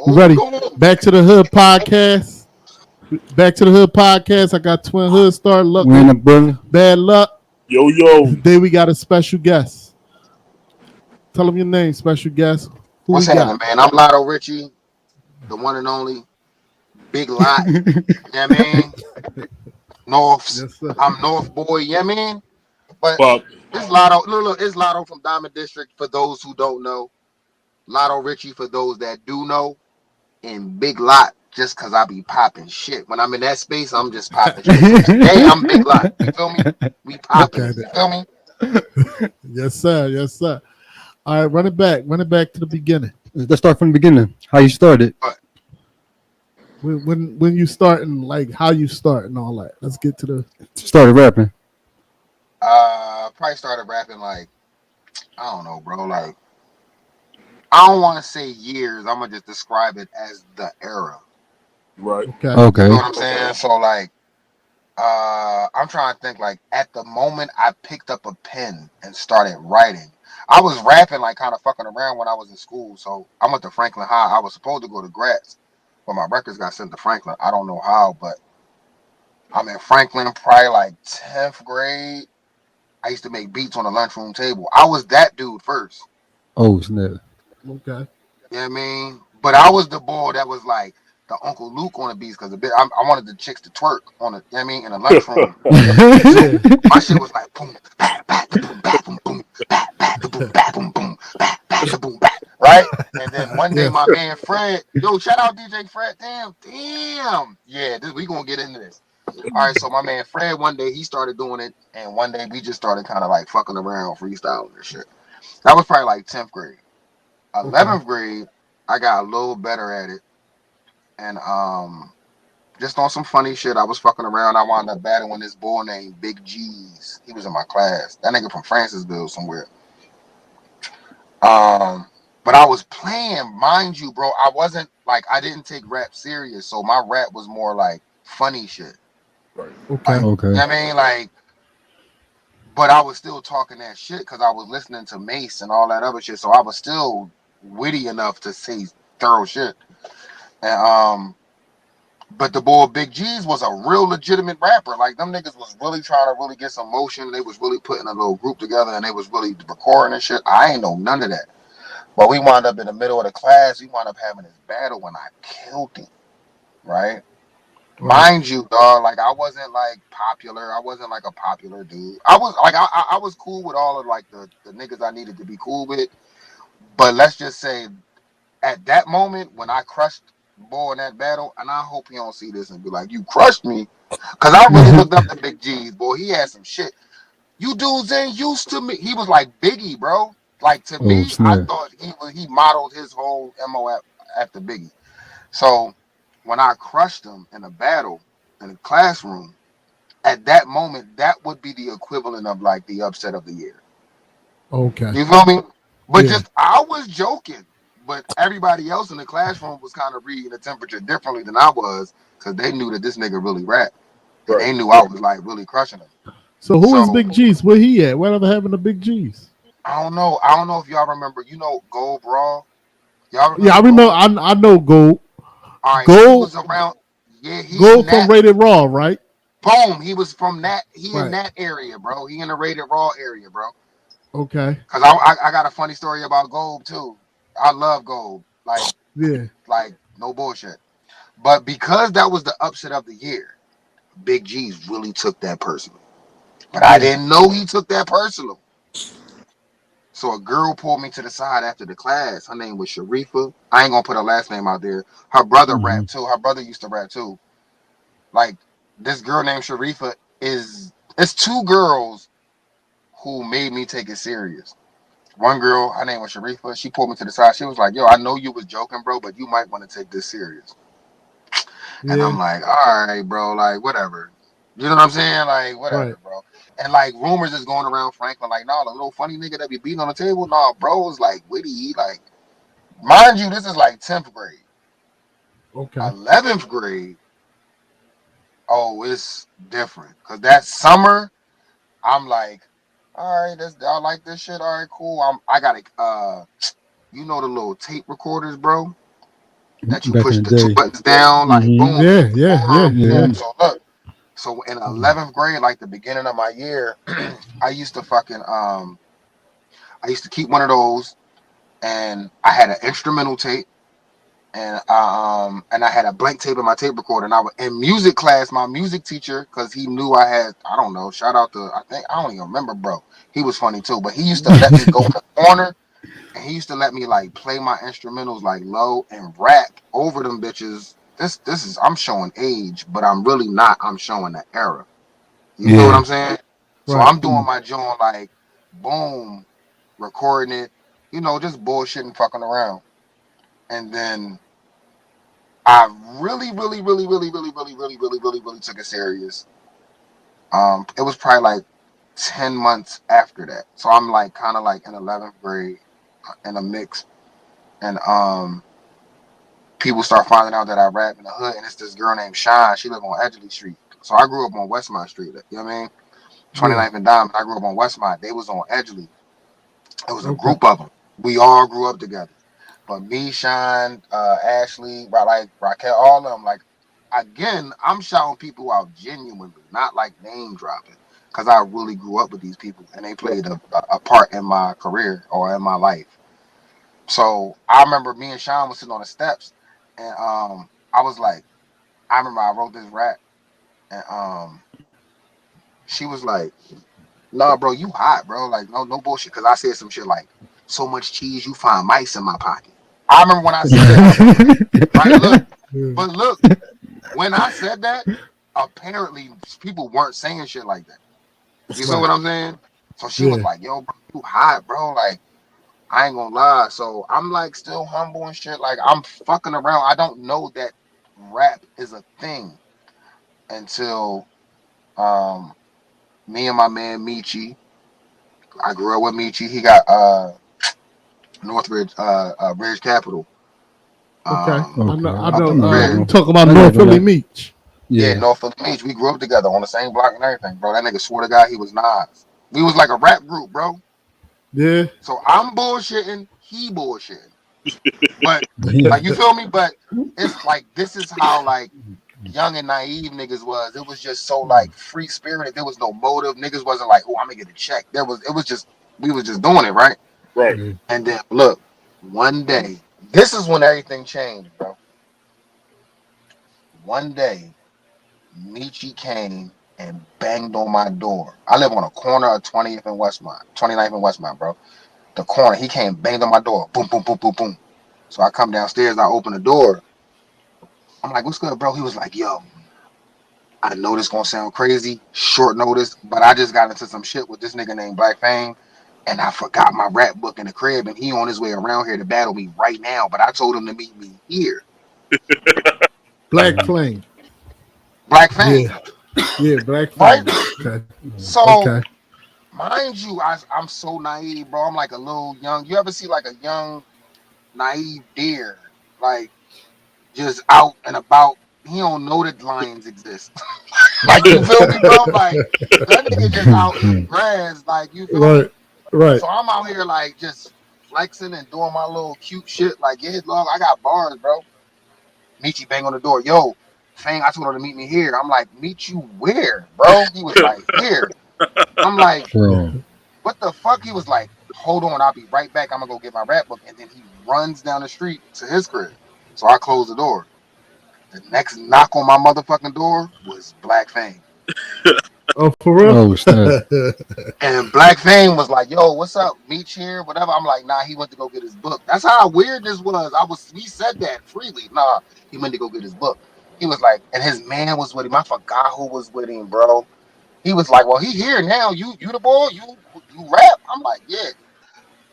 We ready? Back to the Hood podcast. Back to the Hood podcast. I got Twin Hood Star Luck. We're in the building. Bad luck. Yo. Today we got a special guest. Tell them your name, special guest. Who What's we got? happening, man? I'm Lotto Richie, the one and only Big Lot. Yeah, man. North. Yes, sir. I'm North boy. Yeah, man. But Fuck. it's Lotto. Look, it's Lotto from Diamond District for those who don't know. Lotto Richie for those that do know, and Big Lot just because I be popping shit. When I'm in that space, I'm just popping shit. Today, I'm Big Lot. You feel me? We popping. Okay. You feel me? Yes, sir. Yes, sir. All right, run it back. Run it back to the beginning. Let's start from the beginning. How you started? When you starting, like how you start and all that. Let's get to the Started rapping. Probably started rapping like, I don't know, bro. Like, I don't want to say years. I'm gonna just describe it as the era. Right. okay. Okay. You know what I'm saying? So like, I'm trying to think. Like at the moment I picked up a pen and started writing, I was rapping like kind of fucking around when I was in school. So I went to Franklin High. I was supposed to go to Gratz, but my records got sent to Franklin. I don't know how, but I'm in Franklin probably like 10th grade. I used to make beats on the lunchroom table. I was that dude first. Oh snap. Okay. You know what I mean? But I was the boy that was like the Uncle Luke on the beats because I wanted the chicks to twerk on the, you know what I mean, in the lunchroom. So my shit was like boom, bat, bat, da, boom, bat, boom, boom, bat, bat, da, boom, bat, boom, boom, bat, bat, da, boom, bat, right? And then one day my man Fred, yo, shout out DJ Fred, damn, yeah, we gonna get into this. All right, so my man Fred, one day he started doing it, and one day we just started kind of like fucking around, freestyling and shit. That was probably like 10th grade. 11th grade, I got a little better at it, and just on some funny shit, I was fucking around. I wound up battling this boy named Big G's. He was in my class. That nigga from Francisville somewhere. But I was playing, mind you, bro. I wasn't like I didn't take rap serious, so my rap was more like funny shit. Right. Okay. Like, Okay. you know what I mean? Like, but I was still talking that shit because I was listening to Mace and all that other shit. So I was still witty enough to say thorough shit. And but the boy Big G's was a real legitimate rapper. Like them niggas was really trying to really get some motion. They was really putting a little group together and they was really recording and shit. I ain't know none of that. But we wound up in the middle of the class. We wound up having this battle when I killed him. Right? Mind you, dog, like I wasn't like popular. I wasn't like a popular dude. I was like I was cool with all of like the niggas I needed to be cool with. But let's just say at that moment when I crushed boy in that battle, and I hope he don't see this and be like, you crushed me. Cause I really looked up to Big G's, boy. He had some shit. You dudes ain't used to me. He was like Biggie, bro. Like to me, I snap. thought he modeled his whole MO after Biggie. So when I crushed him in a battle in a classroom, at that moment, that would be the equivalent of like the upset of the year. Okay. You feel me? But Yeah. just I was joking, but everybody else in the classroom was kind of reading the temperature differently than I was because they knew that this nigga really rapped. And Right. they knew I was like really crushing him. So who is So- Big G's? Where he at? Whatever happened to Big G's? I don't know. I don't know if y'all remember. You know Gold Brawl? Y'all remember? Yeah, I remember. Gold? I know Gold. All right, Gold- he was around. Yeah, he Gold in from that. Rated Raw, right? Boom. He was from that. He Right. in that area, bro. He in the Rated Raw area, bro. Okay. Cause I got a funny story about Gold too. I love Gold. Yeah. Like no bullshit. But because that was the upset of the year, Big G's really took that personal. But I didn't know he took that personal. So a girl pulled me to the side after the class. Her name was Sharifa. I ain't gonna put her last name out there. Her brother rapped too. Her brother used to rap too. Like this girl named Sharifa it's two girls who made me take it serious. One girl, her name was Sharifa. She pulled me to the side. She was like, "Yo, I know you was joking, bro, but you might want to take this serious." And I'm like, "All right, bro, like whatever." You know what I'm saying? Like whatever, Right. bro. And like rumors is going around Franklin, like, "No, the little funny nigga that be beating on the table, no, bro, is like witty." Like, mind you, this is like 10th grade. Okay. 11th grade. Oh, it's different. Cause that summer, I'm like, all right, I like this shit. All right, cool. I got you know the little tape recorders, bro. that you Back push in the the two day. buttons down, like Mhm. boom, Yeah. Yeah. So look, so in 11th grade, like the beginning of my year, I used to I used to keep one of those, and I had an instrumental tape, and I had a blank tape in my tape recorder, and I was in music class. My music teacher, because he knew I had, I don't know, shout out to, I don't even remember, bro. He was funny too, but he used to let me go in the corner, and he used to let me like play my instrumentals like low and rap over them bitches. This is, I'm showing age, but I'm really not. I'm showing the era. You feel what Yeah. I'm saying? So Right. I'm doing my joint like boom, recording it, just bullshitting, fucking around. And then I really, really, really, really, really, really, really, really, really, really took it serious. It was probably like 10 months after that. So I'm like kind of like in 11th grade in a mix. And people start finding out that I rap in the hood. And it's this girl named Shine. She lived on Edgeley Street. So I grew up on Westmont Street. You know what I mean? Yeah. 29th and Diamond. I grew up on Westmont. They was on Edgeley. It was a Okay. group of them. We all grew up together. But me, Shine, Ashley, like Raquel, all of them, like, again, I'm shouting people out genuinely, not like name dropping, because I really grew up with these people and they played a part in my career or in my life. So I remember me and Shine was sitting on the steps, and I was like, I remember I wrote this rap, and she was like, "Nah, bro, you hot, bro. Like, no bullshit." Because I said some shit like, "So much cheese, you find mice in my pocket." I remember when I said that. Right, look, Yeah. but look, when I said that, apparently people weren't saying shit like that. You see Right. what I'm saying? So she was Yeah. like, "Yo, bro, you hot, bro. Like, I ain't gonna lie." So I'm like still humble and shit. Like, I'm fucking around. I don't know that rap is a thing until um me and my man Michi. I grew up with Michi. He got Northridge Ridge Capital. Okay. I Okay. know. I I know. know You him. talk about I know North him. Philly Like, Meach. Yeah, yeah. North Philly Beach. We grew up together on the same block and everything, bro. That nigga swore to God he was Nas. We was like a rap group, bro. Yeah. So I'm bullshitting, he bullshitting. But Yeah. like, you feel me? But it's like this is how like young and naive niggas was. It was just so like free spirited. There was no motive. Niggas wasn't like, oh, I'm gonna get a check. It was just we was just doing it, right? Right. Yeah. And then look, one day, this is when everything changed, bro. One day, Michi came and banged on my door. I live on a corner of 20th and Westmont, 29th and Westmont, bro. The corner. He came, banged on my door. Boom, boom, boom, boom, boom. So I come downstairs, I open the door. I'm like, what's good, bro? He was like, yo, I know this gonna sound crazy, short notice, but I just got into some shit with this nigga named Black Fame, and I forgot my rap book in the crib, and he on his way around here to battle me right now. But I told him to meet me here. Black Flame. Black Yeah. Fame, Yeah. Black right? Flame. Okay. So Okay. mind you, I'm so naive, bro. I'm like a little young. You ever see like a young, naive deer, like just out and about? He don't know that lions exist. Like, you feel me, bro? Like that nigga just out eating grass. Like, you feel Right. me? Right. So I'm out here like just flexing and doing my little cute shit. Like, yeah, love, I got bars, bro. Michi bang on the door. Yo, Fang, I told her to meet me here. I'm like, meet you where, bro? He was like, here. I'm like, Bro. what the fuck? He was like, hold on, I'll be right back. I'm gonna go get my rap book. And then he runs down the street to his crib. So I close the door. The next knock on my motherfucking door was Black Fame. Oh, for real? Oh snap. And Black Fame was like, yo, what's up? Meet here, whatever. I'm like, nah, he went to go get his book. That's how weird this was. We said that freely. Nah, he went to go get his book. He was like, and his man was with him. I forgot who was with him, bro. He was like, well, he here now. You the boy? You rap? I'm like, yeah.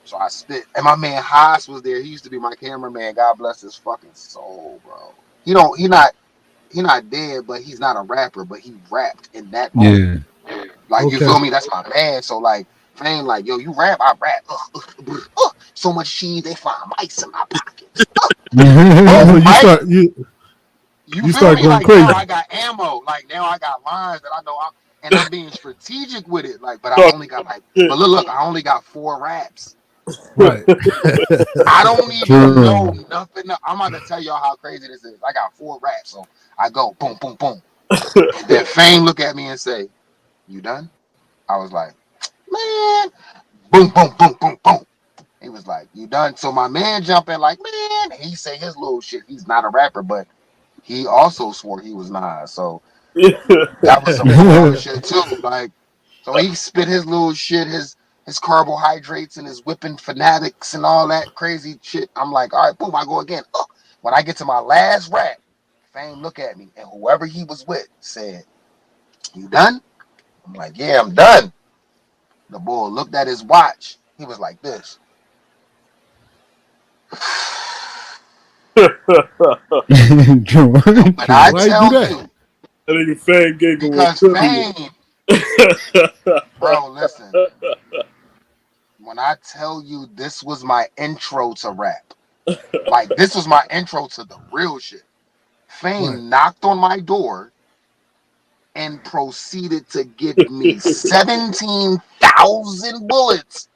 So I spit. And my man Haas was there. He used to be my cameraman. God bless his fucking soul, bro. He not dead, but he's not a rapper, but he rapped in that moment. Yeah. Like, you Okay. feel me? That's my man. So like, Fame, like, yo, you rap, I rap. So much cheese, they find mice in my pockets. Oh, so Boom, you right? start You you feel start me? going Like, now crazy. I got ammo. Like, now I got lines that I know and I'm being strategic with it. Like, but I Talk only got like, shit. but look, I only got 4 raps. Right. I don't even True. know nothing. I'm about to tell y'all how crazy this is. I got 4 raps, so I go boom, boom, boom. And then Fame look at me and say, "You done?" I was like, "Man, boom, boom, boom, boom, boom." He was like, "You done?" So my man jump in like, "Man," he say his little shit. He's not a rapper, but he also swore he was not. So that was some baller shit too. Like, so he spit his little shit, his carbohydrates and his whipping fanatics and all that crazy shit. I'm like, all right, boom, I go again. When I get to my last rap, Fame look at me, and whoever he was with said, "You done?" I'm like, "Yeah, I'm done." The boy looked at his watch. He was like this. True. When I Why you do tell that? you, I think Fang gave him because 1 trillion. Fame, bro, listen. When I tell you this was my intro to rap, like this was my intro to the real shit. Fame Right. knocked on my door and proceeded to give me 17,000 bullets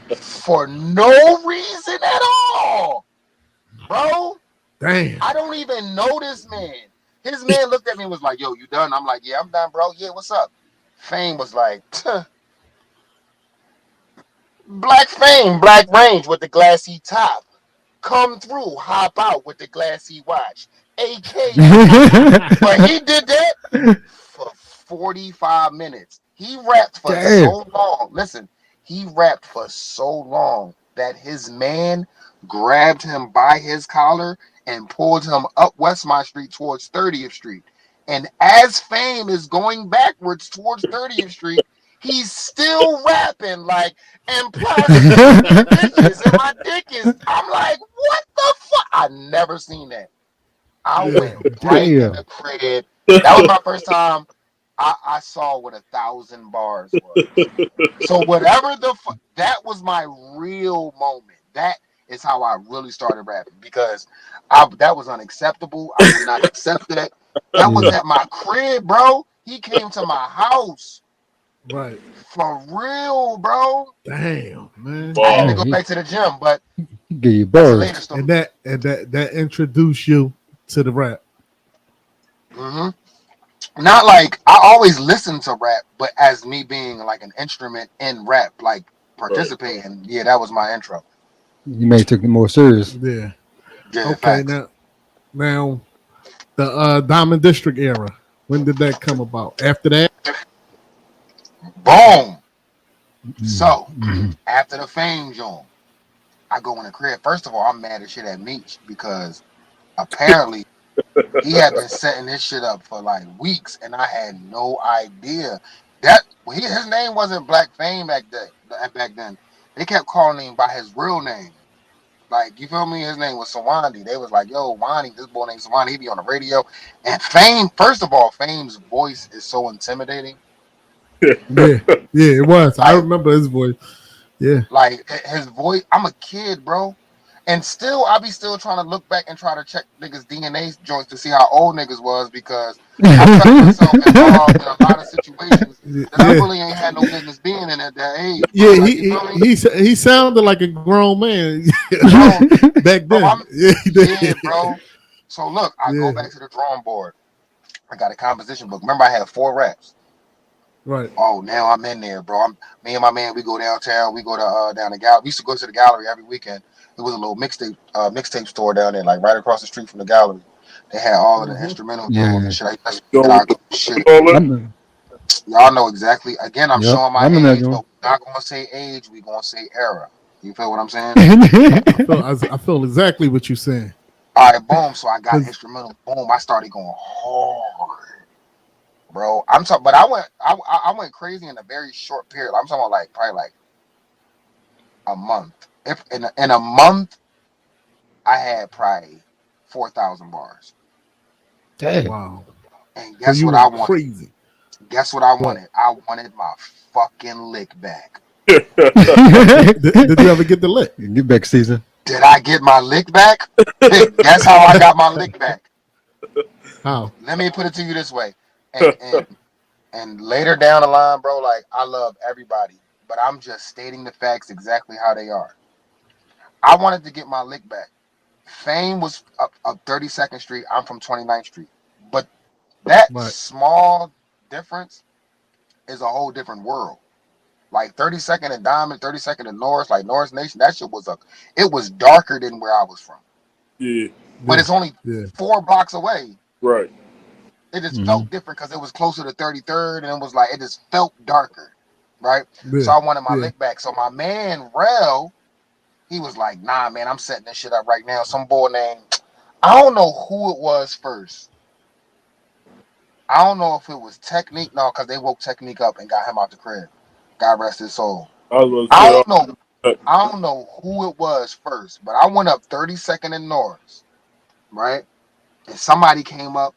for no reason at all. Bro, Damn. I don't even know this man. His man looked at me and was like, "Yo, you done?" I'm like, "Yeah, I'm done, bro. Yeah, what's up?" Fame was like, "Black Fame, Black Range with the glassy top. Come through, hop out with the glassy watch. AK." But he did that for 45 minutes. He rapped for Damn. so long. Listen, he rapped for so long that his man grabbed him by his collar and pulled him up Westmont Street towards 30th Street. And as Fame is going backwards towards 30th Street, he's still rapping like, "And plus, bitches, and my dick is." I'm like, what the fuck? I never seen that. I Yeah. went right in Damn. the crib. That was my first time I saw what 1,000 bars was. So whatever that was my real moment. That is how I really started rapping because that was unacceptable. I would not accept that. That was Yeah. at my crib, bro. He came to my house Right. for real, bro. Damn, man. I had to Wow. go Damn. back to the gym, but He give you that's a later bars. story. And that introduced you to the rap. hmm Not like I always listened to rap, but as me being like an instrument in rap, like Right. participating. Yeah, that was my intro. You may take it more serious. Yeah. Yeah, Okay, facts. now the Diamond District era. When did that come about? After that? Boom. So Mm-hmm. after the Fame joint, I go in the crib. First of all, I'm mad as shit at Meech because apparently he had been setting this shit up for like weeks, and I had no idea that his name wasn't Black Fame back then. Back then, they kept calling him by his real name. Like, you feel me? His name was Sawandi. They was like, "Yo, Wani, this boy named Sawandi. He be on the radio." And Fame, first of all, Fame's voice is so intimidating. Yeah. Yeah, it was. I Like, remember his voice. Yeah. like his voice. I'm a kid, bro. And still, I be still trying to look back and try to check niggas' DNA joints to see how old niggas was because I found myself involved in a lot of situations that I Yeah. really ain't had no business being in at that age, bro. Yeah, Like, you feel me? he sounded like a grown man Bro, back bro, then. Yeah, he yeah, did. bro. So look, I go Yeah. back to the drawing board. I got a composition book. Remember, I had 4 raps. Right. Oh, now I'm in there, bro. Me and my man. We go downtown. We go to down the gallery. We used to go to the gallery every weekend. It was a little mixtape store down there, like right across the street from the gallery. They had all of the Mm-hmm. instrumental jewels and Yeah. shit. I used to Yo, get with our the shit. all I that. know. Y'all know exactly. Again, I'm Yep. showing I my remember that age, joint. but we're not gonna say age. We're gonna say era. You feel what I'm saying? I feel exactly what you're saying. All right, boom. So I got 'Cause- instrumental. Boom. I started going hard, bro. I'm talking, but I went crazy in a very short period. I'm talking about like probably like a month. If in a month I had probably 4,000 bars. Damn. wow. And So guess you what I went wanted? crazy. Guess what I What? wanted? I wanted my fucking lick back. Did you ever get the lick? Get back, Caesar. Did I get my lick back? Guess how I got my lick back? How? Let me put it to you this way. And later down the line, bro, like I love everybody, but I'm just stating the facts exactly how they are. I wanted to get my lick back. Fame was up 32nd Street. I'm from 29th Street. But that small difference is a whole different world. Like 32nd and Diamond, 32nd and Norris, like Norris Nation, that shit was it was darker than where I was from. Yeah. But it's only 4 blocks away. Right. It just felt different because it was closer to 33rd and it was like, it just felt darker. Right? Yeah. So I wanted my lick back. So my man, Rel, he was like, nah, man, I'm setting this shit up right now. Some boy named, I don't know who it was first. I don't know if it was Technique. No, because they woke Technique up and got him out the crib. God rest his soul. I don't know who it was first, but I went up 32nd and Norris, right? And somebody came up.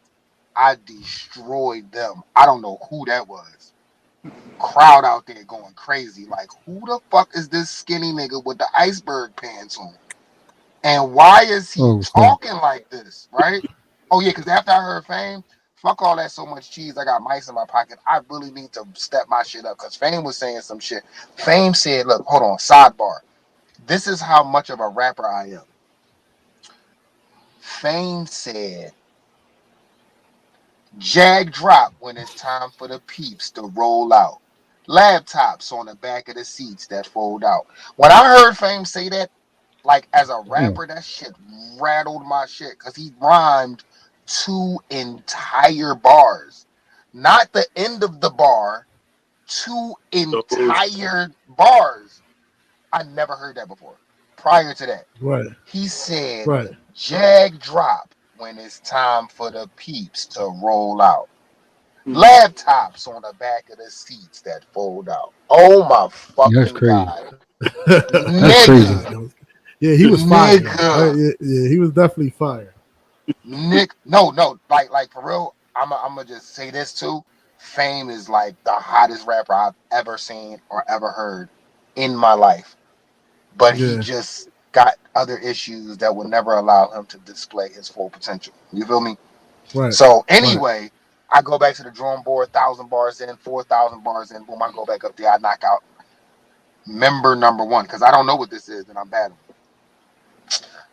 I destroyed them. I don't know who that was. Crowd out there going crazy. Like, who the fuck is this skinny nigga with the iceberg pants on? And why is he talking like this, right? Oh, yeah, because after I heard Fame, fuck all that so much cheese, I got mice in my pocket. I really need to step my shit up because Fame was saying some shit. Fame said, look, hold on, sidebar. This is how much of a rapper I am. Fame said, Jag drop when it's time for the peeps to roll out. Laptops on the back of the seats that fold out. When I heard Fame say that, like as a rapper, that shit rattled my shit because he rhymed 2 entire bars. Not the end of the bar, 2 entire bars. I never heard that before. Prior to that. Right. He said, Jag drop when it's time for the peeps to roll out. Laptops on the back of the seats that fold out. Oh my fucking God. Nigga. Yeah, he was fire. Yeah, he was definitely fire. No, like for real, I'm gonna just say this too. Fame is like the hottest rapper I've ever seen or ever heard in my life. But he just got other issues that will never allow him to display his full potential. You feel me? Right. So anyway, I go back to the drawing board, 1,000 bars in, 4,000 bars in, boom, I go back up there, I knock out member number 1, because I don't know what this is, and I'm battling.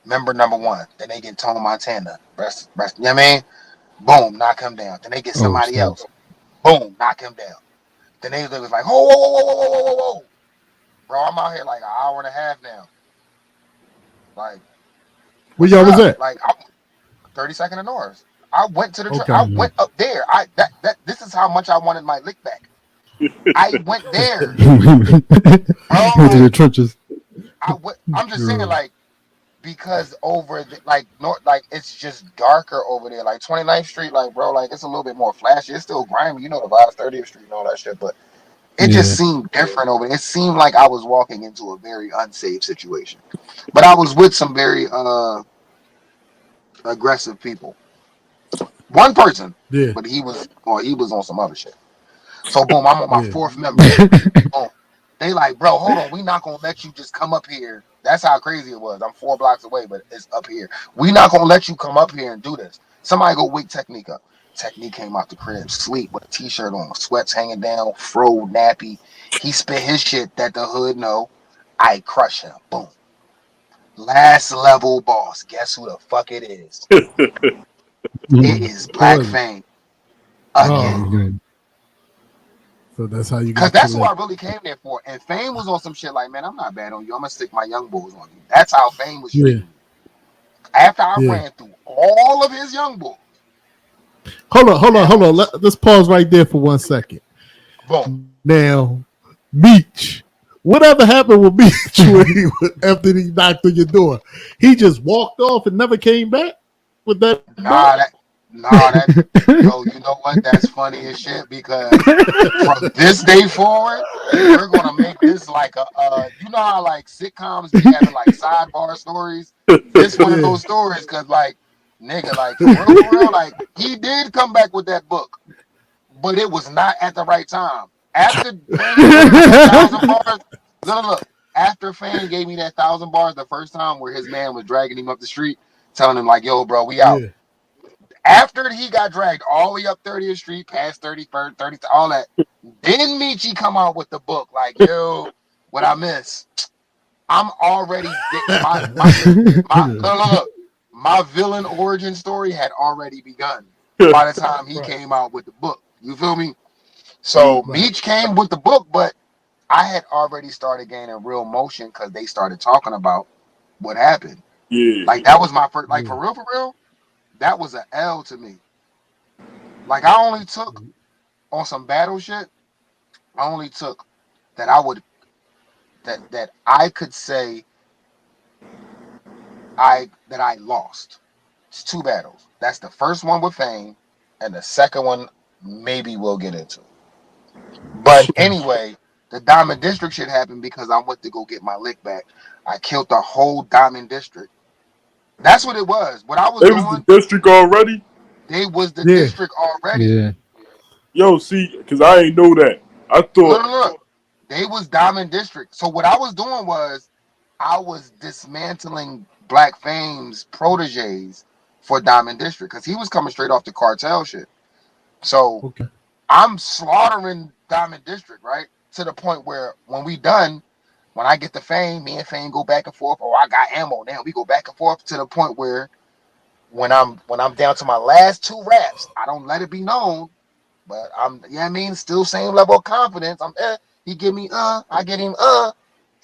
Member number 1. Then they get Tone Montana. Rest, you know what I mean? Boom, knock him down. Then they get somebody else. Boom, knock him down. Then they was like, whoa. Bro, I'm out here like an hour and a half now. Like, where y'all was at? Like, 32nd and Norris. I went to the I went up there. This is how much I wanted my lick back. I went there. Went to the trenches. I'm just saying, like, because over it's just darker over there. Like 29th Street, like, bro, like, it's a little bit more flashy. It's still grimy, you know, the vibes, 30th Street and all that shit, but it just seemed different over there. It seemed like I was walking into a very unsafe situation. But I was with some very aggressive people. One person, but he was on some other shit. So boom, I'm on my 4th member. Boom. They like, bro, hold on, we not gonna let you just come up here. That's how crazy it was. I'm 4 blocks away, but it's up here. We not gonna let you come up here and do this. Somebody go wake Technique up. Technique came out the crib, sleep with a t-shirt on, sweats hanging down, fro, nappy. He spit his shit that the hood know. I crush him. Boom. Last level boss. Guess who the fuck it is? It is Black Fame. Again. So that's how you got. Because that's who I really came there for. And Fame was on some shit like, man, I'm not bad on you. I'm gonna stick my young boys on you. That's how Fame was treating me. After I ran through all of his young boys. Hold on. Let's pause right there for 1 second. Boom. Now, Meech. Whatever happened with Meech after he knocked on your door? He just walked off and never came back with that. Yo, you know what? That's funny as shit because from this day forward, we're gonna make this like a you know how like sitcoms be having like sidebar stories? This one of those stories because like nigga, like for real, like he did come back with that book, but it was not at the right time. After Fame gave me that 1,000 bars, look. After Fame gave me that 1,000 bars the first time, where his man was dragging him up the street, telling him like, "Yo, bro, we out." Yeah. After he got dragged all the way up 30th Street, past 31st, 30th, all that, then Michi come out with the book like, "Yo, what I miss." I'm already look, my villain origin story had already begun by the time he came out with the book. You feel me? So Meech came with the book, but I had already started gaining real motion because they started talking about what happened. Yeah. Like that was my first, like for real, that was an L to me. Like I only took on some battle shit. I only took that that I could say I lost. It's 2 battles. That's the first one with Fame, and the second one maybe we'll get into. But anyway, the Diamond District shit happened because I went to go get my lick back. I killed the whole Diamond District. That's what it was. What I was They was doing, the district already? they was the district already. Yeah. Yo, see, because I ain't know that. I thought... Look. They was Diamond District. So what I was doing was I was dismantling Black Fame's proteges for Diamond District because he was coming straight off the cartel shit. So I'm slaughtering Diamond District, right? To the point where when we done, when I get the Fame, me and Fame go back and forth. Oh, I got ammo now. We go back and forth to the point where when I'm down to my last 2 raps, I don't let it be known, but I'm, you know what I mean, still same level of confidence. He give me I get him and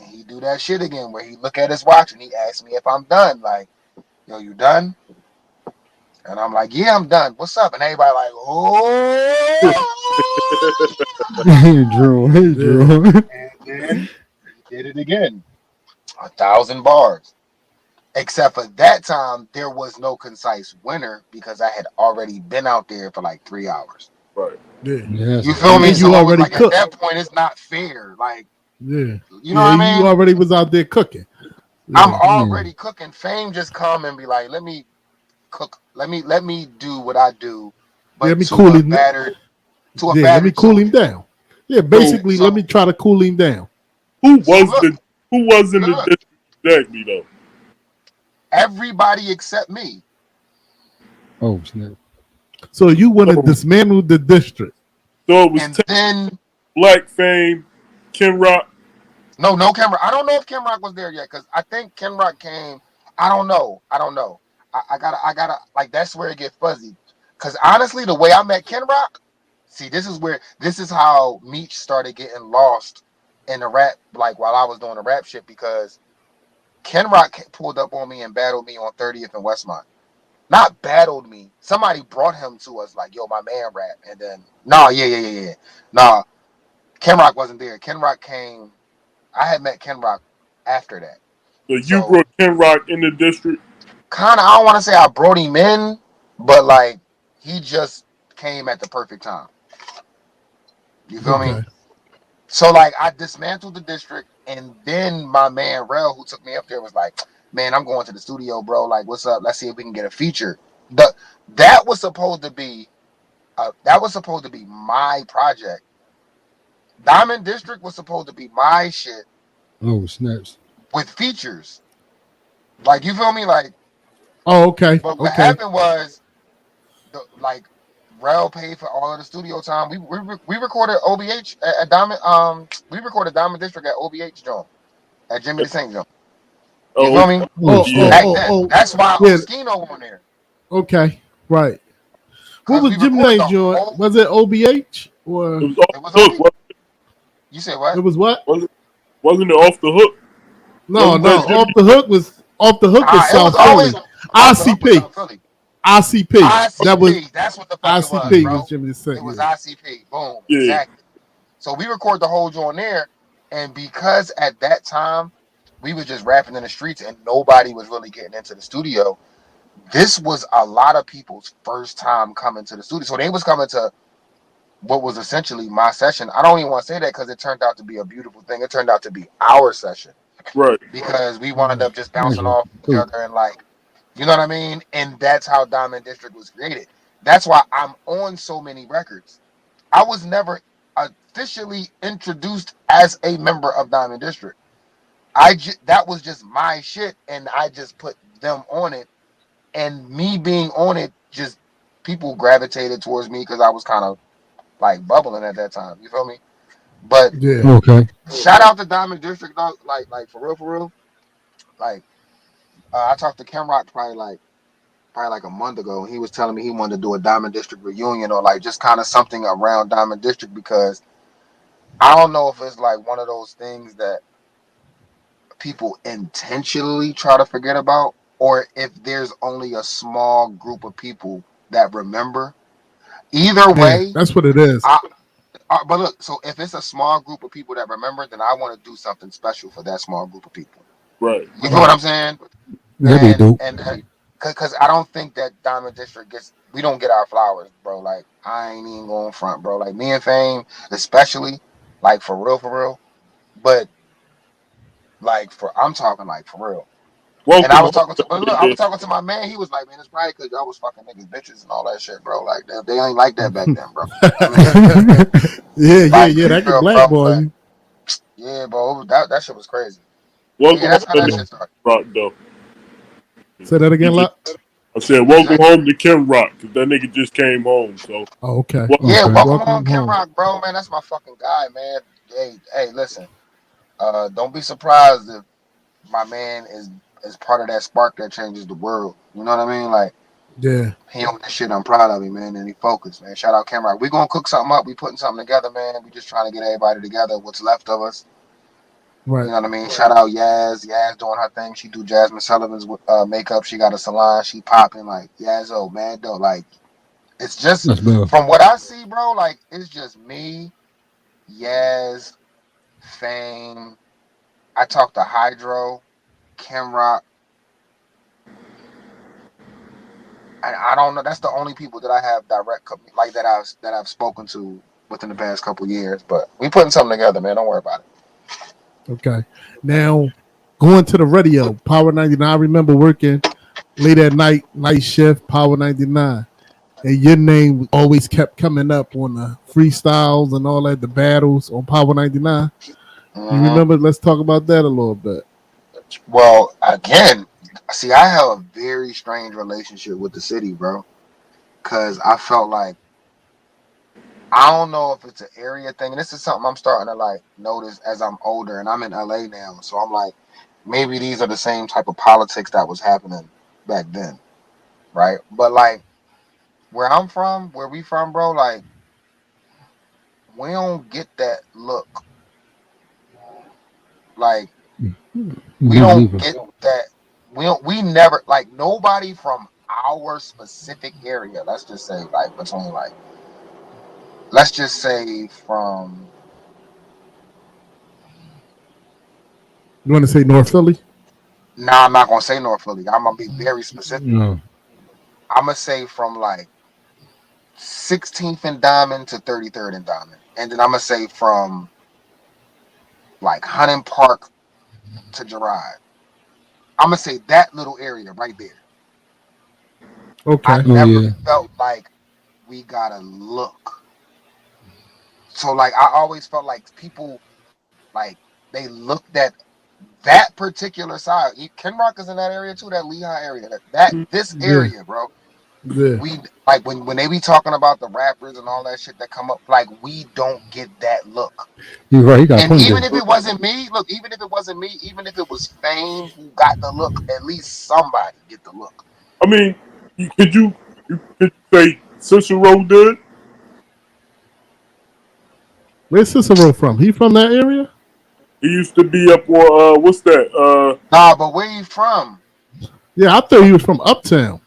he do that shit again where he look at his watch and he asks me if I'm done. Like, yo, you done? And I'm like, yeah, I'm done. What's up? And everybody like, oh. Drew. And then he did it again. 1,000 bars. Except for that time, there was no concise winner because I had already been out there for like 3 hours. Right. Yeah. You feel me? You So already like cooked. at that point, it's not fair. Like, you know what I mean? You already was out there cooking. I'm already cooking. Fame just come and be like, let me cook. Let me do what I do. But let me to cool a him. battered, to a Yeah, let me battered cool him soldier. down. Yeah, basically, let me try to cool him down. Who was look, in the district exactly though? Everybody except me. Oh snap! So you want to dismantle the district? So it was And then Black Fame, Ken Rock. No Ken Rock. I don't know if Ken Rock was there yet because I think Ken Rock came. I don't know. I gotta like that's where it gets fuzzy. Because honestly, the way I met Ken Rock, see, this is how Meech started getting lost in the rap, like while I was doing the rap shit, because Ken Rock pulled up on me and battled me on 30th and Westmont. Not battled me. Somebody brought him to us, like, yo, my man rap. And then, yeah. Nah, Ken Rock wasn't there. Ken Rock came. I had met Ken Rock after that. So you brought Ken Rock in the district? Kind of, I don't want to say I brought him in, but like, he just came at the perfect time. You feel me? So like, I dismantled the district, and then my man Rel, who took me up there, was like, "Man, I'm going to the studio, bro. Like, what's up? Let's see if we can get a feature." That was supposed to be my project. Diamond District was supposed to be my shit. Oh snaps! With features, like, you feel me? Like, okay. But what happened was, like, Rel paid for all of the studio time. We recorded OBH at Diamond. We recorded Diamond District at OBH Joint, at Jimmy the Saint Joint. You feel me? That's why Oskino on there. Okay, right. What was Jimmy Saint Joint? Was it OBH or it was OBH? You say what? It was what? Wasn't it Off the Hook? No. Off the Hook was South Philly. ICP. ICP. That's what the fuck ICP it was, bro. was Jimmy the Saint. It was ICP. Boom. Yeah. Exactly. So we record the whole joint there, and because at that time we were just rapping in the streets and nobody was really getting into the studio, this was a lot of people's first time coming to the studio. So they was coming to what was essentially my session. I don't even want to say that because it turned out to be a beautiful thing. It turned out to be our session. Right. Because we wound up just bouncing off each other and, like, you know what I mean? And that's how Diamond District was created. That's why I'm on so many records. I was never officially introduced as a member of Diamond District. That was just my shit, and I just put them on it. And me being on it, just people gravitated towards me because I was kind of like bubbling at that time. You feel me? But Yeah. Okay. shout out to Diamond District, dog. Like for real. Like I talked to Ken Rock probably like a month ago, and he was telling me he wanted to do a Diamond District reunion or like just kind of something around Diamond District because I don't know if it's like one of those things that people intentionally try to forget about, or if there's only a small group of people that remember. Either Yeah, way, that's what it is. but look, so if it's a small group of people that remember, then I want to do something special for that small group of people. Right. You feel what I'm saying? That'd be dope. And because I don't think that Diamond District we don't get our flowers, bro. Like I ain't even going front, bro. Like me and Fame, especially, like for real. But like I'm talking like for real. And Welcome I was home. talking to I was talking to my man. He was like, man, it's probably because y'all was fucking niggas, bitches, and all that shit, bro. Like they ain't like that back then, bro. I mean, like Yeah. That can real, bro. blackball But you. yeah, bro, that shit was crazy. But yeah, Welcome home that's how to that the Yeah. shit started. Rock, though. Say that He again, just, Lot. I said, What you welcome say? home to Kim Rock, because that nigga just came home. So, Oh, okay. Yeah, welcome. Okay. welcome home, Welcome Kim home. Rock, bro, man. That's my fucking guy, man. Hey, listen. Don't be surprised if my man is part of that spark that changes the world. You know what I mean? Like Yeah. he on that shit. I'm proud of him, man, and he focused, man. Shout out Kim Rock. We gonna cook something up. We putting something together, man. We just trying to get everybody together. What's left of us. You Right. know what I mean? Shout out Yaz. Yaz doing her thing. She do Jasmine Sullivan's makeup. She got a salon. She popping like Yazzo, man. Though, like it's just That's better. from what I see, bro. Like it's just me, Yaz, Fame. I talked to Hydro, Kim Rock. I don't know. That's the only people that I have like that I've spoken to within the past couple years. But we putting something together, man. Don't worry about it. Okay. Now, going to the radio, Power 99. I remember working late at night shift, Power 99. And your name always kept coming up on the freestyles and all that, the battles on Power 99. You Mm-hmm. remember? Let's talk about that a little bit. Well, again, see, I have a very strange relationship with the city, bro. Cause I felt like I don't know if it's an area thing. And this is something I'm starting to like notice as I'm older, and I'm in LA now. So I'm like, maybe these are the same type of politics that was happening back then, right? But like where I'm from, where we from, bro, like we don't get that look. Like we Me don't neither. get that. We never like nobody from our specific area. Let's just say like between like let's just say from You want to say North Philly? nah, I'm not gonna say North Philly. I'm gonna be very specific. No. I'm gonna say from like 16th and Diamond to 33rd and Diamond, and then I'm gonna say from like Hunting Park to Girard. I'm gonna say that little area right there. I Okay. Oh never yeah. felt like we gotta look. So like I always felt like people like they looked at that particular side. Ken Rock is in that area too, that Lehigh area. This Yeah. area, bro. Yeah. We like when they be talking about the rappers and all that shit that come up, like we don't get that look. You're right. He got a And point even there. if it wasn't me, look, even if it wasn't me, even if it was Fame who got the look, at least somebody get the look. I mean, could you say Cicero did? Where's Cicero from? He from that area? He used to be up on, what's that? Nah, but where you from? Yeah, I thought he was from Uptown.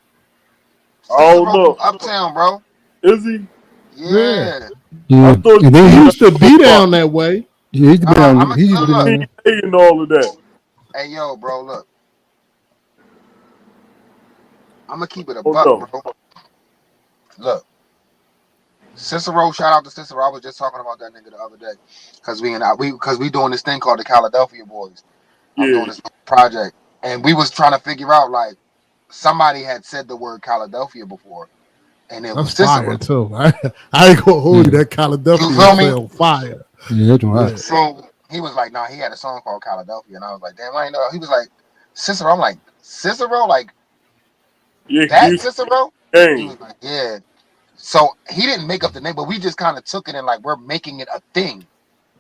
I don't Cicero from know. Uptown, bro. Is he? Yeah. Yeah. I Yeah. thought And then He he used was to from be down that way. he used to be down. I'm a He used to be look. down PA there. and all of that. Hey yo, bro, look. I'm gonna keep it a Oh buck, no. bro. Look. Cicero, shout out to Cicero. I was just talking about that nigga the other day. Cause we doing this thing called the Philadelphia Boys. I'm doing Yeah. this project. And we was trying to figure out like somebody had said the word Philadelphia before. And it That's was Cicero. fire too. I ain't gonna hold you. Yeah. That You Philadelphia feel me? sound fire. Yeah. That's right. Yeah. So he was like, nah, he had a song called Philadelphia. And I was like, damn, I ain't know. He was like, Cicero. I'm like, Cicero? Like Yeah, he that used Cicero? to He game. was like, yeah. So he didn't make up the name, but we just kind of took it and like we're making it a thing.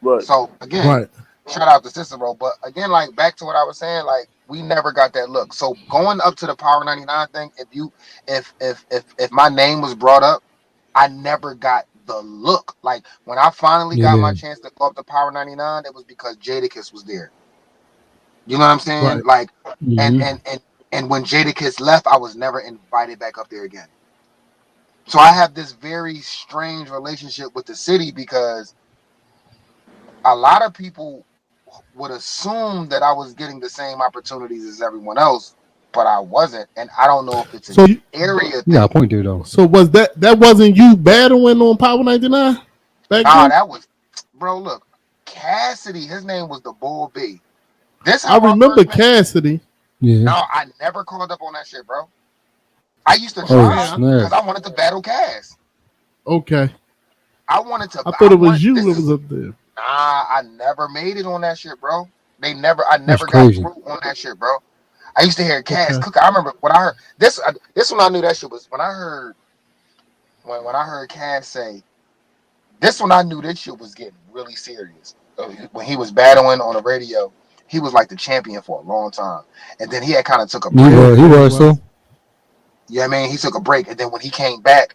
Right. So again, Right. shout out to Cicero. But again, like back to what I was saying, like we never got that look. So going up to the Power 99 thing, if my name was brought up, I never got the look. Like when I finally got my Yeah. chance to go up to Power 99, it was because Jadakiss was there. You know what I'm saying? Right. Like and Mm-hmm. and and and when Jadakiss left, I was never invited back up there again. So I have this very strange relationship with the city because a lot of people would assume that I was getting the same opportunities as everyone else, but I wasn't. And I don't know if it's So an you, area You got a thing. point there, though. so was that wasn't you battling on Power 99 back Nah, then? that was, bro. Look, Cassidy. His name was the Bull B. This I how I remember first met. Cassidy. Yeah. No, I never called up on that shit, bro. I used to I'm Oh, try saying, because snap. I wanted to battle Cass. okay. I wanted to. I thought I it was want. you This that was is. up there. Nah, I never made it on that shit, bro. They never. I That's never got crazy. through on that shit, bro. I used to hear Cass Okay. cook. I remember when I heard this. This when I knew that shit was when I heard when I heard Cass say this one. I knew this shit was getting really serious. When he was battling on the radio, he was like the champion for a long time, and then he had kind of took a He break. was. He Yeah, he was, was. so. Yeah, I mean, he took a break, and then when he came back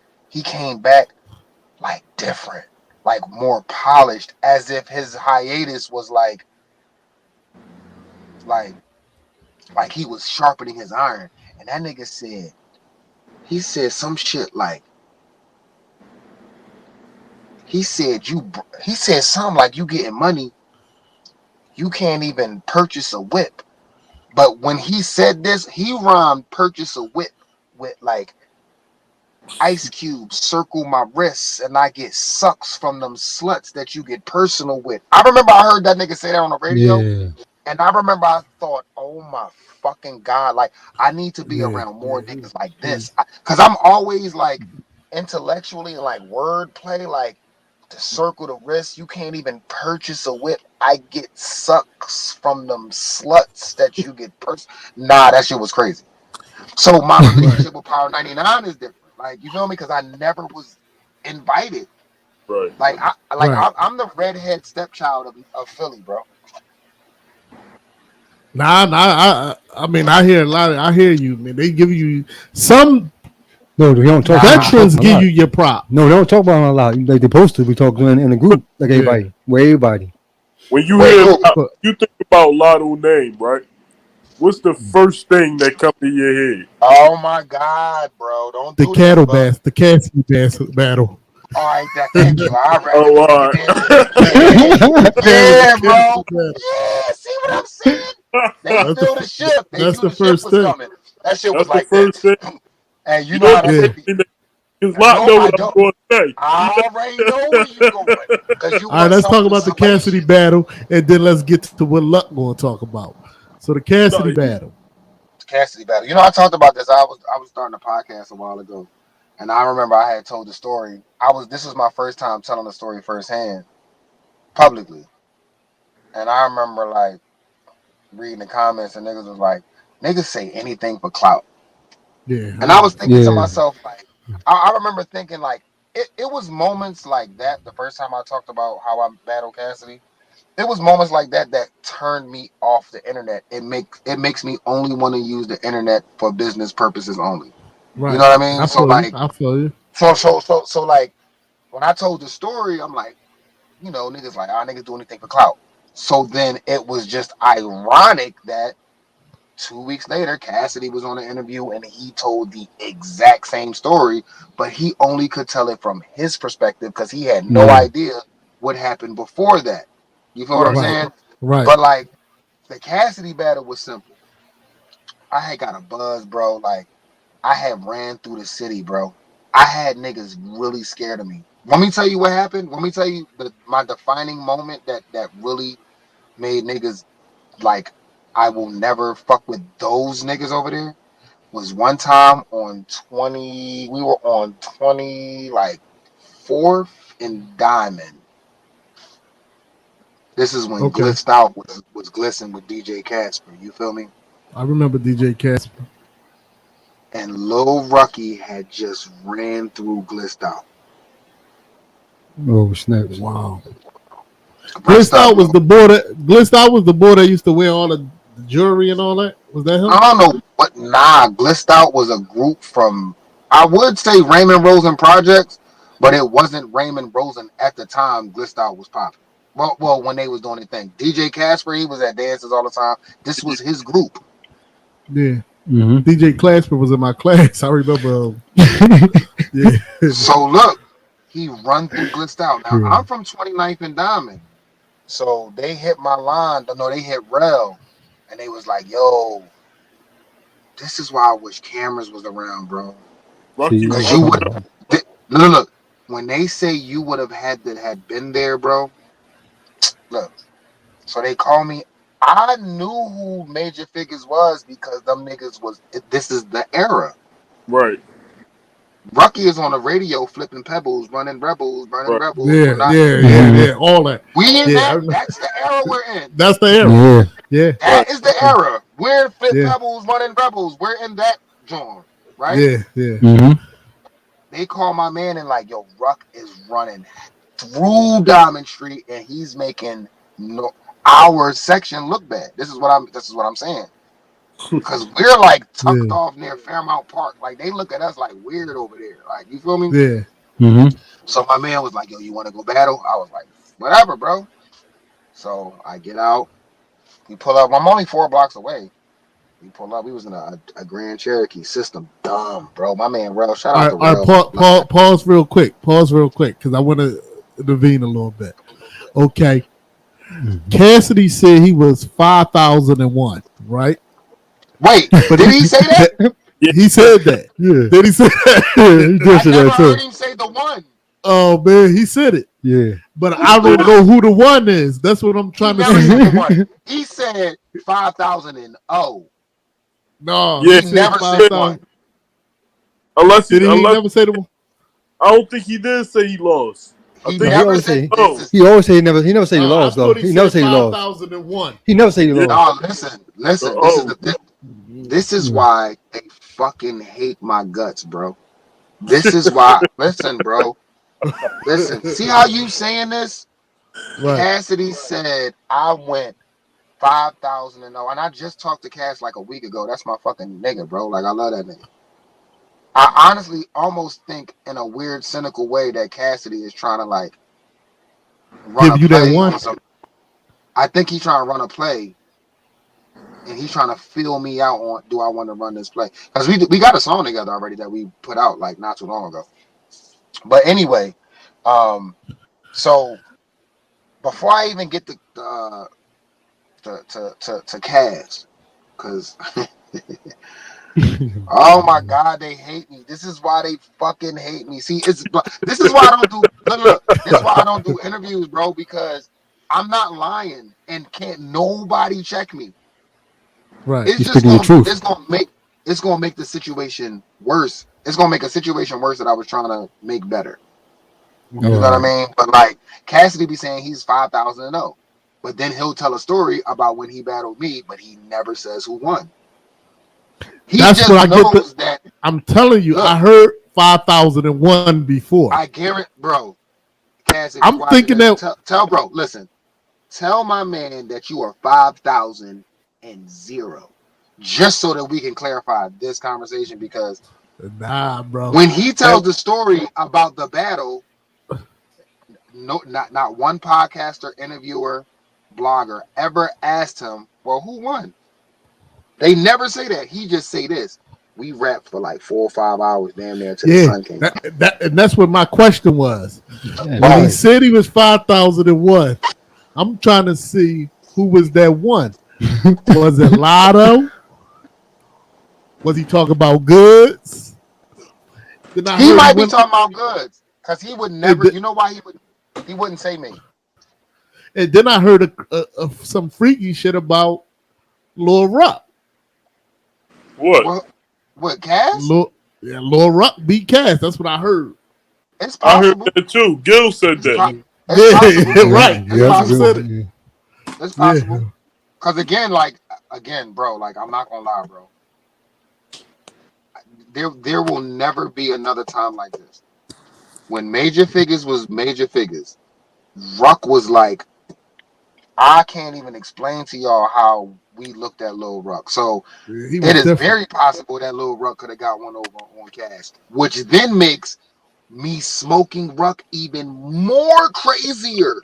like different, like more polished, as if his hiatus was like like he was sharpening his iron. And that nigga said, he said some shit like, he said something like you getting money, you can't even purchase a whip. But when he said this, he rhymed purchase a whip with like ice cubes circle my wrists and I get sucks from them sluts that you get personal with. I remember I heard that nigga say that on the radio. Yeah. And I remember I thought, oh my fucking God, like I need to be Yeah. around more Yeah. He was niggas like crazy. this. Cause I'm always like intellectually and like wordplay, like to circle the wrist, you can't even purchase a whip. I get sucks from them sluts that you get Nah, that shit was crazy. So my Right. relationship with Power 99 is different. Like, you feel me? Because I never was invited. Right. Right. I'm the redhead stepchild of Philly, bro. Nah. I mean, I hear a lot. I hear you, man. They give you some No, they don't talk. They don't Nah. talk veterans a give lot. you your props. No, they don't talk about him a lot. Like they supposed to. We talk in the group, like Yeah. everybody, with everybody. When you Wait, hear who? But you think about Lotto name, right? What's the first thing that comes to your head? Oh my God, bro. Don't the do this, cattle bro. bass, the Cassidy bass battle. All right, thank you. I'd rather Oh, you all get into right. yeah, Yeah, the yeah, bro. Cassidy battle. Yeah, see what I'm saying? They That's the knew the ship. They that's knew the the ship first was thing. coming. That shit was That's the like that. first thing. And you You know know how the the Yeah. first 50. thing that because Lot Nope, know I what I'm don't. going to say. I already know where you going. Because you All right, want let's some talk of the about the Cassidy salacious. battle, and then let's get to what Luck going to talk about. So the No, Cassidy battle. Cassidy battle. You know, I talked about this. I was starting a podcast a while ago. And I remember I had told the story. This was my first time telling the story firsthand, publicly. And I remember like reading the comments and niggas was like, niggas say anything for clout. Yeah, And I was thinking to Yeah. myself, like, I remember thinking like it was moments like that the first time I talked about how I battled Cassidy. It was moments like that that turned me off the internet. It makes me only want to use the internet for business purposes only. You right. know what I mean? I So feel you. like I feel you. so like when I told the story, I'm like, niggas like, niggas do anything for clout. So then it was just ironic that 2 weeks later, Cassidy was on an interview and he told the exact same story, but he only could tell it from his perspective because he had no Yeah. idea what happened before that. You feel what I'm right. Right. saying? Right. But like the Cassidy battle was simple. I had got a buzz, bro. Like I had ran through the city, bro. I had niggas really scared of me. Want me to tell you what happened? Want me to tell you my defining moment that really made niggas like I will never fuck with those niggas over there? Was one time on 20, we were on 20 like 4th and Diamond. This is when Okay. Glissed Out was glissing with DJ Casper. You feel me? I remember DJ Casper. And Lil Rucky had just ran through Glissed Out. Oh, snaps. Wow. Glist out was the boy that used to wear all the jewelry and all that. Was that him? I don't know what. Nah, Glist Out was a group from. I would say Raymond Rosen Projects, but it wasn't Raymond Rosen at the time. Glist Out was popping. Well, when they was doing their thing, DJ Casper, he was at dances all the time. This was his group. Yeah. Mm-hmm. DJ Clasper was in my class. I remember. Yeah. So look, he run through Glist Out. Now I'm from 29th and Diamond, so they hit my line. No, they hit Rel, and they was like, "Yo, this is why I wish cameras was around, bro. Because you would look when they say you would have had been there, bro. Look, so they call me. I knew who Major Figures was because them niggas was. This is the era. Right. Rucky is on the radio flipping pebbles, running rebels, burning rebels. Yeah, all that. We in that. That's the era we're in. That's the era. Yeah. That is the era. We're flip pebbles, running rebels. We're in that genre, right? Yeah. Mm-hmm. They call my man and like, yo, Ruck is running through Diamond Street and he's making our section look bad. This is what I'm saying. Because we're like tucked off near Fairmount Park. Like they look at us like weird over there. Like, you feel me? Yeah. Mm-hmm. So my man was like, yo, you want to go battle? I was like, whatever, bro. So I get out. We pull up. I'm only 4 blocks away. We pull up. We was in a Grand Cherokee system. Dumb, bro. My man, Rel. Shout out to Rel. All right, pause real quick. Because I want to intervene a little bit. Okay. Cassidy said he was 5,001, right? Wait, did he say that? He said that. Yeah. Did he say that? He I said never that heard too. him say the one. Oh man, he said it. Yeah. But I don't know who the one is. That's what I'm trying to say. He said 5,000 and oh. No, Yeah, he never said said one. Unless he never say the one. I don't think he did say he lost. He never said this. He always say he never say he lost though. He never say he lost. 5,001. He never say he lost. No, listen. This is why they fucking hate my guts, bro. This is why. Listen, bro. Listen. See how you saying this? Right. Cassidy said I went 5,000 and oh, and I just talked to Cass like a week ago. That's my fucking nigga, bro. Like I love that nigga. I honestly almost think in a weird, cynical way that Cassidy is trying to like give you that one. I think he's trying to run a play, and he's trying to feel me out on do I want to run this play? Because we got a song together already that we put out like not too long ago. But anyway, so before I even get to Cass, because. Oh my God, they hate me. This is why they fucking hate me. See, this is why I don't do look. This is why I don't do interviews, bro, because I'm not lying and can't nobody check me. Right. It's just gonna make the situation worse. It's gonna make a situation worse that I was trying to make better. You know what I mean? But like Cassidy be saying he's 5,000 and 0, but then he'll tell a story about when he battled me, but he never says who won. That's what I get. That, I'm telling you, look, I heard 5,001 before. I guarantee, bro. Cassidy, I'm thinking that. Tell bro, listen. Tell my man that you are 5,000 and 0, just so that we can clarify this conversation. Because nah, bro. When he tells the story about the battle, no, not one podcaster, interviewer, blogger ever asked him, "Well, who won?" They never say that. He just say this. We rapped for like 4 or 5 hours damn near until the sun came out. And that's what my question was. When he said he was 5,001, I'm trying to see who was that one. Was it Lotto? Was he talking about goods? He might be talking about goods. Because he would never, you know why he wouldn't say me. And then I heard some freaky shit about Lil Ruck. What Cass? Lil Ruck beat Cass. That's what I heard. It's possible. I heard that too. Gil said that. Right. It's possible. Because again, bro, like I'm not gonna lie, bro. There will never be another time like this. When Major Figures was Major Figures, Ruck was like I can't even explain to y'all how we looked at Lil Ruck. So He it was is different. very possible that Lil Ruck could have got one over on Cass, which then makes me smoking Ruck even more crazier.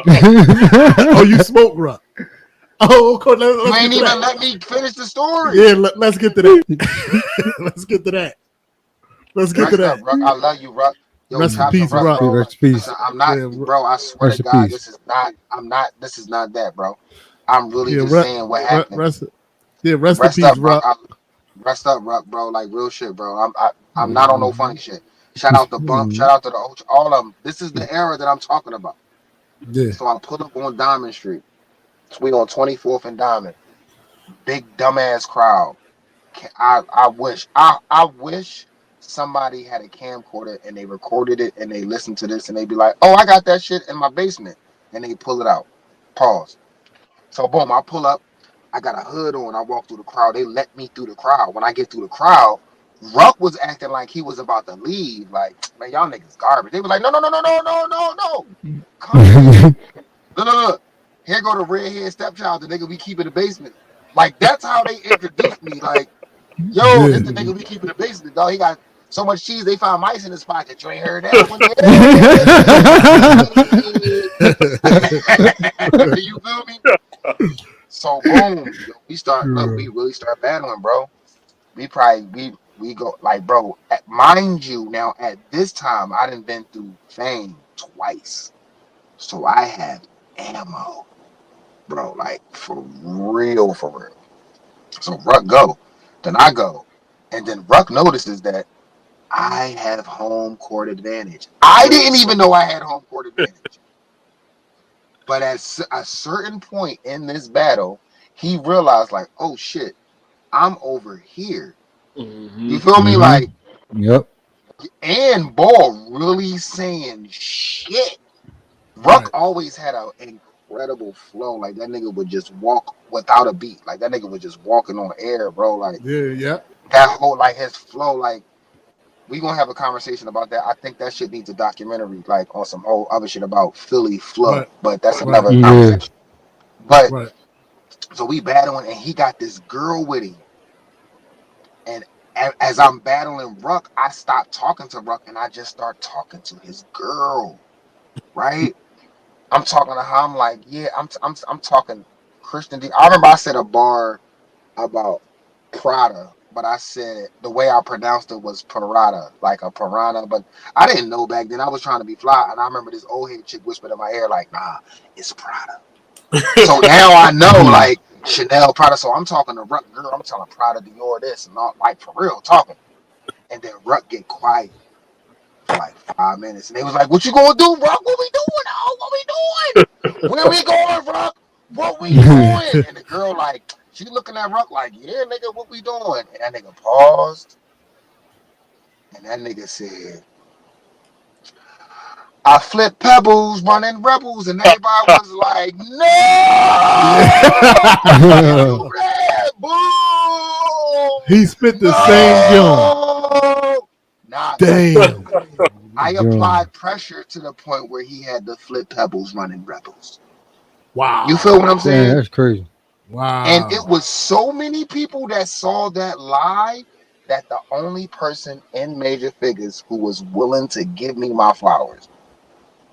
Oh, you smoke Ruck. Oh, okay, You let's ain't get to even that. let me finish the story. Yeah, let's get to that. Let's get to that. Let's get to Rest up, that. Ruck. I love you, Ruck. Yo, Rest in chops and peace, Ruck, Ruck. bro. Rest in peace. Listen, I'm not, Yeah, bro. I swear Rest to in God, peace. this is not. I'm not. This is not that, bro. I'm really yeah, just saying what happened. rest in Rest peace, up, Ruck. Ruck. Rest up, Ruck, bro. Like real shit, bro. I'm not on no funny shit. Shout out to Bump. Shout out to the Ultra. All of them. This is the era that I'm talking about. Yeah, So I pull up on Diamond Street. We on 24th and Diamond. Big dumbass crowd. I wish somebody had a camcorder and they recorded it and they listened to this and they be like, oh, I got that shit in my basement, and they pull it out. Pause. So boom, I pull up. I got a hood on. I walk through the crowd. They let me through the crowd. When I get through the crowd, Ruck was acting like he was about to leave. Like, man, y'all niggas garbage. They were like, no, no, no, no, no, no, no, no. Come here. Look. Here go the redhead stepchild, the nigga we keep in the basement. Like, that's how they introduced me. Like, yo, this yeah. the nigga we keep in the basement, dog. He got so much cheese, they found mice in his pocket. You ain't heard that one? Hey! You feel me? So boom, yo, we really start battling, bro. We go like, bro. Mind you, now at this time, I done been through fame twice, so I have ammo, bro. Like for real, for real. So Ruck go, then I go, and then Ruck notices that I have home court advantage. I didn't even know I had home court advantage. But at a certain point in this battle, he realized, like, oh shit, I'm over here. You feel me? Like, Yep. and Ball really saying shit. Ruck Right. always had an incredible flow. Like, that nigga would just walk without a beat. Like, that nigga was just walking on air, bro. Like, Yeah. that whole, like, his flow, like, we gonna have a conversation about that. I think that shit needs a documentary, like on some whole other shit about Philly flow. Right. But that's Right. another Yeah. conversation. But Right. so we battling, and he got this girl with him. And as I'm battling Ruck, I stop talking to Ruck, and I just start talking to his girl. Right? I'm talking to her. I'm like, yeah, I'm talking Christian D. I remember I said a bar about Prada, but I said the way I pronounced it was Parada, like a piranha. But I didn't know back then. I was trying to be fly, and I remember this old head chick whispered in my ear, like, "Nah, it's Prada." So now I know, like Chanel, Prada. So I'm talking to Ruck, girl. I'm telling Prada, Dior, this and all, like for real, talking. And then Ruck get quiet for like 5 minutes, and they was like, "What you gonna do, Ruck? What we doing? Oh, what we doing? Where we going, Ruck? What we doing?" And the girl like, she looking at Ruck like, "Yeah, nigga, what we doing?" And that nigga paused, and that nigga said, "I flip pebbles, running rebels," and everybody was like, "No, Red Bull, He spit the same joint. no." Nah, Damn. I applied pressure to the point where he had to flip pebbles running rebels. Wow. You feel what I'm Man, saying? that's crazy. And Wow. it was so many people that saw that live that the only person in Major Figures who was willing to give me my flowers.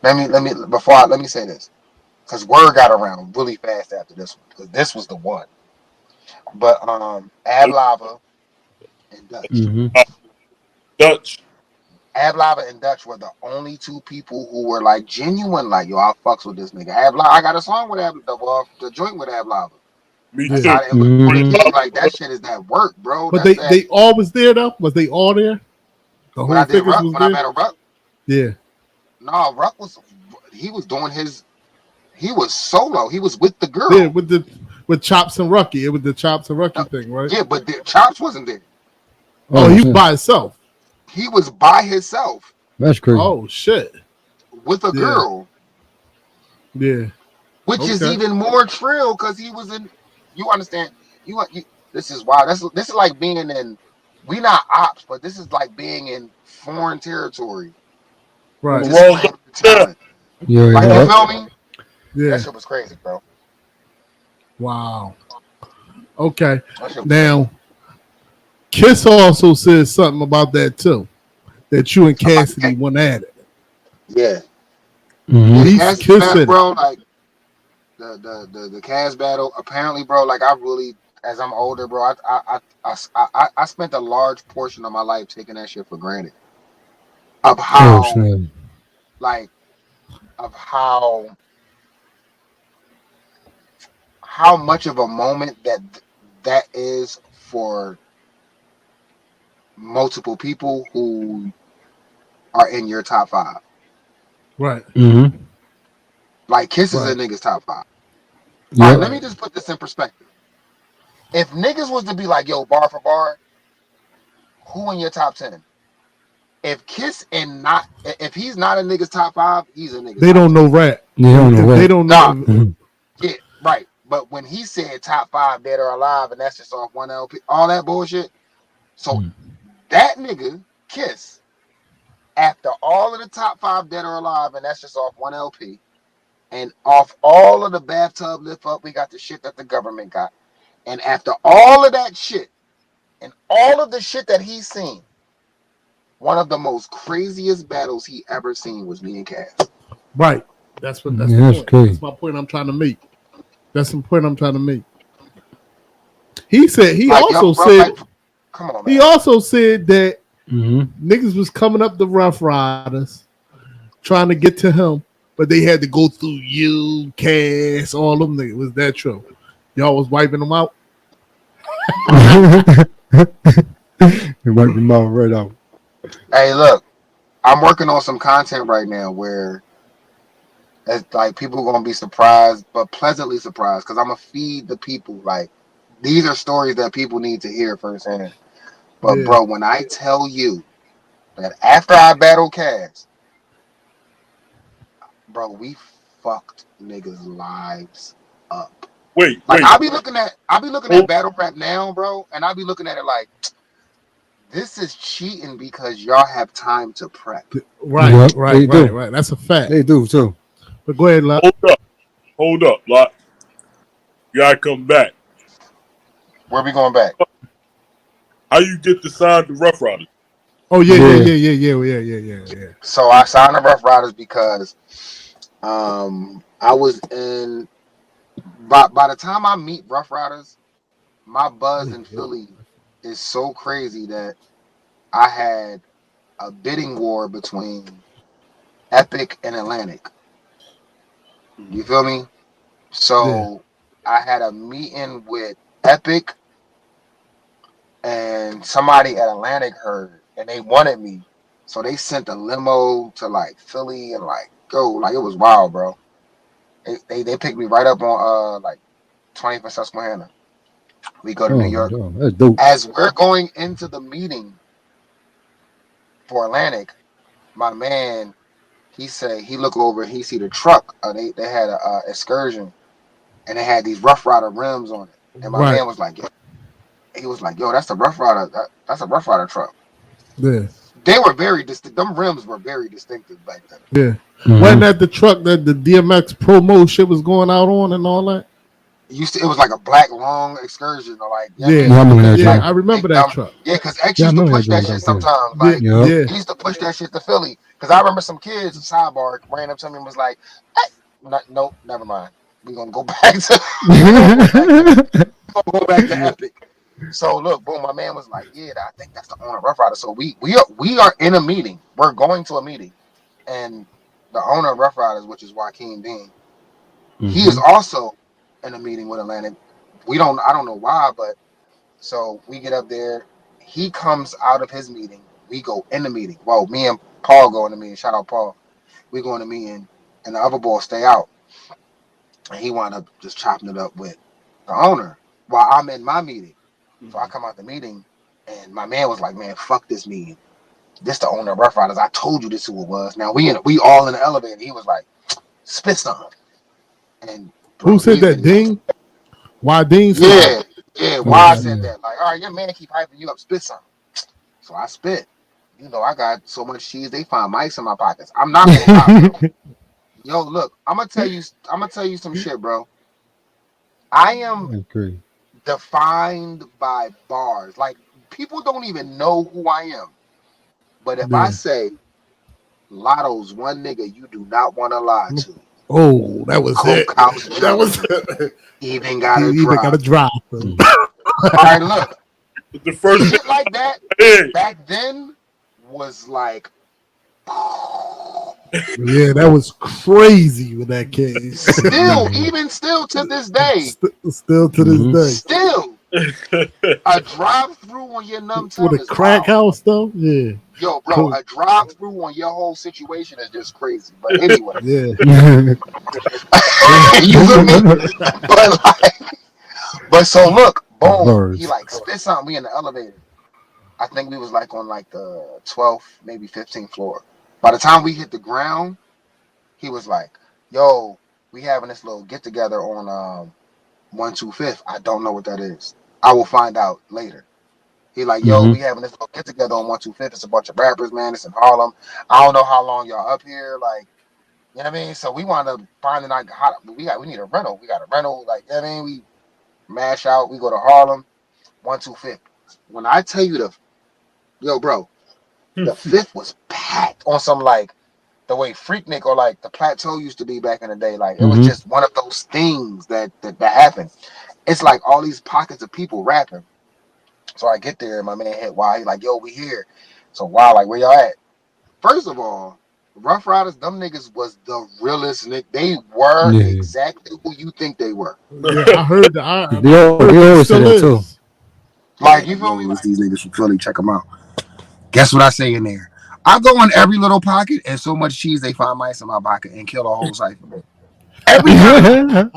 Let me say this, because word got around really fast after this one, because this was the one. But Ab Lava and Dutch. Mm-hmm. Dutch. Ab Lava and Dutch were the only two people who were like genuine, like, yo, I fucks with this nigga. I got a song with the joint with Ab Lava. Me That's too. how it was recorded to me. Like, that shit is that work, bro. But That's that. they all was there though. Was they all there? The When whole I did figures Ruck, was when I there. battled Ruck, Yeah. no, Ruck he was doing he was solo. He was with the Yeah. girl. With Chops and Rucky. It was the Chops and Rucky No, thing, right? yeah, but Chops wasn't there. Oh, he was by himself. He was by himself That's crazy. Oh shit. with a Yeah. girl, Yeah. which is Okay. even more trill because he was in. You understand? You. This is wild. This is like being in. We not ops, but this is like being in foreign territory. On the Right. Displaying wrong your side. talent. Yeah, Like, you yeah. feel me? Yeah. That shit was crazy, bro. Wow. Okay. That shit was Now, Kiss also said something about that too. That you and Cassidy went at it. yeah. Mm-hmm. Yeah, the He's Cassidy battle, kissing. bro, like the Cass battle, apparently, bro, like I really, as I'm older, bro, I spent a large portion of my life taking that shit for granted. Of Oh, how snap. like of how much of a moment that is for multiple people who are in your top five. Right. Mm-hmm. Like Kiss is a Right. nigga's top five. All right, Yep. let me Right. just put this in perspective. If niggas was to be like, yo, bar for bar, who in your top 10? If Kiss and not, if he's not a nigga's top five, he's a nigga's They top don't 10. know rap. They don't know If they rap. don't Nah, know, Mm-hmm. yeah, right. But when he said top five dead or alive, and that's just off one LP, all that bullshit. So that nigga, Kiss, after all of the top five dead or alive, and that's just off one LP, and off all of the bathtub lift up, we got the shit that the government got. And after all of that shit, and all of the shit that he's seen, one of the most craziest battles he ever seen was me and Cass. right. That's what. That's the Yeah, that's point. crazy. That's my point. I'm trying to make. That's the point I'm trying to make. He said. He Like, yo, also bro, said. like, come on, He man. also said that Mm-hmm. niggas was coming up the Rough Riders, trying to get to him, but they had to go through you, Cass, all them niggas. Was that true? Y'all was wiping them out. They wipe your mouth right out. Hey, look, I'm working on some content right now where it's like people are gonna be surprised, but pleasantly surprised, because I'm gonna feed the people. Like, these are stories that people need to hear firsthand. But Yeah. bro, when I tell you that after I battle Cass, bro, we fucked niggas' lives up. Wait, Like, wait. I'll be looking at Hold, battle rap now, bro, and I'll be looking at it like, this is cheating because y'all have time to prep. Right. Yep, Right. they Right. do. Right. That's a fact. They do too. But go ahead, Lot. hold up. Hold up, Lot. You gotta come back. Where we going back? How you get to sign the Rough Riders? Oh yeah. Yeah. Yeah. Yeah. Yeah. Yeah. Yeah. Yeah. Yeah. Yeah. So I signed the Rough Riders because I was in by the time I meet Rough Riders, my buzz in Philly is so crazy that I had a bidding war between Epic and Atlantic. You feel me? Yeah. So I had a meeting with Epic, and somebody at Atlantic heard, and they wanted me. So they sent a limo to like Philly and like go, like it was wild, bro. They picked me right up on like 20th and Susquehanna. We go to New Oh, York. no, that's dope. As we're going into the meeting for Atlantic, my man, he said he look over, he see the truck. They had a excursion, and they had these Rough Rider rims on it. And my Right. man was like, yo, he was like, yo, that's a Rough Rider. That's a Rough Rider truck. Yeah. They were very distinct. Them rims were very distinctive back then. Yeah. Mm-hmm. Wasn't that the truck that the DMX promo shit was going out on and all that? It was like a black long excursion, or like, you know what I Yeah. mean? Yeah, I remember that Yeah. joint. I remember that truck. Yeah, because X Yeah, I used to remember that push that joint shit back then. sometimes. Yeah. Like, Yep. Yeah. he used to push that shit to Philly. Because I remember some kids, sidebar, ran up to me and was like, hey, nope, never mind. We're going to go back to go back to Epic. So look, boom, my man was like, yeah, I think that's the owner of Rough Rider. So we are in a meeting. We're going to a meeting. And the owner of Rough Riders, which is Joaquin Dean, he is also in a meeting with Atlantic. I don't know why, but so we get up there. He comes out of his meeting. We go in the meeting. Well, me and Paul go in the meeting. Shout out Paul. We go in the meeting, and the other boys stay out. And he wound up just chopping it up with the owner while I'm in my meeting. So I come out the meeting, and my man was like, "Man, fuck this meeting. This the owner of Rough Riders. I told you this who it was. Now we all in the elevator." He was like, "Spit some." And Who bro, said these that? niggas. Ding? Why Ding said that? Yeah. Why I Okay. said that? Like, all right, your man keep hyping you up. Spit some. So I spit. You know, I got so much cheese, they find mice in my pockets. I'm not gonna cop, bro. Yo, look, I'm gonna tell you some shit, bro. I am That's crazy. defined by bars. Like people don't even know who I am. But if I Yeah. say Lotto's one nigga you do not want to lie to, Oh, that was it. Coke House That was junkie, it. even He got a even got a drive. drop. Mm. All right, look, The first thing shit like that I back then was like Yeah, that was crazy when that came. still, Mhm. even still to this day, Still to this Mhm. day. still did. a drive through on your numb With tum a is crack wild. house though, yeah. Yo, bro, Cool. a drive through on your whole situation is just crazy. But anyway, Yeah. you feel me? But like, but so look, boom, he Bars. like spit something. We in the elevator. I think we was like on like the 12th, maybe 15th floor. By the time we hit the ground, he was like, "Yo, we having this little get together on 125th. I don't know what that is. I will find out later." He like, "Yo, Mhm. we having this little get together on 125th. It's a bunch of rappers, man. It's in Harlem. I don't know how long y'all up here. Like, you know what I mean? So we wound up finding out how we need a rental. We got a rental. Like, you know what I mean? We mash out. We go to Harlem, 125th. When I tell you yo, bro, the fifth was packed on some like the way Freaknik or like the Plateau used to be back in the day. Like it was Mhm. just one of those things that happened. It's like all these pockets of people rapping. So I get there and my man hit Wild. He like, yo, we here. So Wild, like, where y'all at? First of all, Ruff Ryders, them niggas was the realest. They were Yeah. exactly who you think they were. Yeah, I heard that. I They heard he always say still that too. is. Like, you feel me? It's these niggas from Philly. Check them out. Guess what I say in there? I go in every little pocket and so much cheese they find mice in my pocket and kill a whole cipher. Every time.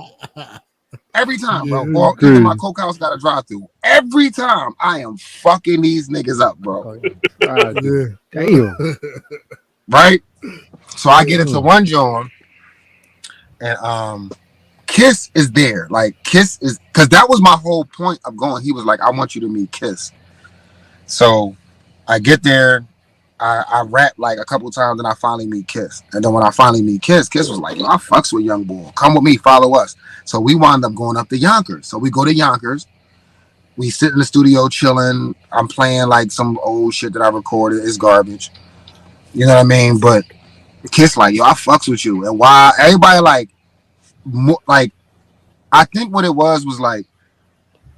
Every time, bro. Yeah. Or even my Crazy. coke house got a drive through. Every time I am fucking these niggas up, bro. Oh, Friday. Yeah. Damn. Right? So I get into Mm. one joint and Kiss is there. Like Kiss is because that was my whole point of going. He was like, I want you to meet Kiss. So I get there, I rap like a couple times, and I finally meet Kiss. And then when I finally meet Kiss, Kiss was like, yo, I fucks with Young Boy. Come with me, follow us. So we wind up going up to Yonkers. So we go to Yonkers. We sit in the studio chilling. I'm playing like some old shit that I recorded. It's garbage. You know what I mean? But Kiss like, yo, I fucks with you. And why everybody like I think what it was like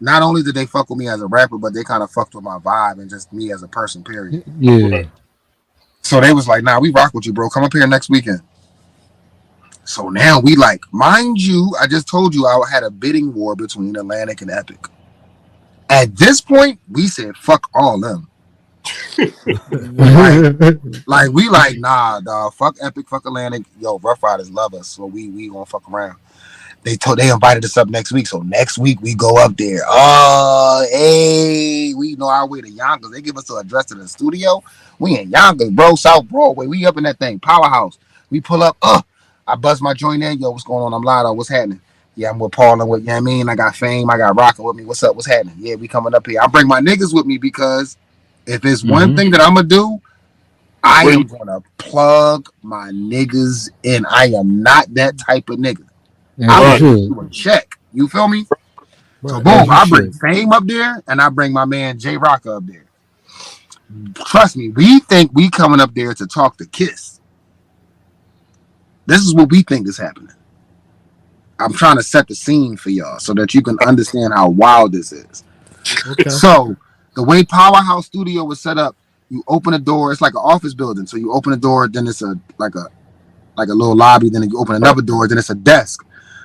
not only did they fuck with me as a rapper, but they kind of fucked with my vibe and just me as a person, period. Yeah. So they was like, nah, we rock with you, bro. Come up here next weekend. So now we like, mind you, I just told you I had a bidding war between Atlantic and Epic. At this point, we said fuck all them. Like we like, nah, dog, fuck Epic, fuck Atlantic. Yo, Ruff Ryders love us, so we gonna fuck around. They invited us up next week, so next week we go up there. Oh, hey, we know our way to Yonkers. They give us the address to the studio. We in Yonkers, bro, South Broadway. We up in that thing, Powerhouse. We pull up. I buzz my joint in. Yo, what's going on? I'm Lotto. What's happening? Yeah, I'm with Paul and with, you know what I mean? I got Fame. I got Rockin' with me. What's up? What's happening? Yeah, we coming up here. I bring my niggas with me because if it's one Mhm. thing that I'm gonna do, I Bring am gonna plug my niggas in. I am not that type of nigga. As I'm you right. gonna give should. you a check. You feel me? So Right. As boom, you I bring should. Fame up there and I bring my man J Rocker up there. Trust me, we think we coming up there to talk to Kiss. This is what we think is happening. I'm trying to set the scene for y'all so that you can understand how wild this is. Okay. So the way Powerhouse Studio was set up, you open a door, it's like an office building. So you open a door, then it's a little lobby, then you open another door, then it's a desk.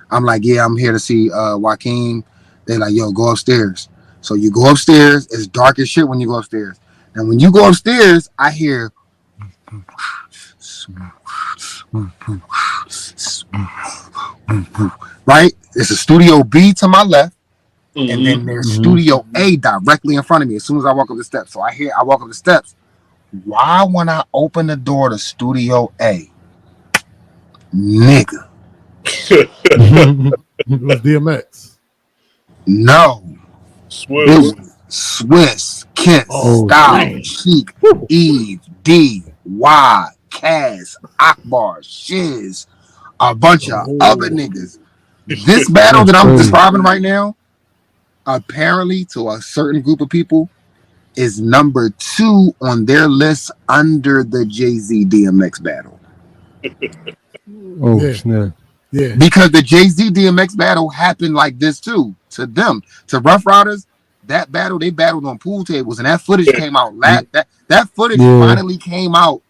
I'm like, yeah, I'm here to see Joaquin. They like, yo, go upstairs. So you go upstairs. It's dark as shit when you go upstairs. And when you go upstairs, I hear right. It's a studio B to my left, and then there's Mhm. studio A directly in front of me. As soon as I walk up the steps, so I walk up the steps. Why when I open the door to studio A, nigga? It was DMX. No, it Swiss. was Swiss, Kiss, Oh, Oh Style, shit. damn. Chic, Woo. Eve, D, Y, Cass, Akbar, Shiz, a bunch of other niggas. This battle that I'm crazy. describing right now, apparently to a certain group of people, is number 2 on their list under the Jay-Z DMX battle. Oh, Yeah. snap. Yeah. Because the Jay-Z DMX battle happened like this too. To them, to Ruff Ryders, that battle, they battled on pool tables, and that footage came out. That footage finally came out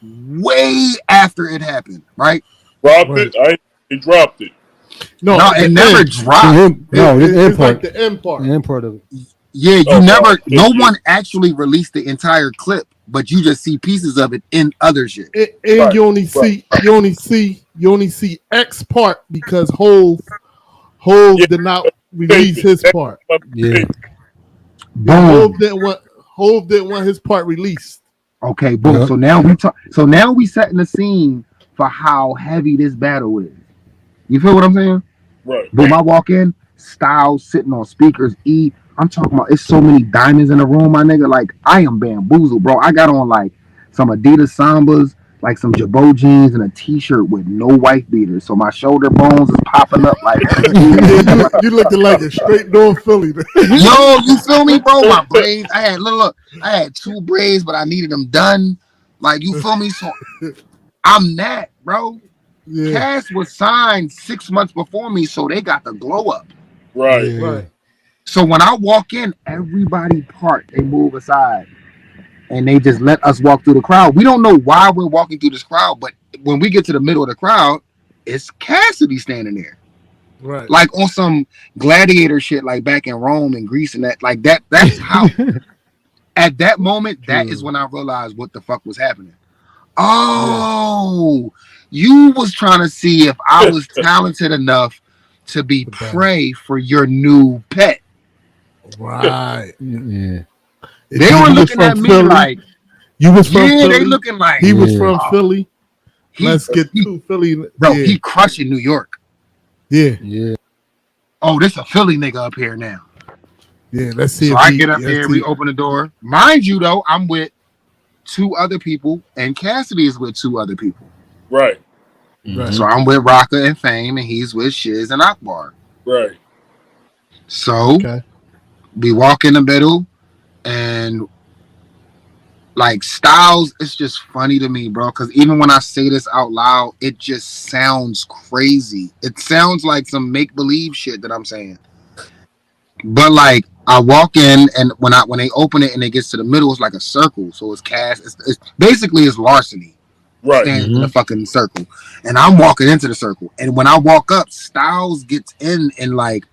way after it happened, right? Dropped it? He dropped it. No, it never dropped. It's like the end part. The end part of it. Yeah, no one actually released the entire clip, but you just see pieces of it in other shit. And you only see X part because Hove did not release his part. Yeah. Boom. Hove didn't want his part released. Okay, boom. Yeah. So now we setting the scene for how heavy this battle is. You feel what I'm saying? Right. Boom, I walk in, Styles sitting on speakers, I'm talking about it's so many diamonds in the room, my nigga. Like, I am bamboozled, bro. I got on like some Adidas Sambas, like some Jabot jeans and a t-shirt with no wife beaters. So my shoulder bones is popping up like you looking like a straight North Philly. Yo, you feel me, bro? My braids. I had 2 braids, but I needed them done. Like, you feel me? So I'm that, bro. Yeah. Cass was signed 6 months before me, so they got the glow up. Right. Yeah. Right. So when I walk in, everybody part. They move aside. And they just let us walk through the crowd. We don't know why we're walking through this crowd, but when we get to the middle of the crowd, it's Cassidy standing there. Right. Like on some gladiator shit, like back in Rome and Greece and that. Like that's how at that moment, that is when I realized what the fuck was happening. Oh, you was trying to see if I was talented enough to be prey for your new pet. Right. Yeah. They were looking at me Philly. Like you was from Philly. They looking like he was from Philly. Let's get to Philly, bro. Yeah. He crushing New York. Yeah. Oh, this a Philly nigga up here now. Yeah, let's see. So I get up there, we open the door. Mind you, though, I'm with 2 other people, and Cassidy is with 2 other people. Right. Right. So I'm with Rocka and Fame, and he's with Shiz and Akbar. Right. So we walk in the middle, and like Styles, it's just funny to me, bro. Because even when I say this out loud, it just sounds crazy. It sounds like some make-believe shit that I'm saying. But like I walk in, and when they open it and it gets to the middle, it's like a circle. So it's Cass. It's basically it's larceny. Right. Standing in the fucking circle. And I'm walking into the circle. And when I walk up, Styles gets in and like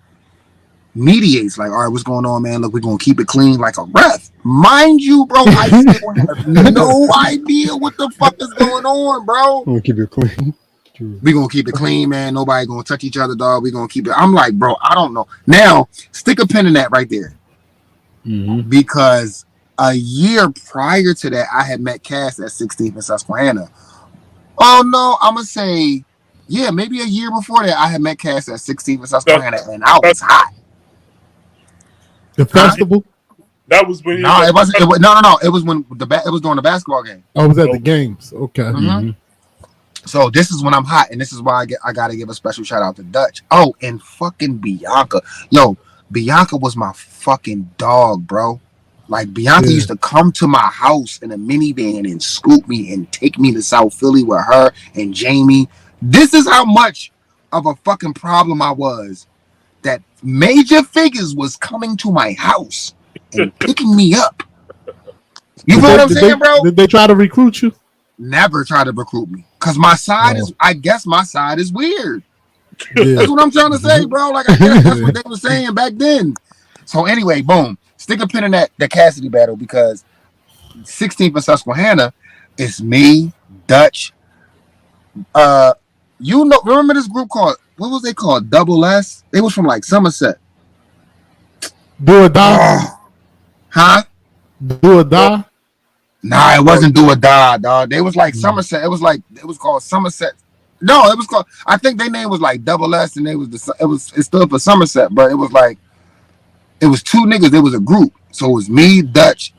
mediates, like, all right, what's going on, man? Look, we're gonna keep it clean like a ref. Mind you, bro, I still have no idea what the fuck is going on, bro. We're gonna keep it clean. We're gonna keep it clean, man. Nobody gonna touch each other, dog. We're gonna keep it. I'm like, bro, I don't know. Now, stick a pin in that right there. Because a year prior to that, I had met Cass at 16th and Susquehanna. Oh no, I'm gonna say, yeah, maybe a year before that, I had met Cass at 16th and Susquehanna, and I was hot. The festival? That was when no, it wasn't. No. It was when it was during the basketball game. I was at the games. Okay. So this is when I'm hot, and this is why I gotta give a special shout out to Dutch. Oh, and fucking Bianca. Yo, Bianca was my fucking dog, bro. Like Bianca used to come to my house in a minivan and scoop me and take me to South Philly with her and Jamie. This is how much of a fucking problem I was that major figures was coming to my house and picking me up. You know what I'm saying, bro? Did they try to recruit you? Never try to recruit me. Cause my side is, I guess my side is weird. That's what I'm trying to say, bro. Like I guess that's what they were saying back then. So anyway, boom. Stick a pin in that Cassidy battle because 16th and Susquehanna is me, Dutch. Remember this group called, what was they called? Double S? They was from like Somerset. Do or Die? Huh? Do or Die? Nah, it wasn't Do or Die, dog. They was like Somerset. It was called Somerset. No, it was called, I think their name was like Double S and it stood for Somerset, but it was like, it was 2 niggas. There was a group. So it was me, Dutch,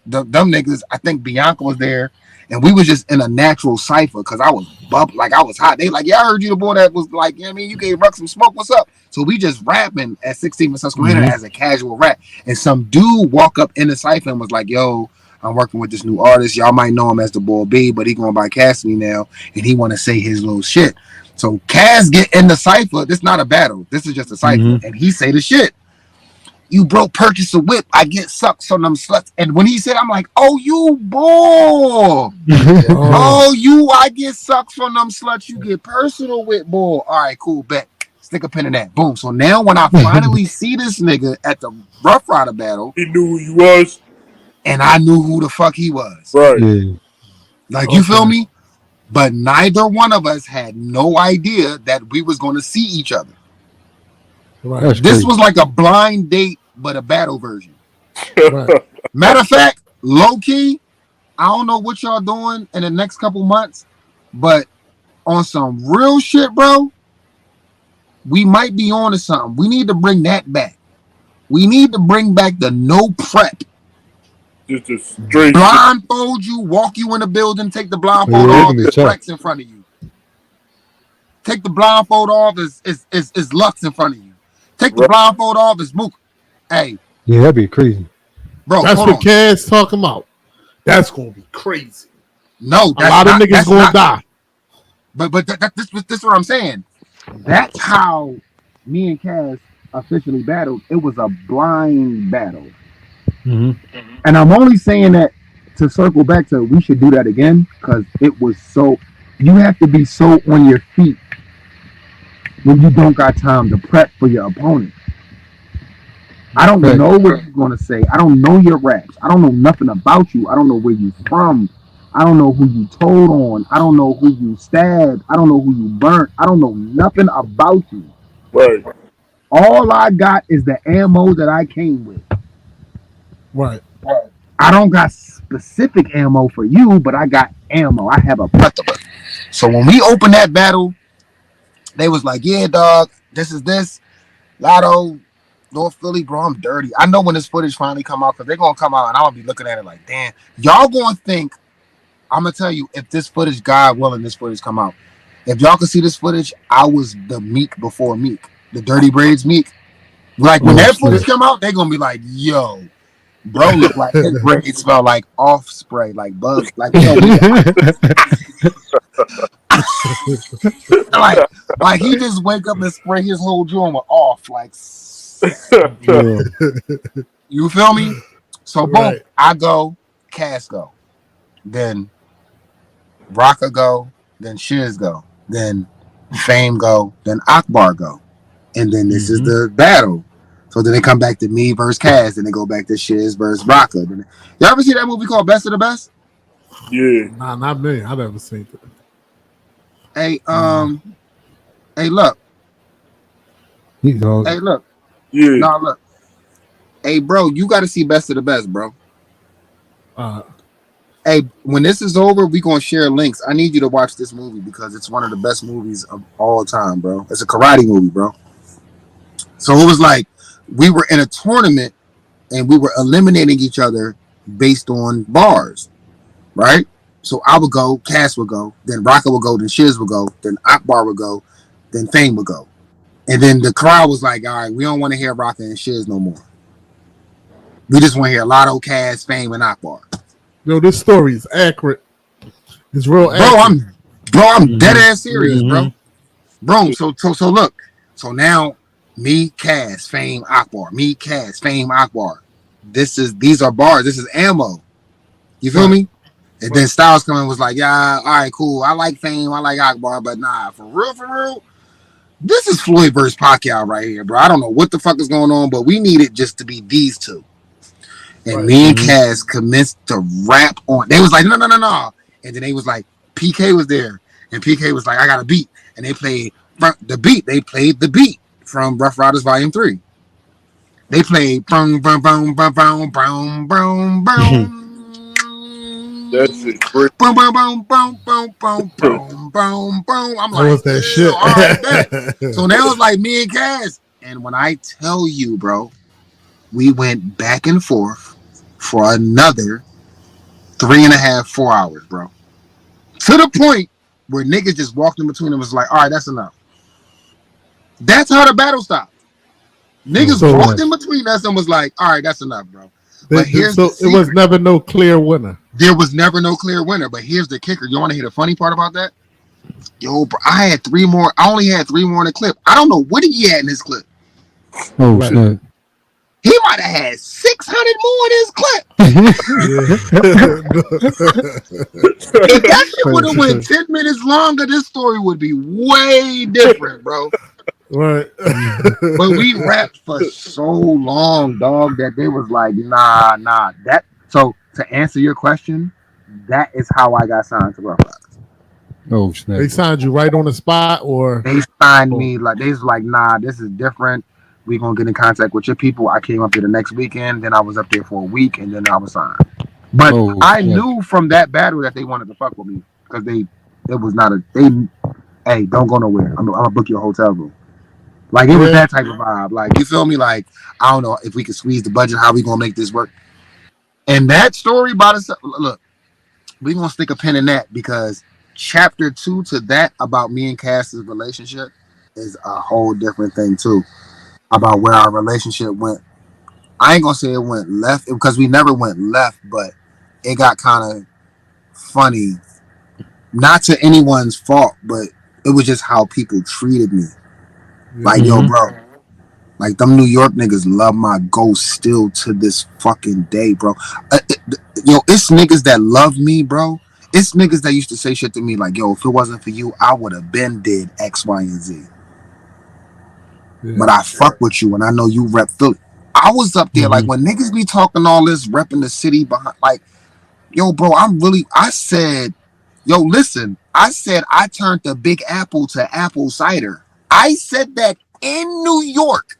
them niggas. I think Bianca was there. And we was just in a natural cipher because I was like I was hot. They like, yeah, I heard you the boy that was like, you know what I mean, you gave Ruck some smoke. What's up? So we just rapping at 16th and Susquehanna as a casual rap. And some dude walk up in the cipher and was like, yo, I'm working with this new artist. Y'all might know him as the Boy B, but he going by Cassidy now, and he want to say his little shit. So Cass get in the cipher. This not a battle. This is just a cipher. And he say the shit. You broke purchase a whip. I get sucks on them sluts. And when he said, I'm like, oh, you boy. Oh, you, I get sucks from them sluts. You get personal with boy. All right, cool, bet. Stick a pin in that. Boom. So now when I finally see this nigga at the Ruff Ryder battle, he knew who he was. And I knew who the fuck he was. Right. Yeah. Like, you feel me? But neither one of us had no idea that we was going to see each other. Right. This was like a blind date, but a battle version. Right. Matter of fact, low key, I don't know what y'all doing in the next couple months, but on some real shit, bro, we might be on to something. We need to bring that back. We need to bring back the no prep. Just a straight blindfold you, walk you in the building, take the blindfold off, there's Flex in front of you. Take the blindfold off, is Lux in front of you. Take the blindfold off, is Mook. Hey. Yeah, that'd be crazy. Bro, that's what Cass talking about. That's going to be crazy. No, a lot of niggas going to die. But this is what I'm saying. That's how me and Cass officially battled. It was a blind battle. And I'm only saying that to circle back to we should do that again because it was so. You have to be so on your feet when you don't got time to prep for your opponent. I don't know what you're gonna say. I don't know your raps. I don't know nothing about you. I don't know where you from. I don't know who you told on. I don't know who you stabbed. I don't know who you burnt. I don't know nothing about you. Right. All I got is the ammo that I came with. Right. I don't got specific ammo for you, but I got ammo. I have a plethora. So when we opened that battle, they was like, yeah, dog, this is this. Lotto, North Philly, bro, I'm dirty. I know when this footage finally come out, because they're going to come out and I'm going to be looking at it like, damn. Y'all going to think, I'm going to tell you, if this footage, God willing, this footage come out, if y'all can see this footage, I was the Meek before Meek. The Dirty Braids Meek. Like, when that footage come out, they're going to be like, yo, bro, look like his braids smell like off spray, like bug, like yo, like he just wake up and spray his whole joint with off, like. You feel me? So boom, I go, Cass go, then Rocka go, then Shiz go, then Fame go, then Akbar go, and then this is the battle. So then they come back to me versus Cass, then they go back to Shiz versus Rocka. Y'all ever see that movie called Best of the Best? Yeah. Nah, not me. I never seen it. Hey, hey, look. Hey, look. Yeah. Nah, look. Hey, bro, you got to see Best of the Best, bro. Hey, when this is over, we gonna share links. I need you to watch this movie because it's one of the best movies of all time, bro. It's a karate movie, bro. So it was like we were in a tournament and we were eliminating each other based on bars, right? So I would go, Cass would go, then Rocka would go, then Shiz would go, then Akbar would go, then Fame would go. And then the crowd was like, all right, we don't want to hear Rocka and Shiz no more. We just want to hear Lotto, Cass, Fame, and Akbar. Yo, this story is accurate. It's real accurate. I'm dead ass serious, bro. Bro, so look. So now me, Cass, Fame, Akbar. Me, Cass, Fame, Akbar. These are bars. This is ammo. You feel me? And then Styles coming was like, yeah, all right, cool. I like Fame, I like Akbar, but nah, for real, this is Floyd versus Pacquiao right here, bro. I don't know what the fuck is going on, but we need it just to be these two. And me and Cass commenced to rap on. They was like, no. And then they was like, PK was there. And PK was like, I got a beat. And they played the beat. They played the beat from Ruff Ryders Volume 3. They played boom, boom, boom, boom, boom, boom, boom, boom. That's it. Boom, boom, boom, boom, boom, boom, boom, boom, boom. I'm like, what's that shit? All right, so now it's like me and Cass. And when I tell you, bro, we went back and forth for another 3.5, 4 hours, bro. To the point where niggas just walked in between them and was like, all right, that's enough. That's how the battle stopped. Niggas walked in between us and was like, all right, that's enough, bro. But here's the secret. It was never no clear winner. There was never no clear winner. But here's the kicker. You want to hear the funny part about that? Yo, bro, I had 3 more. I only had 3 more in the clip. I don't know what he had in his clip. Oh, shit. He might have had 600 more in his clip. If that shit would have went 10 minutes longer, this story would be way different, bro. Right. But we rapped for so long, dog, that they was like, nah. That so to answer your question, that is how I got signed to Ruff Ryders. Oh, snap. They signed you right on the spot, or they signed me like they was like, nah, this is different. We gonna get in contact with your people. I came up there the next weekend, then I was up there for a week, and then I was signed. But I knew from that battle that they wanted to fuck with me because it was not hey, don't go nowhere. I'm gonna book you a hotel room. Like it was that type of vibe. Like you feel me? Like I don't know if we can squeeze the budget. How we gonna make this work? And that story by itself. Look, we gonna stick a pin in that because chapter 2 to that about me and Cass's relationship is a whole different thing too. About where our relationship went. I ain't gonna say it went left because we never went left, but it got kind of funny. Not to anyone's fault, but it was just how people treated me. Like, yo, bro. Like, them New York niggas love my ghost still to this fucking day, bro. Yo, it's niggas that love me, bro. It's niggas that used to say shit to me like, yo, if it wasn't for you, I would have been did X, Y, and Z. Yeah. But I fuck with you and I know you rep Philly. I was up there like when niggas be talking all this repping the city behind, like, yo, bro, I said, yo, listen, I said I turned the Big Apple to apple cider. I said that in New York.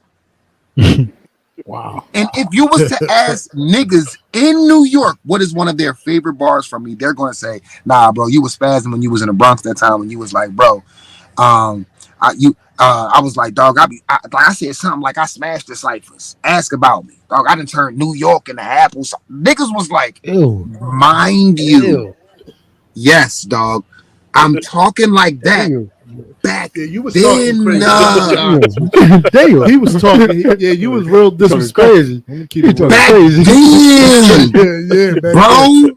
Wow. And if you was to ask niggas in New York what is one of their favorite bars from me, they're gonna say, nah, bro, you was spazzing when you was in the Bronx that time when you was like, bro, I was like, dog, I said something like I smashed the ciphers. Ask about me. Dog, I done turned New York into apple. Niggas was like, ew. Mind you. Ew. Yes, dog. I'm talking like that. Ew. Back you was then, Damn. He was talking. Yeah, you was real disrespectful. Back then, bro.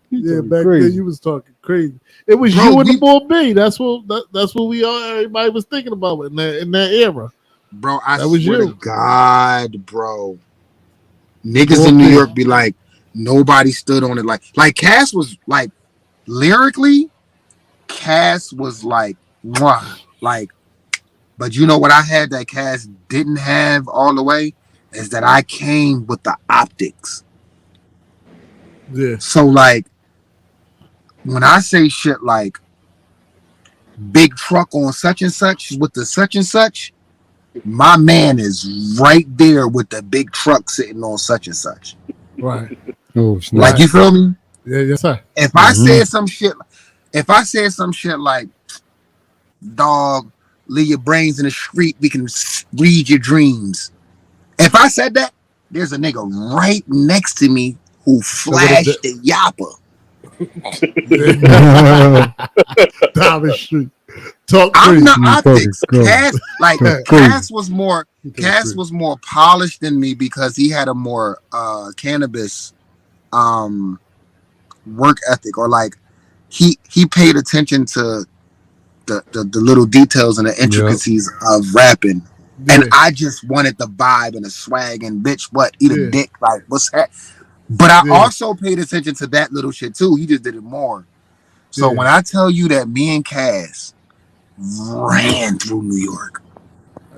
Yeah, back then you was talking crazy. It was you and the Bull B. That's what we all everybody was thinking about in that era. Bro, I swear to God, bro. Niggas in New York be like, nobody stood on it. Like Cass was like, lyrically, Cass was like, mwah. Like, but you know what I had that Cass didn't have all the way is that I came with the optics. Yeah. So like, when I say shit like big truck on such and such with the such and such, my man is right there with the big truck sitting on such and such. Right. Oh, like you feel me? Yeah, yes, sir. If I said some shit like, dog, leave your brains in the street, we can read your dreams. If I said that, there's a nigga right next to me who flashed the yapper. Down the street. Talk I'm the optics. Cass was more polished than me because he had a more cannabis work ethic, or like he paid attention to the little details and the intricacies of rapping. Yeah. And I just wanted the vibe and the swag and bitch what eat a dick, like what's that? But I also paid attention to that little shit too. He just did it more. So when I tell you that me and Cass ran through New York.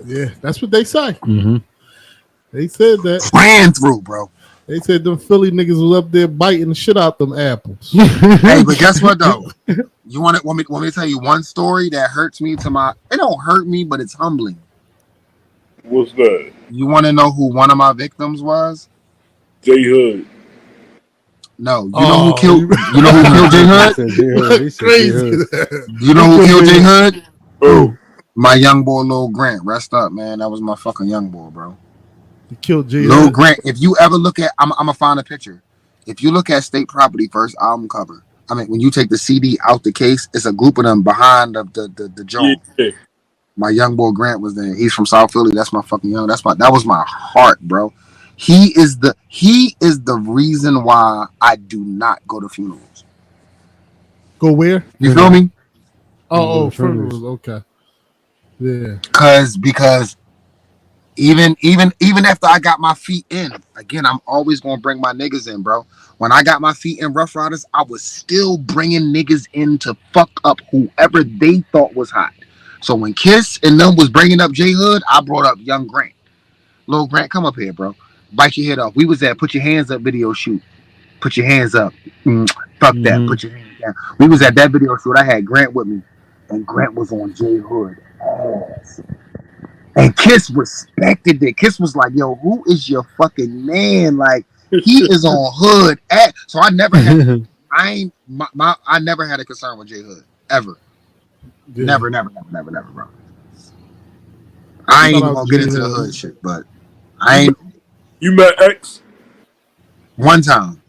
Yeah, that's what they say. They said that. Ran through, bro. They said them Philly niggas was up there biting the shit out them apples. Hey, but guess what though? You want me to tell you one story that hurts me it don't hurt me, but it's humbling. What's that? You want to know who one of my victims was? J Hood. No, you know who killed J Hood? Crazy. You know who killed J Hood? Who? My young boy Lil Grant. Rest up, man. That was my fucking young boy, bro. He killed J Hood. Lil Grant. If you ever look at, I'm gonna find a picture. If you look at State Property first album cover, I mean, when you take the CD out the case, it's a group of them behind the joint. Yeah. My young boy Grant was there. He's from South Philly. That's my fucking young. That was my heart, bro. He is the reason why I do not go to funerals. Go where? You feel me? Oh, funerals. Okay. Yeah. Because even after I got my feet in, again, I'm always gonna bring my niggas in, bro. When I got my feet in Ruff Ryders, I was still bringing niggas in to fuck up whoever they thought was hot. So when Kiss and them was bringing up J Hood, I brought up Young Grant. Lil Grant, come up here, bro. Bite your head off. We was at Put Your Hands Up video shoot. Put your hands up. Fuck that. Put your hands down. We was at that video shoot. I had Grant with me, and Grant was on J Hood ass. And Kiss respected it. Kiss was like, yo, who is your fucking man? Like, he is on Hood at. So I never had I never had a concern with J Hood. Ever. Yeah. Never, bro. I ain't even gonna get into the Hood shit, but I ain't. You met X? One time.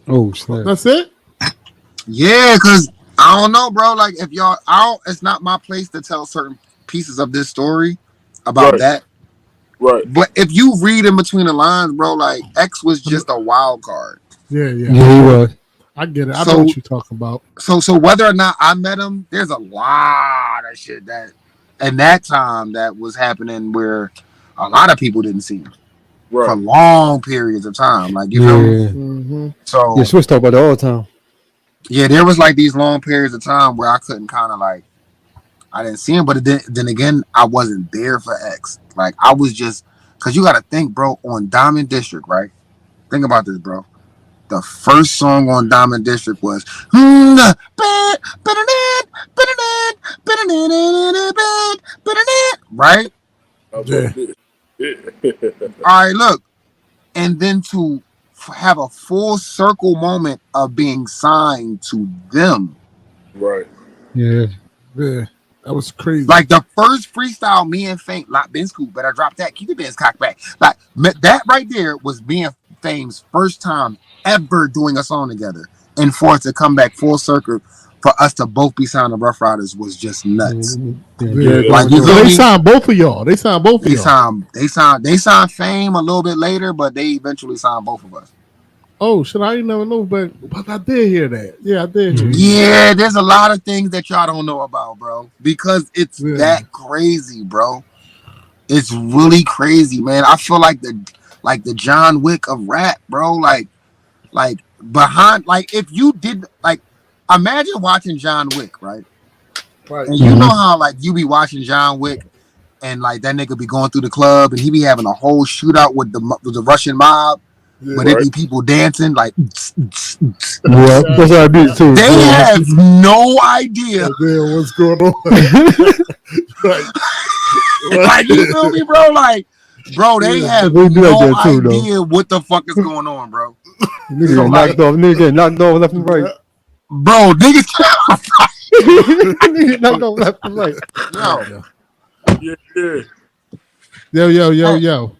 Oh, snap. That's it? Yeah, because I don't know, bro. Like, if y'all, it's not my place to tell certain pieces of this story about that. Right. But if you read in between the lines, bro, like, X was just a wild card. Yeah, he was. I get it. I know what you're talking about. So whether or not I met him, there's a lot of shit that, in that time, that was happening where a lot of people didn't see him for long periods of time. Like, you feel me? Mm-hmm. So yeah, Swiss talk about it all the time. Yeah, there was like these long periods of time where I couldn't kind of like, I didn't see him, but then again, I wasn't there for X. Like, I was just, because you got to think, bro, on Diamond District, right? Think about this, bro. The first song on Diamond District was right? Yeah. All right, look. And then to have a full circle moment of being signed to them. Right. Yeah. That was crazy. Like the first freestyle, me and Fame, like Ben's cool, better drop that, keep the Ben's cock back. Like that right there was me and Fame's first time ever doing a song together. And for it to come back full circle for us to both be signed to Ruff Ryders was just nuts. Yeah. Like they signed both of y'all. They signed Fame a little bit later, but they eventually signed both of us. Oh shit! I didn't never know, but I did hear that. Yeah, I did. Yeah, there's a lot of things that y'all don't know about, bro, because it's that crazy, bro. It's really crazy, man. I feel like the John Wick of rap, bro. Like behind, like if you did, like, imagine watching John Wick, right? Right. And you know how like you be watching John Wick, and like that nigga be going through the club, and he be having a whole shootout with the Russian mob. Yeah, but it be people dancing like. Yeah, that's what I do too. They have no idea what's going on. Like, you feel me, bro? Like, bro, they have no idea what the fuck is going on, bro. Niggas getting knocked off left and right. Bro, niggas knocked off left and right. Yo.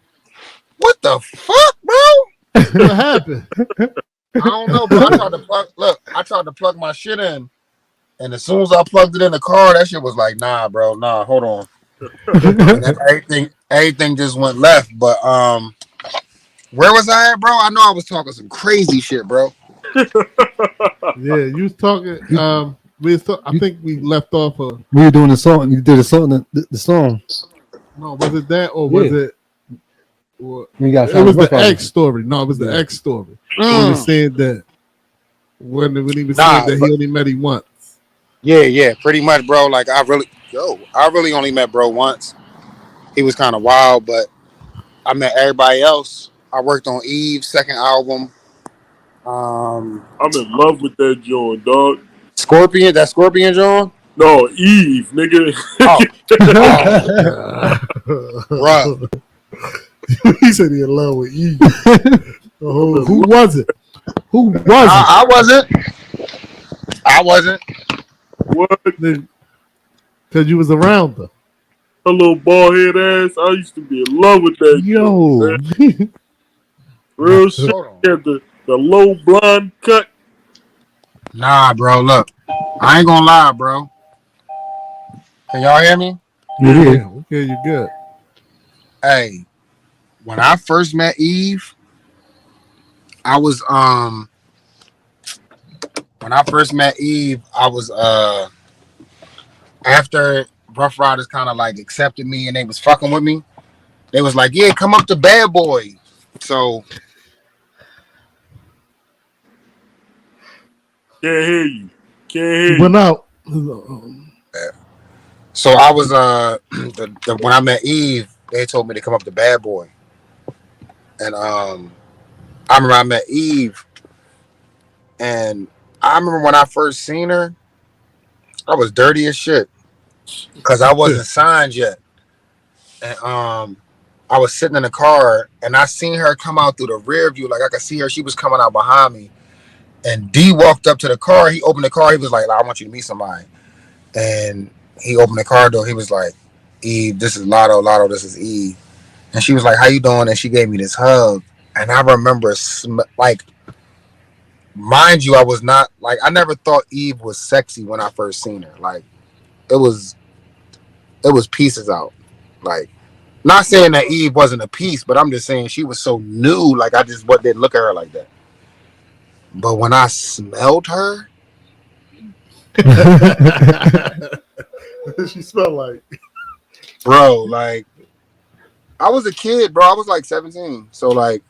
What the fuck, bro? What happened? I don't know, bro. I tried to plug my shit in, and as soon as I plugged it in the car, that shit was like, nah, bro, hold on. And then everything just went left. But where was I at, bro? I know I was talking some crazy shit, bro. Yeah, you was talking. I think we left off of. We were doing the song. You did the song. The song. No, was it that or was it? Well, it was the X story. No, it was the X story. He was saying that when he was saying that he only met him once. Yeah, pretty much, bro. Like I really only met bro once. He was kind of wild, but I met everybody else. I worked on Eve's second album. I'm in love with that joint, dog. Scorpion, that Scorpion joint? No, Eve, nigga. Bro. He said he in love with Eve. Who was it? Who was it? I wasn't. What? Because you was around her. A little bald head ass. I used to be in love with that. Yo. Real shit. Had the low blonde cut. Nah, bro. Look, I ain't gonna lie, bro. Can y'all hear me? Yeah, okay, you're good. Hey, when I first met Eve, I was when I first met Eve, I was after Ruff Ryders kind of like accepted me and they was fucking with me. They was like, "Yeah, come up to Bad Boy." So Can't hear you. Can't hear You you. went out. so I was when I met Eve, they told me to come up to Bad Boy, and I remember I met Eve, and I remember when I first seen her, I was dirty as shit because I wasn't signed yet, and I was sitting in the car and I seen her come out through the rear view, like I could see her. She was coming out behind me, and D walked up to the car. He opened the car. He was like, "I want you to meet somebody," and he opened the car door. He was like, "Eve, this is Lotto. Lotto, this is Eve." And she was like, "How you doing?" And she gave me this hug, and I remember like. Mind you, I was not like I never thought Eve was sexy when I first seen her. Like it was pieces out. Like not saying that Eve wasn't a piece, but I'm just saying she was so new. Like I just didn't look at her like that. But when I smelled her, She smelled like. bro, like I was a kid, bro. I was like 17, so like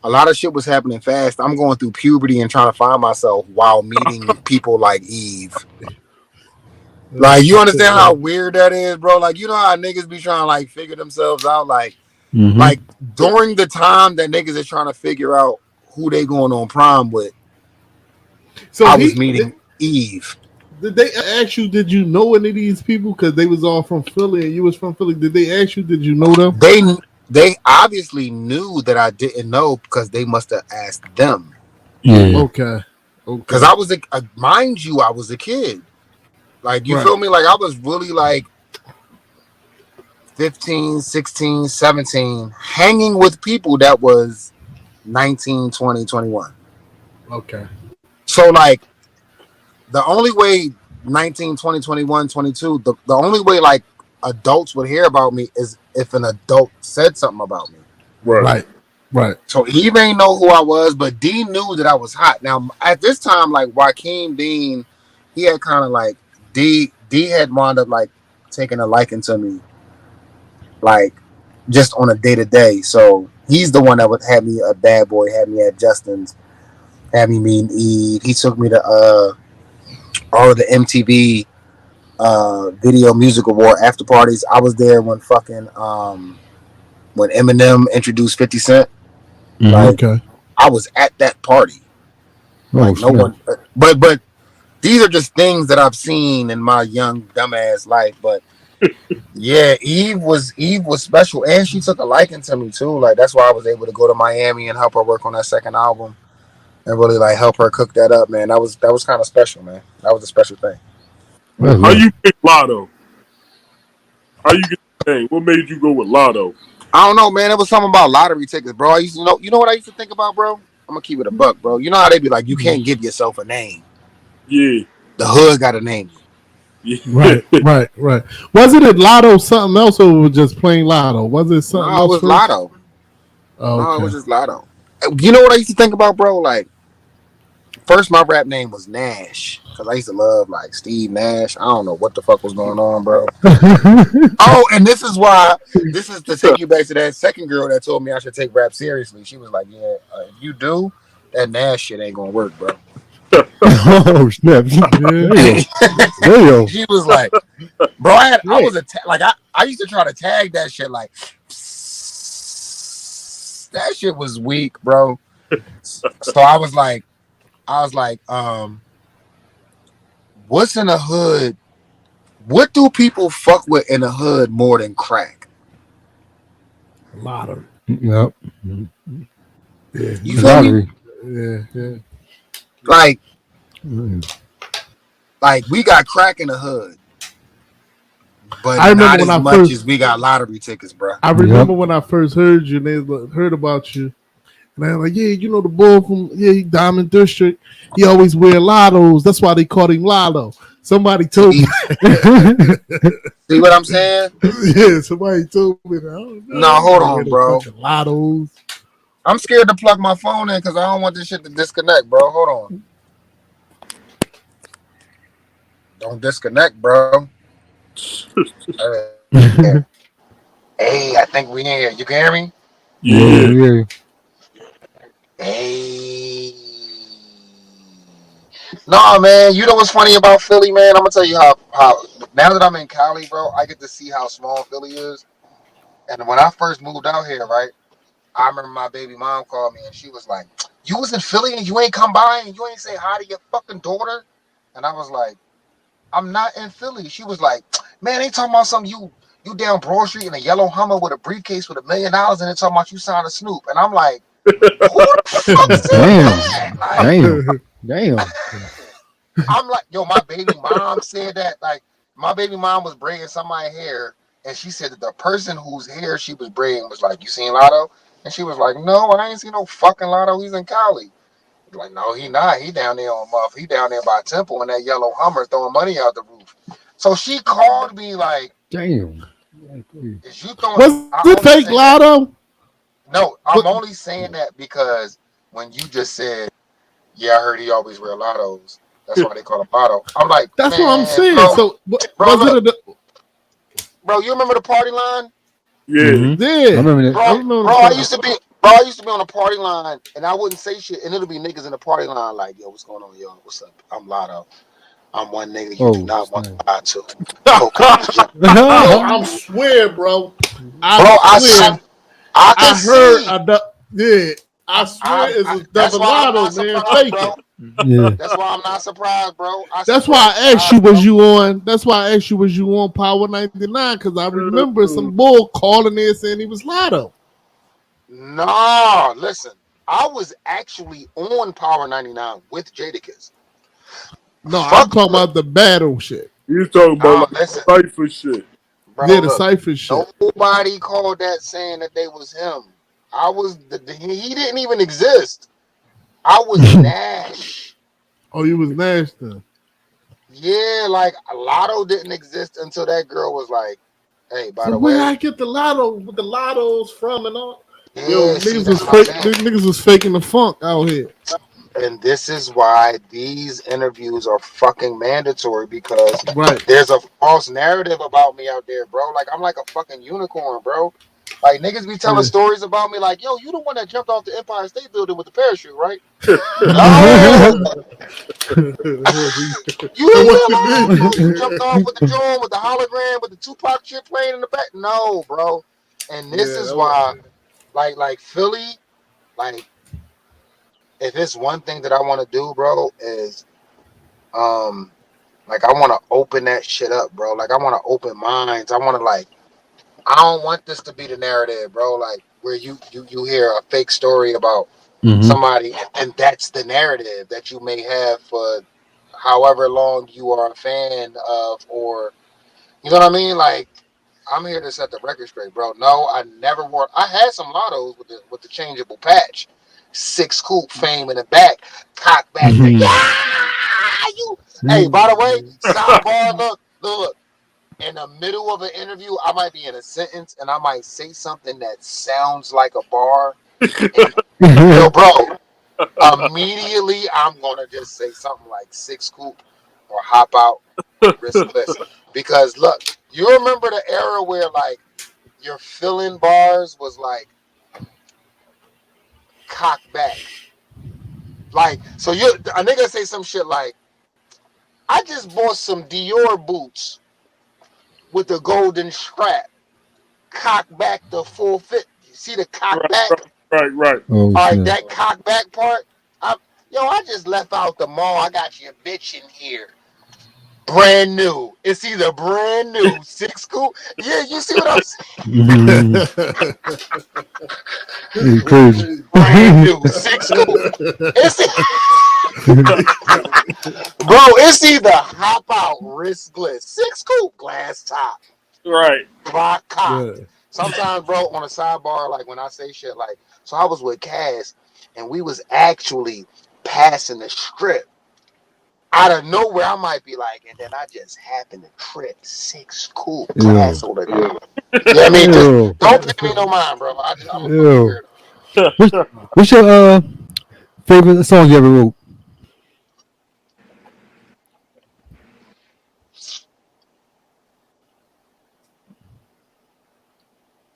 a lot of shit was happening fast. I'm going through puberty and trying to find myself while meeting people like Eve. Like, you understand how weird that is, bro? Like, you know how niggas be trying to, like, figure themselves out? Like, like during the time that niggas is trying to figure out who they going on prom with, So I was meeting Eve. did they ask you, did you know any of these people? Because they was all from Philly and you was from Philly. Did they ask you, did you know them? They obviously knew that I didn't know because they must have asked them. Yeah. Okay. Because I was, mind you, I was a kid. Like, you feel me? Like, I was really, like, 15, 16, 17, hanging with people that was 19, 20, 21. Okay. So, like, the only way 19, 20, 21, 22, the only way, like, adults would hear about me is if an adult said something about me. Right. Right. So Eve ain't know who I was, but Dean knew that I was hot. Now, at this time, like, Joaquin Dean, he had kind of, like, D had wound up, like, taking a liking to me, like, just on a day-to-day. So he's the one that would have me a Bad Boy, had me at Justin's, had me meeting Eve. He took me to all of the MTV Video Music Award after parties. I was there when fucking when Eminem introduced 50 Cent. Like, Okay. I was at that party. Like, no one, but these are just things that I've seen in my young dumbass life. But yeah, Eve was special, and she took a liking to me too. Like, that's why I was able to go to Miami and help her work on that second album and really, like, help her cook that up, man. That was kind of special, man. That was a special thing. How you pick Lotto? How you get the name? What made you go with Lotto? I don't know, man. It was something about lottery tickets, bro. I used to know. You know what I used to think about, bro? I'm gonna keep it a buck, bro. You know how they be like, you can't give yourself a name. Yeah. The hood got a name. Yeah. Right. Was it a Lotto something else or was it just plain Lotto? Was it something No, it else was first? Lotto. Oh, No, it okay. was just Lotto. You know what I used to think about, bro? Like, first my rap name was Nash because I used to love, like, Steve Nash. I don't know what the fuck was going on, bro. Oh, and this is to take you back to that second girl that told me I should take rap seriously. She was like, "Yeah, if you do, that Nash shit ain't gonna work, bro." Oh snap! Damn. She was like, "Bro, I was I used to try to tag that shit like that shit was weak, bro." So I was like, what's in the hood? What do people fuck with in the hood more than crack? Lotto. Yep. Yeah. You feel Lottery. me? Yeah. Like we got crack in the hood, but I remember not when as I much first as we got lottery tickets, bro. I remember when I first heard you and they heard about you. And I'm like, yeah, you know the boy from Diamond District. He always wear Lottos. That's why they called him Lotto. Somebody told me. See what I'm saying? Yeah, somebody told me that. Oh, No, no, hold on, bro. Lottos. I'm scared to plug my phone in because I don't want this shit to disconnect, bro. Hold on. Don't disconnect, bro. Hey, I think we in here. You can hear me? Yeah. Hey. No, man. You know what's funny about Philly, man? I'm gonna tell you how now that I'm in Cali, bro, I get to see how small Philly is. And when I first moved out here, right, I remember my baby mom called me and she was like, "You was in Philly and you ain't come by and you ain't say hi to your fucking daughter." And I was like, "I'm not in Philly." She was like, "Man, they talking about something you down Broad Street in a yellow Hummer with a briefcase with $1 million and they talking about you signed a Snoop." And I'm like, "Who the fuck said that?" Like, Damn. I'm like, yo, my baby mom said that. Like, my baby mom was braiding somebody's hair, and she said that the person whose hair she was braiding was like, "You seen Lotto?" And she was like, "No, I ain't seen no fucking Lotto. He's in Cali." Like, no, he not. He down there on Muff. He down there by Temple in that yellow Hummer throwing money out the roof. So she called me like, Damn. "Is you throwing?" Was I it only fake say that. Lotto? No, I'm What? only saying that because when you just said, "Yeah, I heard he always wear Lottos," that's why they call him Lotto. I'm like, That's what I'm man, saying. bro, So bro, was it look, a? bro, you remember the party line? Yeah. I Yeah, remember that. I Bro, remember bro, the I part. used to be, bro, I used to be on the party line, and I wouldn't say shit, and it'll be niggas in the party line like, "Yo, what's going on, yo? What's up? I'm Lotto. I'm one nigga you do Oh, not want to snap. lie to. Cocaine is junk." Yo, I swear, bro. I Bro, swear. I can I heard. see. Yeah, I swear it's a That's double why I'm Lotto, not man. surprised, Fake bro. it. Yeah. That's why I'm not surprised, bro. I That's swear why to I asked God, you, bro. was you on? That's why I asked you, was you on Power 99? Because I remember some bull calling there saying he was Lotto. No, listen. I was actually on Power 99 with Jadakiss. No, I'm Fuck, talking about the battle shit. You talking about like listen, cipher shit. bro. Yeah, the Look, cipher shit. nobody called that saying that they was him. I was he didn't even exist. I was Nash. Oh, you was Nash then. Yeah, like Lotto didn't exist until that girl was like, "Hey, by So the where way, I get the Lotto, with the Lottos from and all? Yo, yeah, see, niggas was that's what I'm fake. saying." Niggas was faking the funk out here. And this is why these interviews are fucking mandatory because Right. there's a false narrative about me out there, bro. Like I'm like a fucking unicorn, bro. Like niggas be telling Yeah. stories about me, like, "Yo, you the one that jumped off the Empire State Building with the parachute, right?" No, you So didn't what hear you Lotto? mean? You jumped off with the drone, with the hologram, with the Tupac shit playing in the back. No, bro. And this Yeah. is why, like Philly, like if it's one thing that I want to do, bro, is um like I want to open that shit up, bro. Like I want to open minds. I want to like I don't want this to be the narrative, bro. Like where you hear a fake story about somebody and that's the narrative that you may have for however long you are a fan of, or you know what I mean? Like I'm here to set the record straight, bro. No, I never wore. I had some Lottos with the changeable patch, 6 coupe fame in the back, cock back. Yeah, you. Hey, by the way, sidebar. Look. In the middle of an interview, I might be in a sentence and I might say something that sounds like a bar. And yo, bro, immediately I'm gonna just say something like 6 coupe or hop out riskless. Because look, you remember the era where like your fill-in bars was like cock back. Like, so you a nigga say some shit like, "I just bought some Dior boots with the golden strap. Cock back the full fit." You see the cock Right, back? right. Oh, All right, snap. that cock back part. I just left out the mall. I got your bitch in here. Brand new. It's either brand new, 6 coupe. Yeah, you see what I'm saying? It's crazy. Brand new, 6 coupe. It's bro, it's either hop out, riskless, 6 coupe, glass top, Right. rock cock. Yeah. Sometimes, bro, on a sidebar, like when I say shit, like, so I was with Cass, and we was actually passing the strip. Out of nowhere, I might be like, and then I just happened to trip 6 cool Ew. castle. Yeah, I mean, just Ew. don't pay me no mind, bro. I'm a fucking Ew. weirdo. What's, what's your favorite song you ever wrote?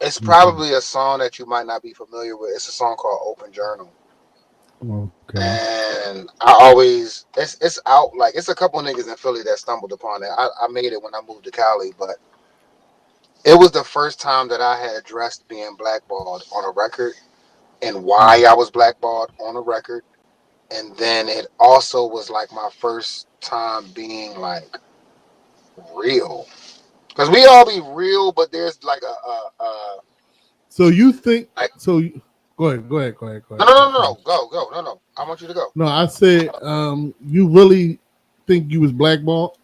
It's probably a song that you might not be familiar with. It's a song called Open Journal. Okay. And I always it's out like it's a couple niggas in Philly that stumbled upon it. I made it when I moved to Cali, but it was the first time that I had addressed being blackballed on a record and why I was blackballed on a record. And then it also was like my first time being like real. Because we all be real, but there's like So you think? like So go ahead. no. Go. No. I want you to go. No, I said, you really think you was blackballed?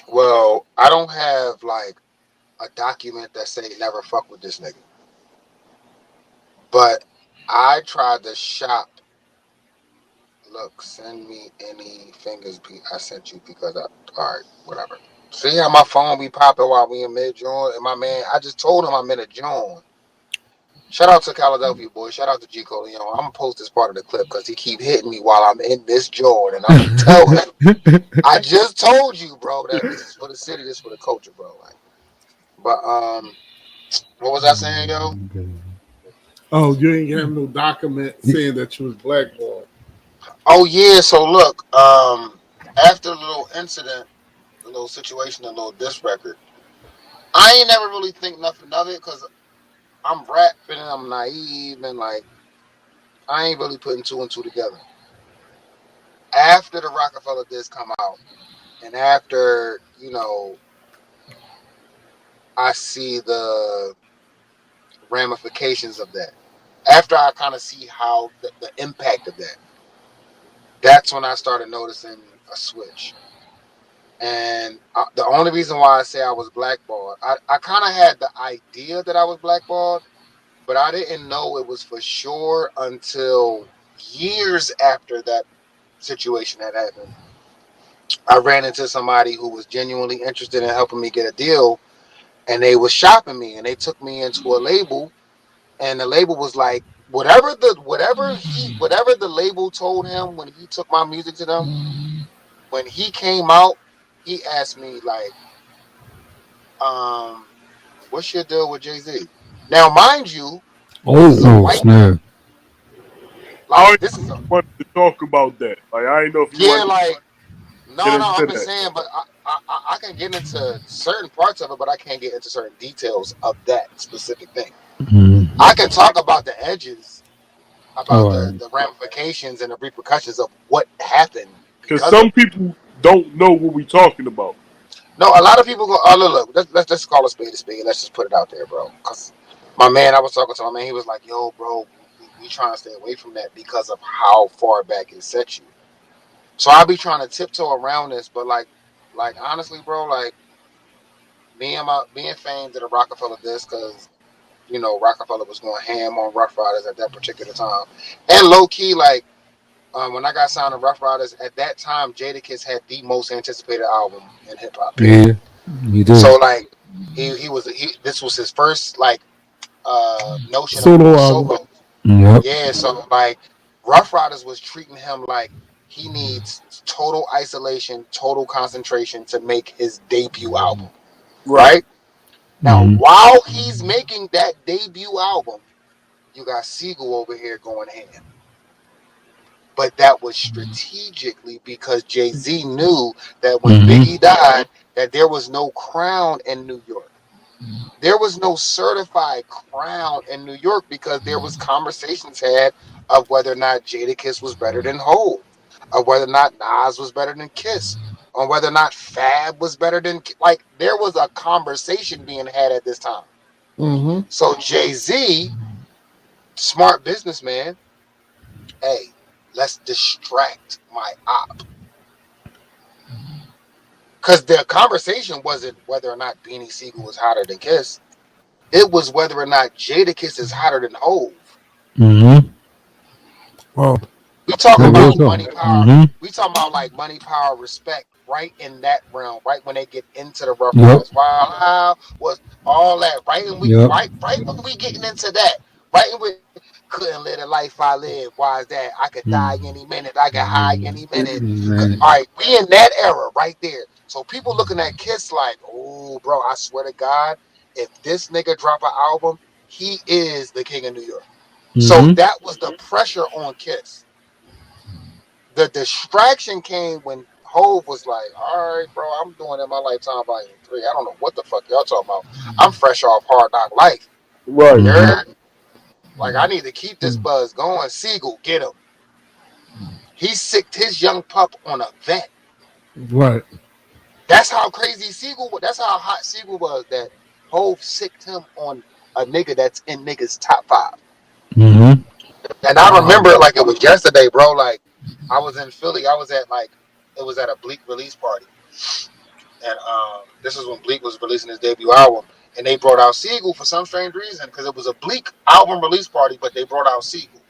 Well, I don't have like a document that say never fuck with this nigga. But I tried to shop. Look, send me any fingers I sent you because alright, whatever. See how my phone be popping while we in mid joint, and my man, I just told him I'm in a joint. Shout out to Philadelphia boy. Shout out to G Cole. I'm gonna post this part of the clip because he keep hitting me while I'm in this joint, and I'm gonna tell him. I just told you, bro, that this is for the city, this is for the culture, bro. Like, but what was I saying, yo? Oh, you ain't have no document saying that you was blackballed. Oh yeah, so look, after the little incident, the little situation, the little diss record, I ain't never really think nothing of it because I'm rapping and I'm naive and like I ain't really putting two and two together. After the Rockefeller diss come out, and after I see the ramifications of that. After I kind of see how the impact of that, that's when I started noticing a switch. And the only reason why I say I was blackballed, I kind of had the idea that I was blackballed, but I didn't know it was for sure until years after that situation had happened. I ran into somebody who was genuinely interested in helping me get a deal, and they was shopping me, and they took me into a label, and the label was like, whatever the label told him when he took my music to them, when he came out, he asked me like, um, what's your deal with Jay-Z? Now, mind you, this is a Oh, white man. snap. I Like, this is a, wanted to talk about that. Like, I didn't know if you yeah, wanted to like, get no, I'm into just that. saying, but I can get into certain parts of it, but I can't get into certain details of that specific thing. I can talk about the edges, about All the, right. the ramifications and the repercussions of what happened Because because of some it. people don't know what we talking about. No, a lot of people go, oh, look, let's call a spade a spade. Let's just put it out there, bro. Because my man, I was talking to my man, he was like, yo, bro, we trying to stay away from that because of how far back it set you. So I'll be trying to tiptoe around this, but like honestly, bro, like me and Fame did a Rockefeller disc because Rockefeller was going ham on Ruff Ryders at that particular time, and low key, like when I got signed to Ruff Ryders at that time, Jadakiss had the most anticipated album in hip hop. Period. Yeah, you So did. like this was his first like notion of Solo going album. solo. Yep. Yeah, so like Ruff Ryders was treating him like he needs total isolation, total concentration to make his debut album. Right. Right? Now, while he's making that debut album, you got Siegel over here going ham. But that was strategically because Jay-Z knew that when Biggie died, that there was no crown in New York. There was no certified crown in New York because there was conversations had of whether or not Jadakiss was better than Hov, of whether or not Nas was better than Kiss, on whether or not Fab was better than like there was a conversation being had at this time. Mm-hmm. So Jay-Z, smart businessman, hey, let's distract my op. Because the conversation wasn't whether or not Beanie Siegel was hotter than Kiss. It was whether or not Jadakiss is hotter than Hove. Mm-hmm. Oh, We talking That about is so. money, power. Mm-hmm. We talking about like money, power, respect, right in that realm, right when they get into the Rough Yep. Riders. Wow, was all that right? And we Yep. right when we getting into that, right? And we couldn't live the life I live. Why is that? I could die Mm-hmm. any minute. I could high any minute. Man. All right, we in that era right there. So people looking at Kiss like, oh, bro, I swear to God, if this nigga drop an album, he is the king of New York. So Mm-hmm. that was the pressure on Kiss. The distraction came when Hove was like, all right, bro, I'm doing In My Lifetime Volume 3. I don't know what the fuck y'all talking about. I'm fresh off Hard Knock Life. Right. You Mm-hmm. heard? Like, I need to keep this buzz going. Siegel, get him. He sicked his young pup on a vet. right. That's how crazy Siegel was. That's how hot Siegel was that Hove sicked him on a nigga that's in niggas top 5. Mm-hmm. And I Wow. remember it like it was yesterday, bro. Like, I was in Philly. I was at it was at a Bleak release party. And this is when Bleak was releasing his debut album. And they brought out Siegel for some strange reason because it was a Bleak album release party, but they brought out Siegel.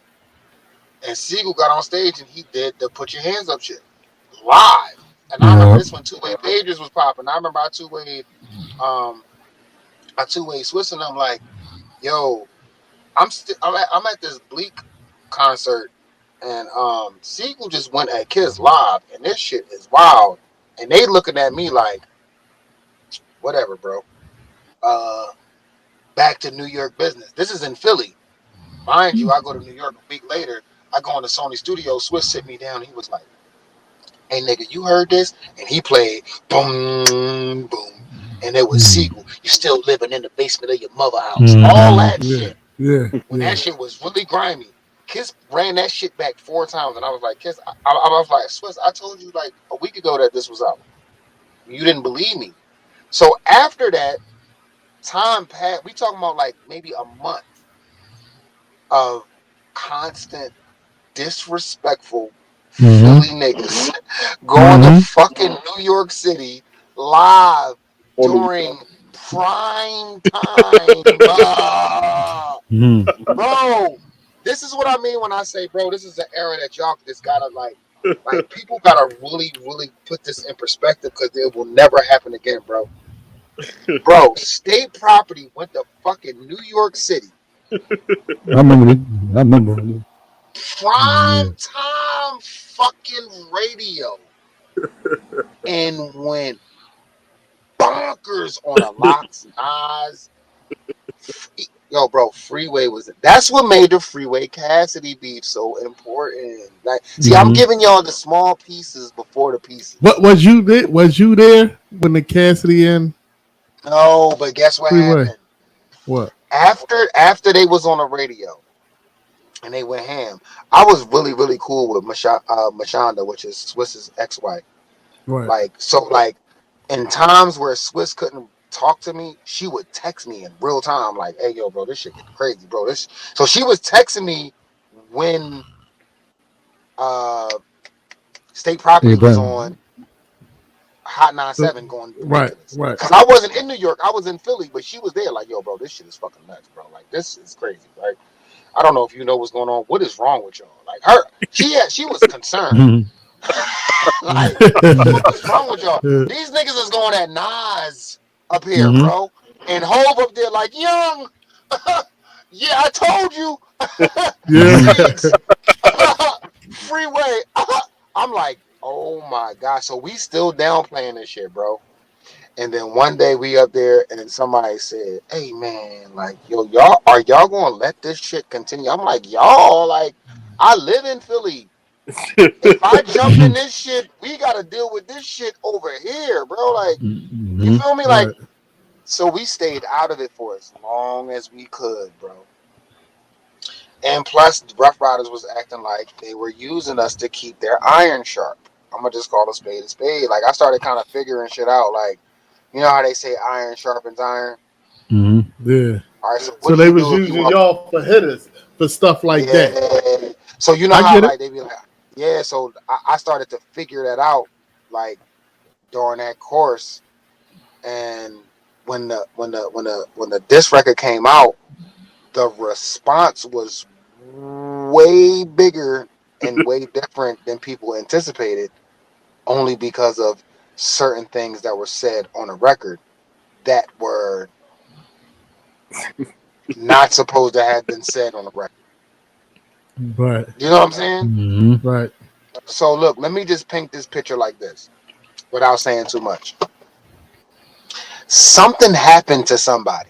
And Siegel got on stage and he did the Put Your Hands Up shit live. And I remember Yep. this when Two-Way Pages was popping. I remember I two-way Swiss and I'm like, yo, I'm at this Bleak concert and Siegel just went at Kiss live and this shit is wild. And they looking at me like, whatever, bro. Back to New York business. This is in Philly. Mind you, I go to New York a week later. I go into Sony Studio. Swiss sit me down. He was like, hey, nigga, you heard this? And he played boom, boom. And it was Siegel. You still living in the basement of your mother house. All Mm-hmm. that Yeah, shit. yeah, When yeah. that shit was really grimy. Kiss ran that shit back 4 times. And I was like, Kiss, I was like, Swiss, I told you like a week ago that this was out. You didn't believe me. So after that, time passed. We talking about like maybe a month of constant disrespectful Mm-hmm. Philly niggas going to Mm-hmm. fucking New York City live On the during prime time. Mm-hmm. Bro, this is what I mean when I say, bro, this is an era that y'all just gotta like people gotta really, really put this in perspective because it will never happen again, bro. Bro, state property went to fucking New York City. I remember it. I remember it. Prime Yeah. time fucking radio and went bonkers on a Locks Nas. Yo, bro, Freeway was that's what made the Freeway Cassidy beef so important. Like, see, I'm Mm-hmm. giving y'all the small pieces before the pieces. What was you there? Was you there when the Cassidy and No, but guess what Freeway? happened? What? After they was on the radio and they went ham, I was really, really cool with Mashonda, which is Swiss's ex-wife. Right. Like, so like in times where Swiss couldn't talk to me, she would text me in real time, like, hey yo, bro, this shit get crazy, bro. This so she was texting me when uh State Hey, Property was Brandon. on Hot 97 going Right. ridiculous. Right. Cause I wasn't in New York, I was in Philly, but she was there, like, yo, bro, this shit is fucking nuts, bro. Like, this is crazy, right? I don't know if you know what's going on. What is wrong with y'all? Like she was concerned. Mm-hmm. Like, what is wrong with y'all? These niggas is going at Nas up here, Mm-hmm. bro. And Hove up there like, young. Yeah, I told you. Yeah. Mm-hmm. Cheeks. Freeway. I'm like, oh my God. So we still downplaying this shit, bro. And then one day we up there and somebody said, hey man, like, yo, y'all gonna let this shit continue? I'm like, y'all, like, I live in Philly. If I jump in this shit, we gotta deal with this shit over here, bro. Like, you Mm-hmm. feel me? Like, Right. so we stayed out of it for as long as we could, bro. And plus, the Rough Riders was acting like they were using us to keep their iron sharp. I'm gonna just call a spade a spade. Like, I started kind of figuring shit out. Like, you know how they say iron sharpens iron? Mm-hmm. Yeah. All right, so what So do they you was do if you using want? y'all for hitters for stuff like that. Yeah. So you know I how get it. like they be like, yeah. So I started to figure that out, like during that course, and when the disc record came out, the response was way bigger and way different than people anticipated, only because of certain things that were said on a record that were not supposed to have been said on a record. Right. You know what I'm saying? Mm-hmm. Right. So look, let me just paint this picture like this without saying too much. Something happened to somebody,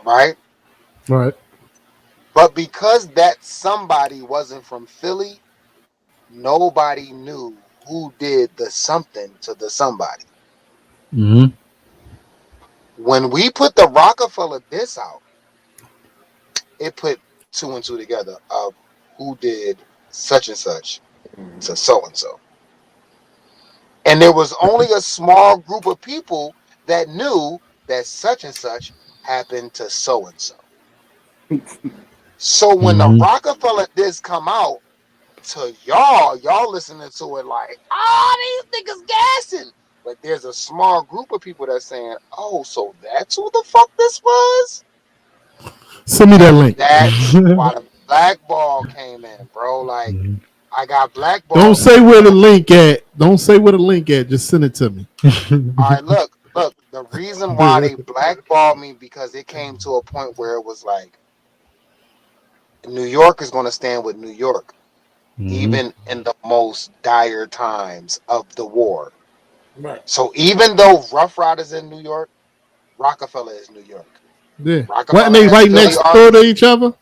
right? Right. But because that somebody wasn't from Philly, nobody knew who did the something to the somebody. Mm-hmm. When we put the Rockefeller diss out, it put two and two together of who did such and such to so and so. And there was only a small group of people that knew that such and such happened to so and so. So when the Mm-hmm. Rockefeller diss come out to y'all listening to it like, these niggas gassing. But there's a small group of people that's saying, oh, so that's who the fuck this was? Send me that And link. that's why the blackball came in, bro. Like, I got Don't blackballed. say where the link at. Don't say where the link at. Just send it to me. All right, look. The reason why they blackballed me because it came to a point where it was like, New York is going to stand with New York, Mm-hmm. even in the most dire times of the war. Right. So even though Ruff Ryders in New York, Rockefeller is New York. Yeah. Wasn't Rockefeller they has right Philly next door to artists, each other?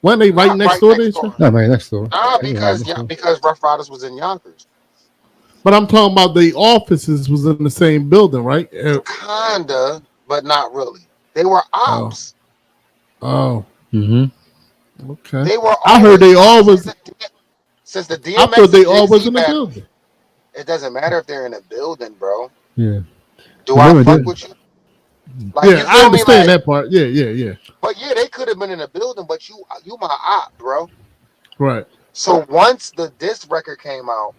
Wasn't they right not next right door to next each door. other? Not right next door. Nah, They ain't right next because door. because Ruff Ryders was in Yonkers. But I'm talking about the offices was in the same building, right? Kinda, but not really. They were Oh. ops. Oh. Mm-hmm. Okay. They were I heard always they ops always. since the I thought DMX they and all Jay was Z in the battle. building. It doesn't matter if they're in a building, bro. Yeah. Do I Remember fuck that? with you? Like, Yeah, you I feel me? understand Like, that part. Yeah, yeah, yeah. but yeah, they could have been in a building, but you my op, bro. Right. So once the disc record came out,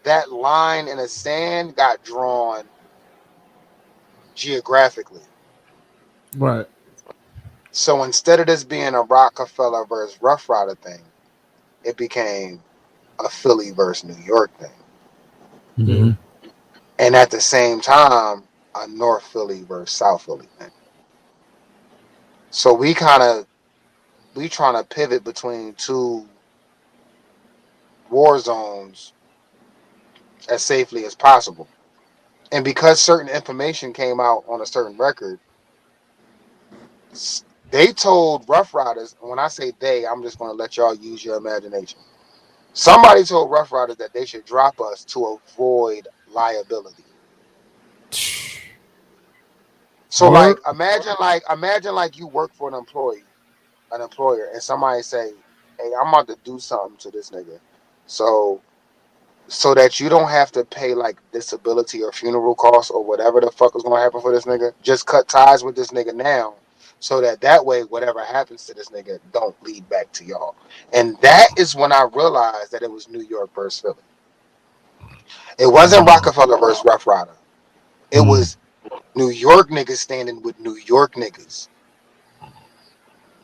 that line in the sand got drawn geographically. Right. So instead of this being a Rockefeller versus Rough Rider thing, it became a Philly versus New York thing. Mm-hmm. Yeah. And at the same time, a North Philly versus South Philly thing. So we trying to pivot between two war zones as safely as possible. And because certain information came out on a certain record, they told Rough Riders, and when I say they, I'm just going to let y'all use your imagination. Somebody told Rough Riders that they should drop us to avoid liability. So Word. imagine like you work for an employer, and somebody say, "Hey, I'm about to do something to this nigga," so that you don't have to pay like disability or funeral costs or whatever the fuck is gonna happen for this nigga. Just cut ties with this nigga now, so that way whatever happens to this nigga don't lead back to y'all. And that is when I realized that it was New York versus Philly. It wasn't Rockefeller versus Rough Rider. It Mm-hmm. was New York niggas standing with New York niggas,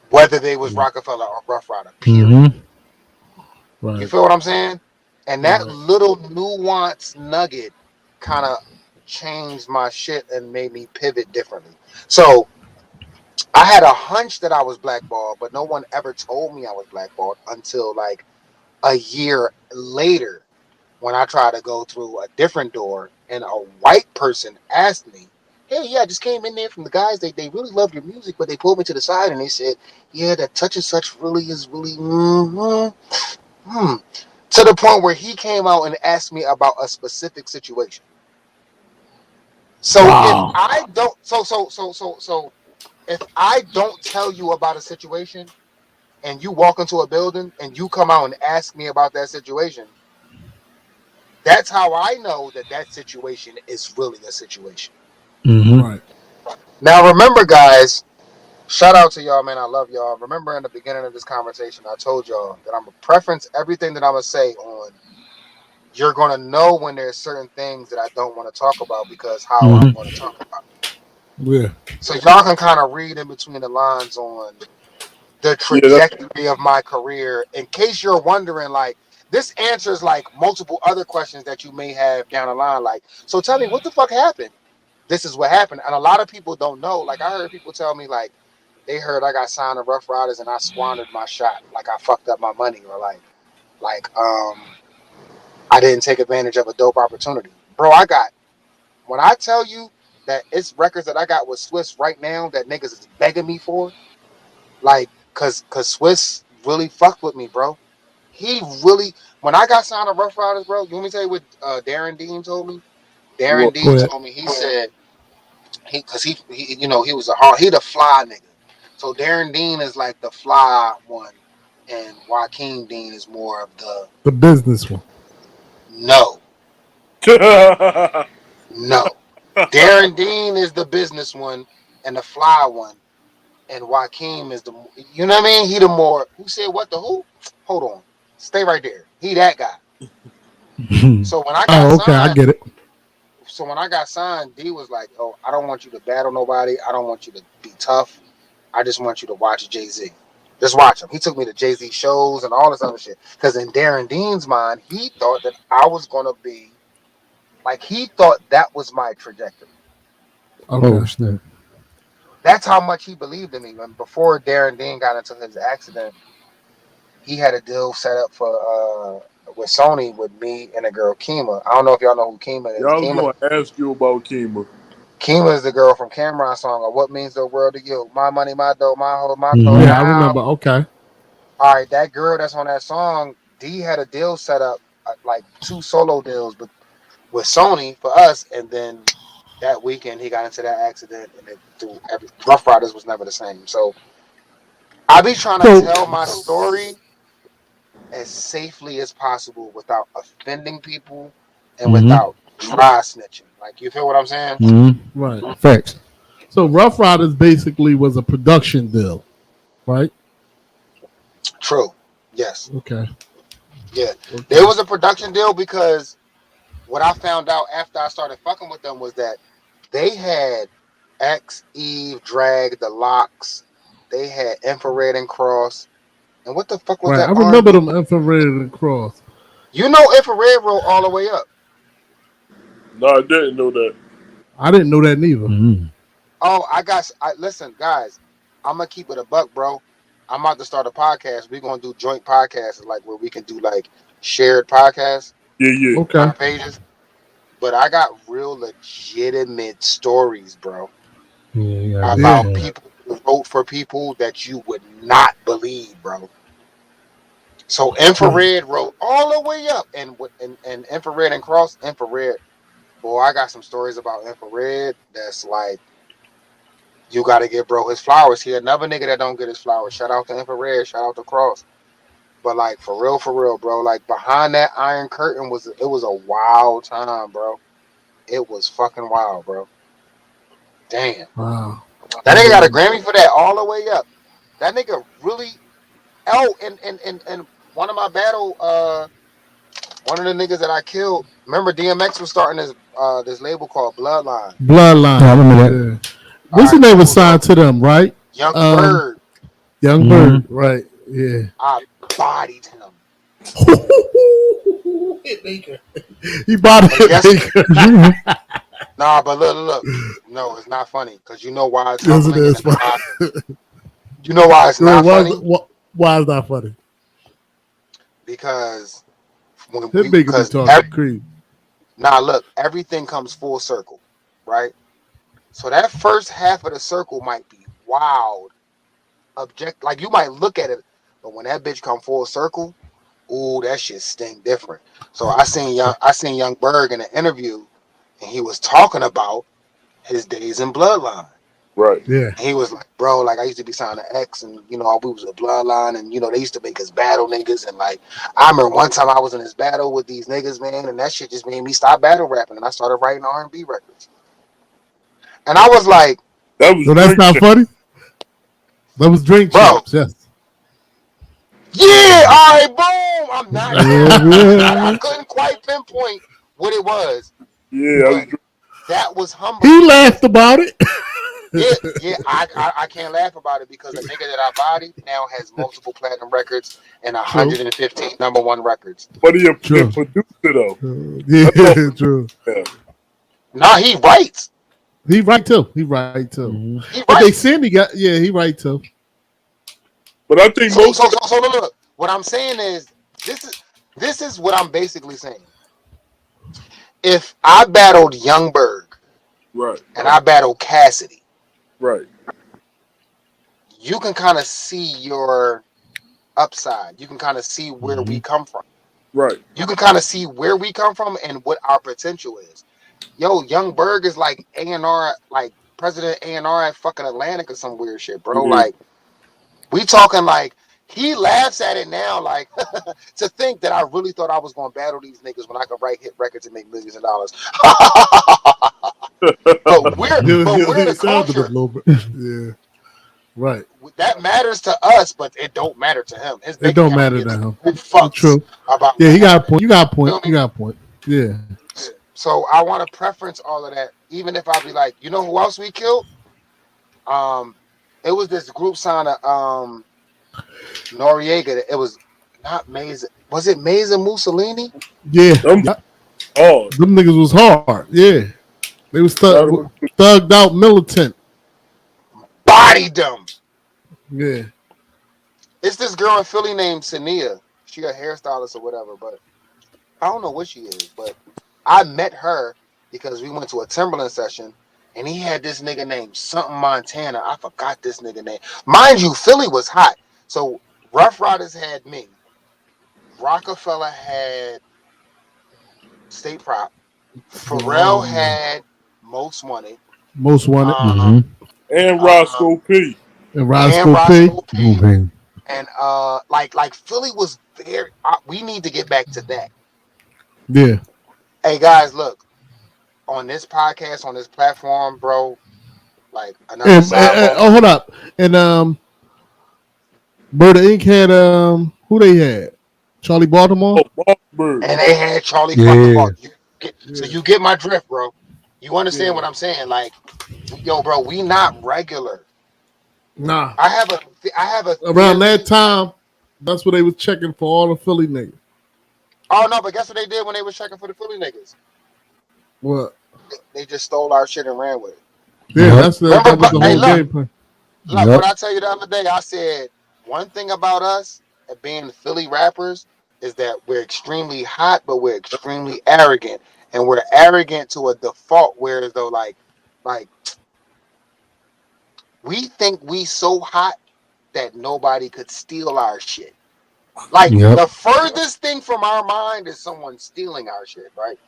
whether they was Rockefeller or Rough Rider. Period. Mm-hmm. You Right. feel what I'm saying? And that Right. little nuance nugget kind of changed my shit and made me pivot differently. So I had a hunch that I was blackballed, but no one ever told me I was blackballed until like a year later when I tried to go through a different door and a white person asked me, "Hey, yeah, I just came in there from the guys. They really loved your music, but they pulled me to the side and they said, yeah, that such and such really is really to the point where he came out and asked me about a specific situation. So if Wow. I don't, so if I don't tell you about a situation and you walk into a building and you come out and ask me about that situation, that's how I know that that situation is really a situation. Mm-hmm. Right. Now, remember, guys, shout out to y'all, man. I love y'all. Remember in the beginning of this conversation, I told y'all that I'm going to preference everything that I'm going to say on you're gonna know when there's certain things that I don't want to talk about because how I'm going to talk about it. Yeah. So y'all can kind of read in between the lines on the Yeah, that's trajectory of my career. In case you're wondering, like this answers like multiple other questions that you may have down the line. Like, so tell me what the fuck happened. This is what happened, and a lot of people don't know. Like I heard people tell me like they heard I got signed to Ruff Ryders and I squandered my shot, like I fucked up my money, or like I didn't take advantage of a dope opportunity. Bro, I got when I tell you that it's records that I got with Swiss right now that niggas is begging me for, like cause Swiss really fucked with me, bro. He really when I got signed to Ruff Ryders, bro, you want me to tell you what Darren Dean told me? Darren what. Go Dean ahead. told me, he said he you know he was a hard he the fly nigga. So Darren Dean is like the fly one and Joaquin Dean is more of the The business one. no. No. Darren Dean is the business one and the fly one, and Joaquin is the you know what I mean? He the more who said what the who? Hold on. Stay right there. He that guy. So when I got Oh, okay. I signed, get it. D was like, "Oh, I don't want you to battle nobody. I don't want you to be tough. I just want you to watch Jay-Z. Just watch him." He took me to Jay-Z shows and all this other shit. Because in Darren Dean's mind, he thought that I was gonna be like he thought that was my trajectory. Okay. Oh snap! That's how much he believed in me. When before Darren Dean got into his accident, he had a deal set up for with Sony with me and a girl Kima. I don't know if y'all know who Kima Yeah, is. I was going to ask you about Kima. Kima is the girl from Cameron's song of What Means the World to You. My money, my dough, my hoe, my clothes. Yeah, I remember. Okay. All right, that girl that's on that song, D had a deal set up, like 2 solo deals, but with Sony for us, and then that weekend he got into that accident, and it through every Rough Riders was never the same. So I be trying to So, tell my story as safely as possible without offending people and without dry snitching. Like you feel what I'm saying? right. Facts. So, Rough Riders basically was a production deal, right? True. Yes. Okay. Yeah. Okay. There was a production deal because what I found out after I started fucking with them was that they had X, Eve, Drag, The Locks. They had Infrared and Cross. And what the fuck was Right. that I remember R&B? them infrared and cross. You know Infrared wrote All the Way Up. No, I didn't know that. I didn't know that neither. Oh, listen, guys, I'm going to keep it a buck, bro. I'm about to start a podcast. We're going to do joint podcasts, like where we can do like shared podcasts Yeah, yeah. Okay. on pages. But I got real legitimate stories, bro, Yeah, about people who wrote for people that you would not believe, bro. So Infrared wrote All the Way Up, and Infrared and Cross Infrared. Boy, I got some stories about Infrared that's like you got to give bro his flowers. He another nigga that don't get his flowers. Shout out to Infrared. Shout out to Cross. But like for real, bro. Like behind that iron curtain was a wild time, bro. It was fucking wild, bro. Damn. Wow. That nigga got a Grammy for that All the Way Up. That nigga really. Oh, and one of my battle, one of the niggas that I killed. Remember, DMX was starting this label called Bloodline. Bloodline. I remember that. Yeah. All What's his right, name was cool. signed to them, right? Young Bird. Young Bird. Right. Yeah. I bodied him. He bought it. Yes. Nah, but look. No, it's not funny because you know why it's Yes, it humbling. is. You know why it's not funny? Why is that funny? Because when Him making me talk cream. Nah, look, everything comes full circle, right? So that first half of the circle might be wild, like you might look at it, but when that bitch come full circle, ooh, that shit stink different. So I seen Young Berg in an interview, and he was talking about his days in Bloodline. Right. Yeah. And he was like, bro, like I used to be signed to X, and we was a Bloodline, and they used to make us battle niggas, and like I remember one time I was in this battle with these niggas, man, and that shit just made me stop battle rapping, and I started writing R&B records. And I was like, that was so that's not funny. That was drink bro. champs. Yes. Yeah, all right, boom. I'm not. I couldn't quite pinpoint what it was, Yeah, but that was humbling. He laughed about it. Yeah. I can't laugh about it because a nigga that I bodied now has multiple platinum records and 115 #1 records. but he a True. producer though. Yeah, That's all. true. Yeah. Nah, he writes. He right too. He right too. Mhm. He But they writes. saying he got he right too. But I think So most look. What I'm saying is this is what I'm basically saying. If I battled Youngberg right, and I battled Cassidy, right. you can kind of see your upside. You can kind of see where we come from. Right. You can kind of see where we come from and what our potential is. Yo, Youngberg is like A&R, like President A&R at fucking Atlantic or some weird shit, bro. Yeah. Like, we talking like, he laughs at it now, like, to think that I really thought I was going to battle these niggas when I could write hit records and make millions of dollars. but we're the sounded a culture. little bit. Yeah. Right. That matters to us, but it don't matter to him. His It bank don't account matter gives to him. two fucks True. about Yeah, he that. got a point. You got a point. Feel me? You got a point. Yeah. So I want to preference all of that, even if I be like, you know who else we killed? It was this group sign of Noriega. It was not Maze. Was it Maze and Mussolini? Yeah. Them hard. Them niggas was hard. Yeah. They was thugged out militant. Bodied them. Yeah. It's this girl in Philly named Sania. She a hairstylist or whatever, but I don't know what she is. But I met her because we went to a Timberland session, and he had this nigga named something Montana. I forgot this nigga name. Mind you, Philly was hot. So Ruff Ryders had me. Rockefeller had State Prop. Pharrell had Most Wanted. Most Wanted. And Roscoe P. And Roscoe P. Okay. And like Philly was very. We need to get back to that. Yeah. Hey guys, look, on this podcast, on this platform, bro. Like another oh, hold up. And Murder Inc. had who they had? Charlie Baltimore. Oh, Ballberg. And they had Charlie fucking Baltimore. So you get my drift, bro. You understand what I'm saying? Like, yo, bro, we not regular. Nah. I have a around that time. That's what they was checking for all the Philly niggas. Oh no, but guess what they did when they was checking for the Philly niggas? What? They just stole our shit and ran with it. Yeah, that was the whole game plan. Look, what I tell you the other day, I said one thing about us at being Philly rappers is that we're extremely hot, but we're extremely arrogant, and we're arrogant to a default. Whereas though, like we think we so hot that nobody could steal our shit. Like the furthest thing from our mind is someone stealing our shit, right?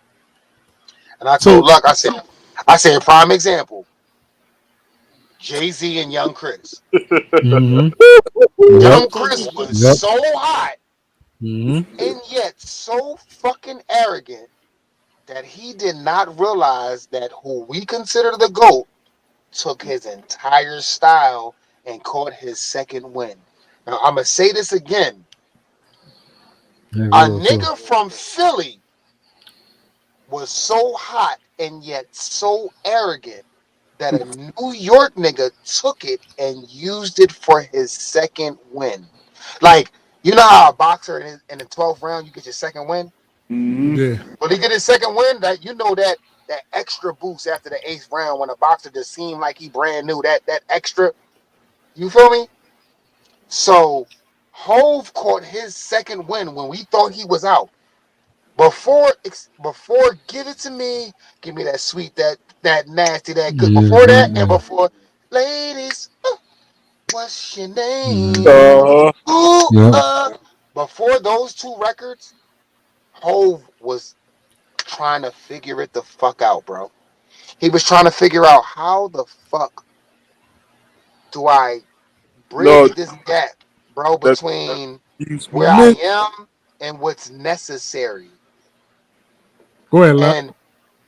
And I told Luck, I said, prime example. Jay-Z and Young Chris. Young Chris was so hot and yet so fucking arrogant that he did not realize that who we consider the GOAT took his entire style and caught his second win. Now, I'm going to say this again. A nigga from Philly was so hot and yet so arrogant that a New York nigga took it and used it for his second win. Like, you know how a boxer in the 12th round, you get your second win? Yeah. But he get his second win, that you know that extra boost after the 8th round when a boxer just seemed like he brand new, that extra, you feel me? So Hove caught his second win when we thought he was out. Before give it to me, give me that sweet, that nasty, that good. Before that and before, ladies, what's your name? Before those two records, Hove was trying to figure it the fuck out, bro. He was trying to figure out how the fuck do I bridge this gap, bro, between where I am and what's necessary. Go ahead, Luck. And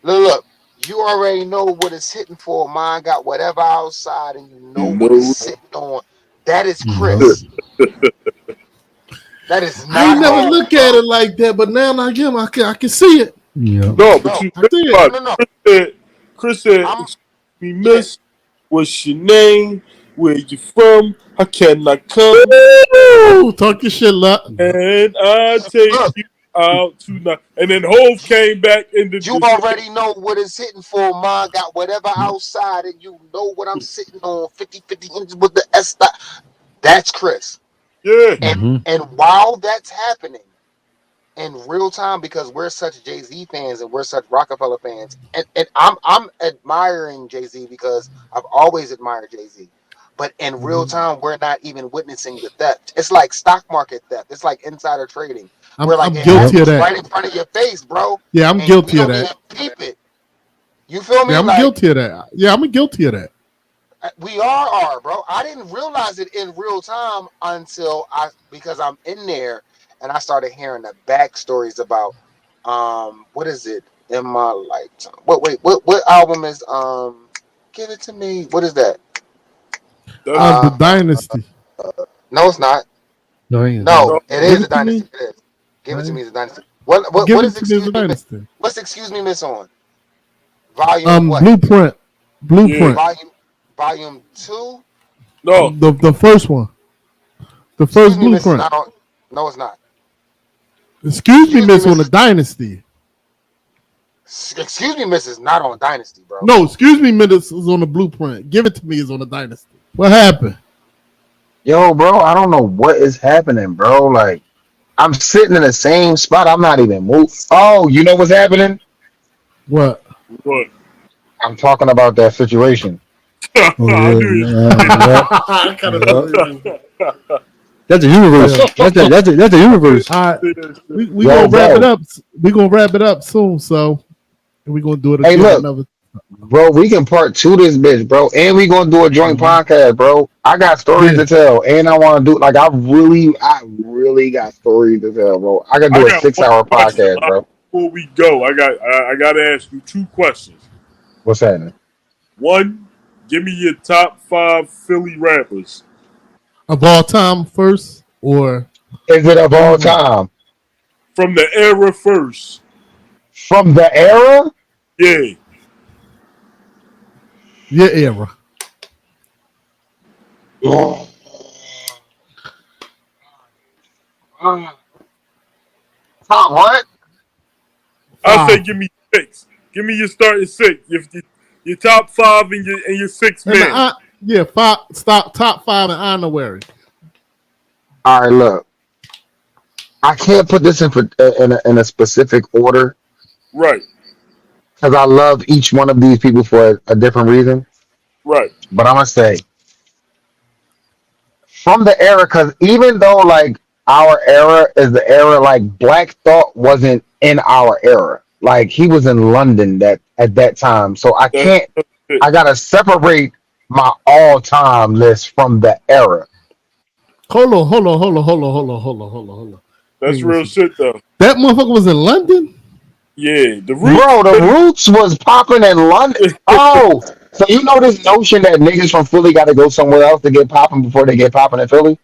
look, you already know what it's hitting for. Mine got whatever outside, and you know what it's sitting on. That is Chris. That is I ain't not never Hov, look bro. at it like that, but now I get I can see it. Yeah. No, but No, you I think see it. about no. it. Chris said, I'm "Excuse me, yeah. miss. What's your name? Where you from? How can I come Woo! Talk your shit, lot. and I take Look, you out tonight?" And then Hove came back into you the show. already know what it's hitting for, man. Got whatever outside, and you know what I'm sitting on. 50 inches with the S. That's Chris. Yeah, Mm-hmm. And while that's happening in real time, because we're such Jay-Z fans and we're such Rockefeller fans, and I'm admiring Jay-Z because I've always admired Jay-Z. But in real time, we're not even witnessing the theft. It's like stock market theft. It's like insider trading, where like I'm it Yep. guilty of happens that. right in front of your face, bro, Yeah, I'm and we guilty of don't that. even peep it. You feel Yeah, me? I'm Like guilty of that. Yeah, I'm guilty of that. we are, bro. I didn't realize it in real time until because I'm in there and I started hearing the backstories about what is it in my lifetime? What album is Give It to Me? What is that? that's The Uh dynasty. no, it's not. No, he ain't. No, no. it Give is a it to me. dynasty. It is. Give It to Right? Me is a dynasty. What Give what it is to me as a Excuse Me? dynasty. What's Excuse Me Miss on? Volume what? Blueprint. Yeah, Blueprint. Volume 2? no. The first one. The Excuse first Me Miss is blueprint. not on. No, it's not. Excuse me, Excuse Me miss, on Miss the is dynasty. Excuse Me Miss is not on Dynasty, bro. No, excuse me, miss is on the blueprint. Give it to me is on the dynasty. What happened? Yo, bro, I don't know what is happening, bro. Like, I'm sitting in the same spot. I'm not even moving. Oh, you know what's happening? What? What? I'm talking about that situation. Oh I yeah. knew Yep. I kind of Yep. know. That's the universe. Yeah. That's the universe. All right. it. We Yo, gonna wrap it bro. up. We gonna wrap it up soon. So we gonna do it Hey, again look, another. bro, we can part two this bitch, bro. And we gonna do a joint Mhm. podcast, bro. I got stories Yeah. to tell. And I wanna do like I really got stories to tell, bro. I can I do a got one 6 hour question podcast, bro. before we go. I got to ask you two questions. What's happening? One, give me your top five Philly rappers Of all time, first or Is it of how you all want? time? from the era first. From the era? Yeah, Your era. Top what? I say 5. give me six. Give me your starting six. Your top five and your six And man. yeah, 5. Stop top 5 in honorary. All right, look. I can't put this in a specific order Right, because I love each one of these people for a different reason. right. But I'm gonna say from the era, because even though like our era is the era, like Black Thought wasn't in our era. Like he was in London that at that time. So I That's can't. it. I gotta separate my all-time list from the era. Hold on. That's Hey, real listen. shit though. That motherfucker was in London. Yeah, the roots. Bro, the Roots was popping in London. Oh, so you know this notion that niggas from Philly got to go somewhere else to get popping before they get popping in Philly?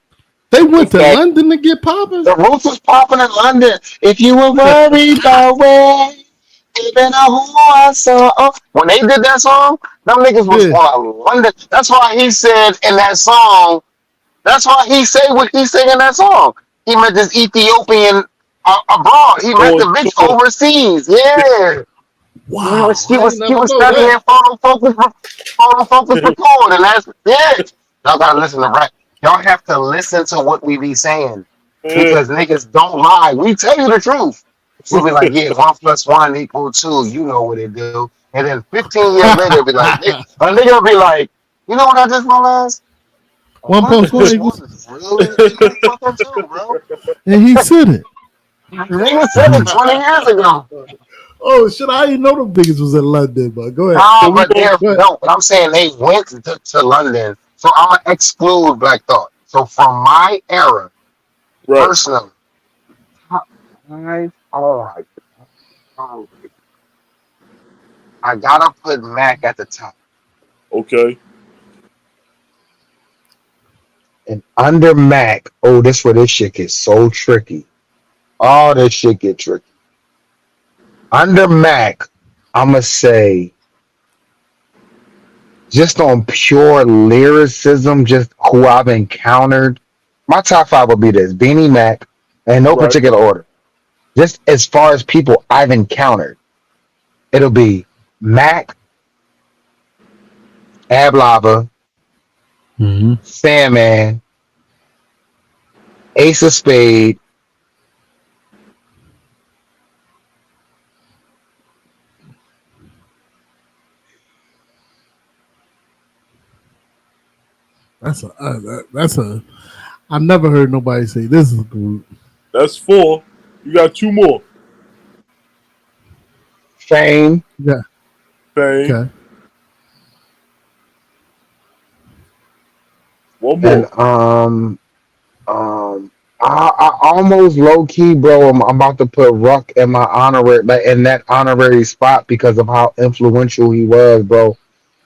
They went What's to that? London to get popping. The Roots was popping in London. If you were worried about where, even who I saw. Oh, when they did that song, them niggas was Yeah. on London. That's why he said in that song, that's why he said what he said in that song. He met this Ethiopian abroad. He met On the bitch tour. overseas. Yeah. Yeah. He was Wow. he I ain't was he never was know studying that. photo focus record, and that's it. Y'all gotta listen to rap. Y'all have to listen to what we be saying because niggas don't lie. We tell you the truth. We'll be like, yeah, 1 + 1 = 2. You know what it do. And then 15 years later, it'll be like, a nigga will be like, you know what I just realized? One One plus one plus equals, one is really equal fucking 2, bro. and he said it. Nigga said it 20 years ago. Oh shit! I didn't know them niggas was in London, but go ahead. Nah, So we but going they're Go ahead. no, but I'm saying they went to London. So I'm gonna exclude Black Thought. So from my era, right. personally, top five, oh my God, I gotta put Mac at the top. Okay. And under Mac, oh, this where this shit gets so tricky. Oh, this shit get tricky. Under Mac, I'ma say just on pure lyricism, just who I've encountered. My top five will be this: Beanie Mac, in no Right. particular order. Just as far as people I've encountered, it'll be Mac, Ab Lava, Mm-hmm. Sandman, Ace of Spade, That's a. I never heard nobody say this is a group. That's 4. You got 2 more. Fame, Yeah. Fame. Okay. One and more. I almost low key, bro. I'm about to put Ruck in my honorary, like in that honorary spot because of how influential he was, bro.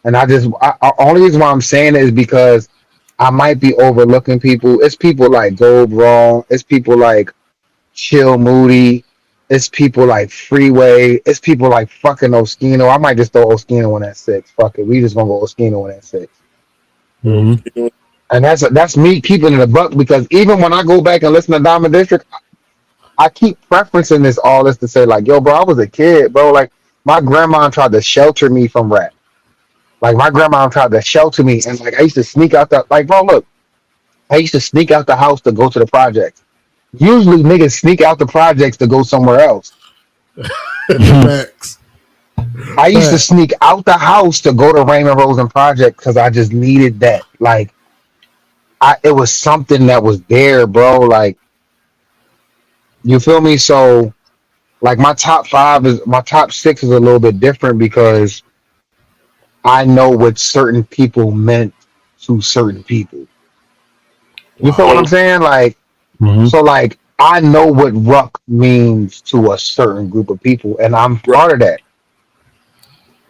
And only reason why I'm saying it is because I might be overlooking people. It's people like Gold Wrong. It's people like Chill Moody. It's people like Freeway. It's people like fucking Oskino. I might just throw Oskino in at 6. Fuck it. We just gonna go Oskino in at 6. Mm-hmm. And that's me keeping it a buck because even when I go back and listen to Diamond District, I keep preferencing all this to say like, yo, bro, I was a kid, bro. Like my grandma tried to shelter me from rap. Like my grandma tried to shelter me, and like I used to sneak out the like, bro, look, I used to sneak out the house to go to the projects. Usually niggas sneak out the projects to go somewhere else. Facts. I used to Facts. sneak out the house to go to Raymond Rosen Project because I just needed that. Like it was something that was there, bro. Like you feel me? So like my top 6 is a little bit different because I know what certain people meant to certain people. You feel what I'm Wow. saying? Like, Mm-hmm. so like I know what Ruck means to a certain group of people, and I'm Right. part of that.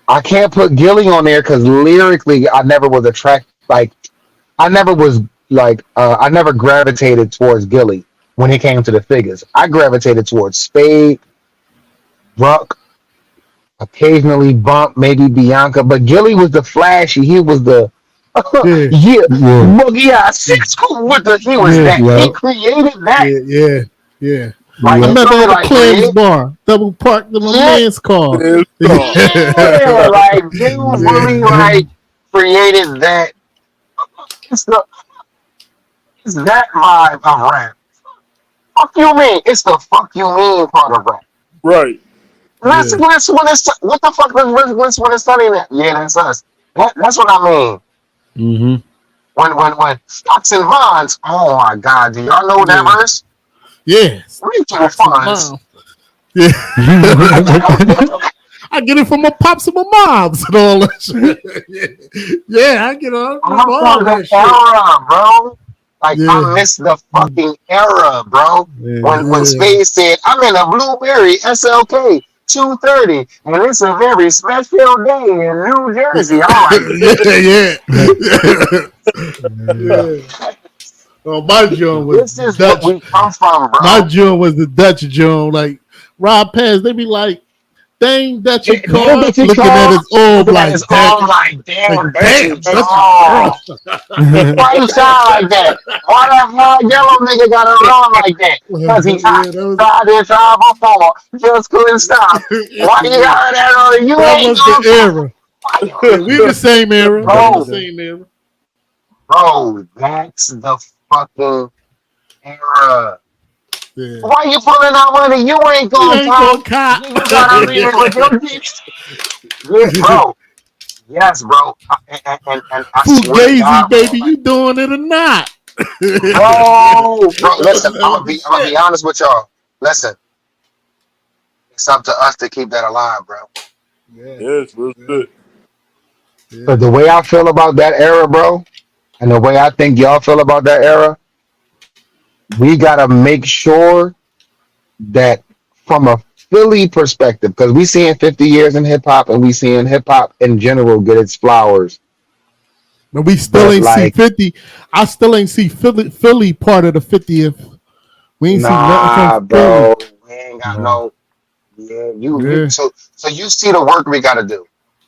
I can't put Gilly on there because lyrically, I never was attracted. Like, I never was I never gravitated towards Gilly when it came to the figures. I gravitated towards Spade, Ruck, occasionally Bump, maybe Bianca, but Gilly was the flashy. He was the Yeah. yeah, Yeah. boogie out six with the. He was Yeah. that. He Yep. created that. Yeah. Yeah. Yeah. Like I you Yep. met feel her me? at the Like Clams create. bar, double parked in my Yeah, man's car. There's star. yeah. Like he was really Yeah. like created that. It's the it's that vibe of rap. Fuck you mean? It's the fuck you mean part of rap. Right. That's Yeah. what the fuck was when it's sunny that? Yeah, that's us. That's what I mean. Mm-hmm. When stocks and bonds. Oh my god, do y'all know that Yeah. verse? Yeah. Mutual Pops and funds. mom. Yeah. I get it from my pops and my moms and all that shit. Yeah, I get all, I'm all from the that shit. era, bro. Like Yeah. I miss the fucking era, bro. Yeah. When Yeah. Space said, "I'm in a Blueberry SLK 230, and it's a very special day in New Jersey." I'm like, Yeah. Yeah. Yeah. Oh, my joint was this is what Dutch. we come from, My bro. joint was the Dutch joint. Like Rob Paz, they be like, "Dang, Dutchy Damn, car," that you looking at call. his arm Looking at like his that. arm like, damn, Like, dirty damn, Dutchy dog. car. Why you sound like that? Why that hard yellow nigga got to run like that? Cause he hot. Yeah, that Tried to try before, just couldn't stop. Why you was got that on? You that ain't was the gonna stop. era. Why Yeah, we the same era. We bro, the same era. bro, that's the fucking era. Yeah. Why you pulling out money? You ain't You gonna ain't gonna cop. cop. You gotta leave it with your dicks. Yeah, bro. Yes, bro. And I swear to Fugazi, God, bro, baby, like, you doing it or not? bro, listen, That was the I'm gonna be shit. honest with y'all. Listen, it's up to us to keep that alive, bro. Yeah, Yes, real yeah, shit. yeah. But the way I feel about that era, bro, and the way I think y'all feel about that era, we gotta make sure that from a Philly perspective, because we seeing 50 years in hip hop and we seeing hip hop in general get its flowers. But we still But ain't see like, 50. I still ain't see Philly part of the 50th. We ain't see nothing from nah, Philly. bro, we ain't got No. no. Yeah, you. Yeah, So you see the work we got to do,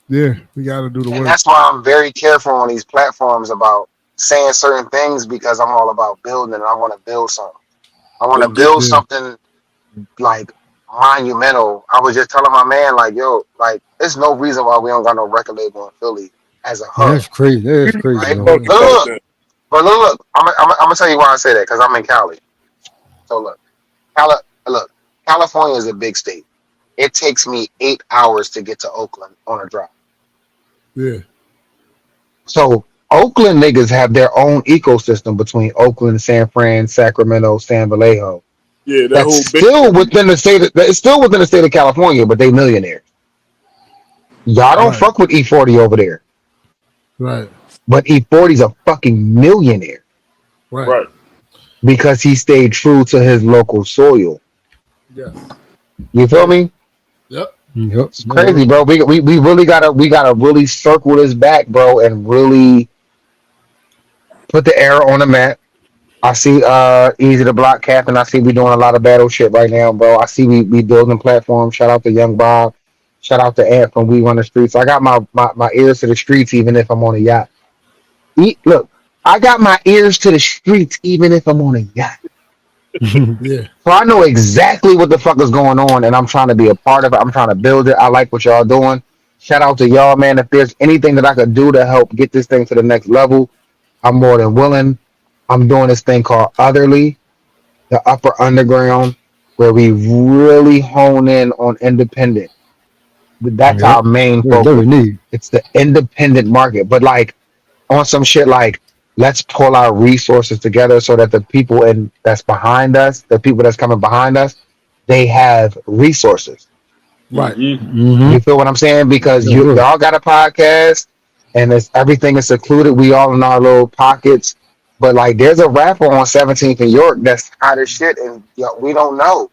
yeah, we got to do the and work. that's why I'm very careful on these platforms about saying certain things because I'm all about building. And I want to build something. I want to Let's get build Yeah, something like monumental. I was just telling my man, like, yo, like, there's no reason why we don't got no record label in Philly as a Yeah, hub, that's crazy. That is we crazy, right? though. talk Yeah. But about look, that. I'm gonna tell you why I say that because I'm in Cali. So look, Cali, look, California is a big state. It takes me 8 hours to get to Oakland on a drive. yeah, So Oakland niggas have their own ecosystem between Oakland, San Fran, Sacramento, San Vallejo. Yeah, that That's whole Bay still Area. within the state. It's still within the state of California, but they millionaires. Y'all don't right, fuck with E40 over there, right, but E40's a fucking millionaire right. Right. because he stayed true to his local soil. Yes. You feel Yeah. me? Yep. Yep. It's No, crazy, bro. We really gotta really circle this back, bro, and really put the era on the map. I see Easy to Block Captain. I see we doing a lot of battle shit right now, bro. I see we building platforms. Shout out to Young Bob. Shout out to Ant from We Run the Streets. I got my ears to the streets even if I'm on a yacht. Look, I got my ears to the streets even if I'm on a yacht. Yeah. So I know exactly what the fuck is going on and I'm trying to be a part of it. I'm trying to build it. I like what y'all doing. Shout out to y'all, man. If there's anything that I could do to help get this thing to the next level, I'm more than willing. I'm doing this thing called Otherly, the upper underground, where we really hone in on independent. That's yep. our main Yeah, that we focus. need. It's the independent market. But like on some shit like let's pull our resources together so that the people that's behind us, the people that's coming behind us, they have resources. Right. Mm-hmm. You feel what I'm saying? Because That's right. y'all got a podcast and it's everything is secluded. We all in our little pockets. But like there's a rapper on 17th in York that's hot as shit and we don't know.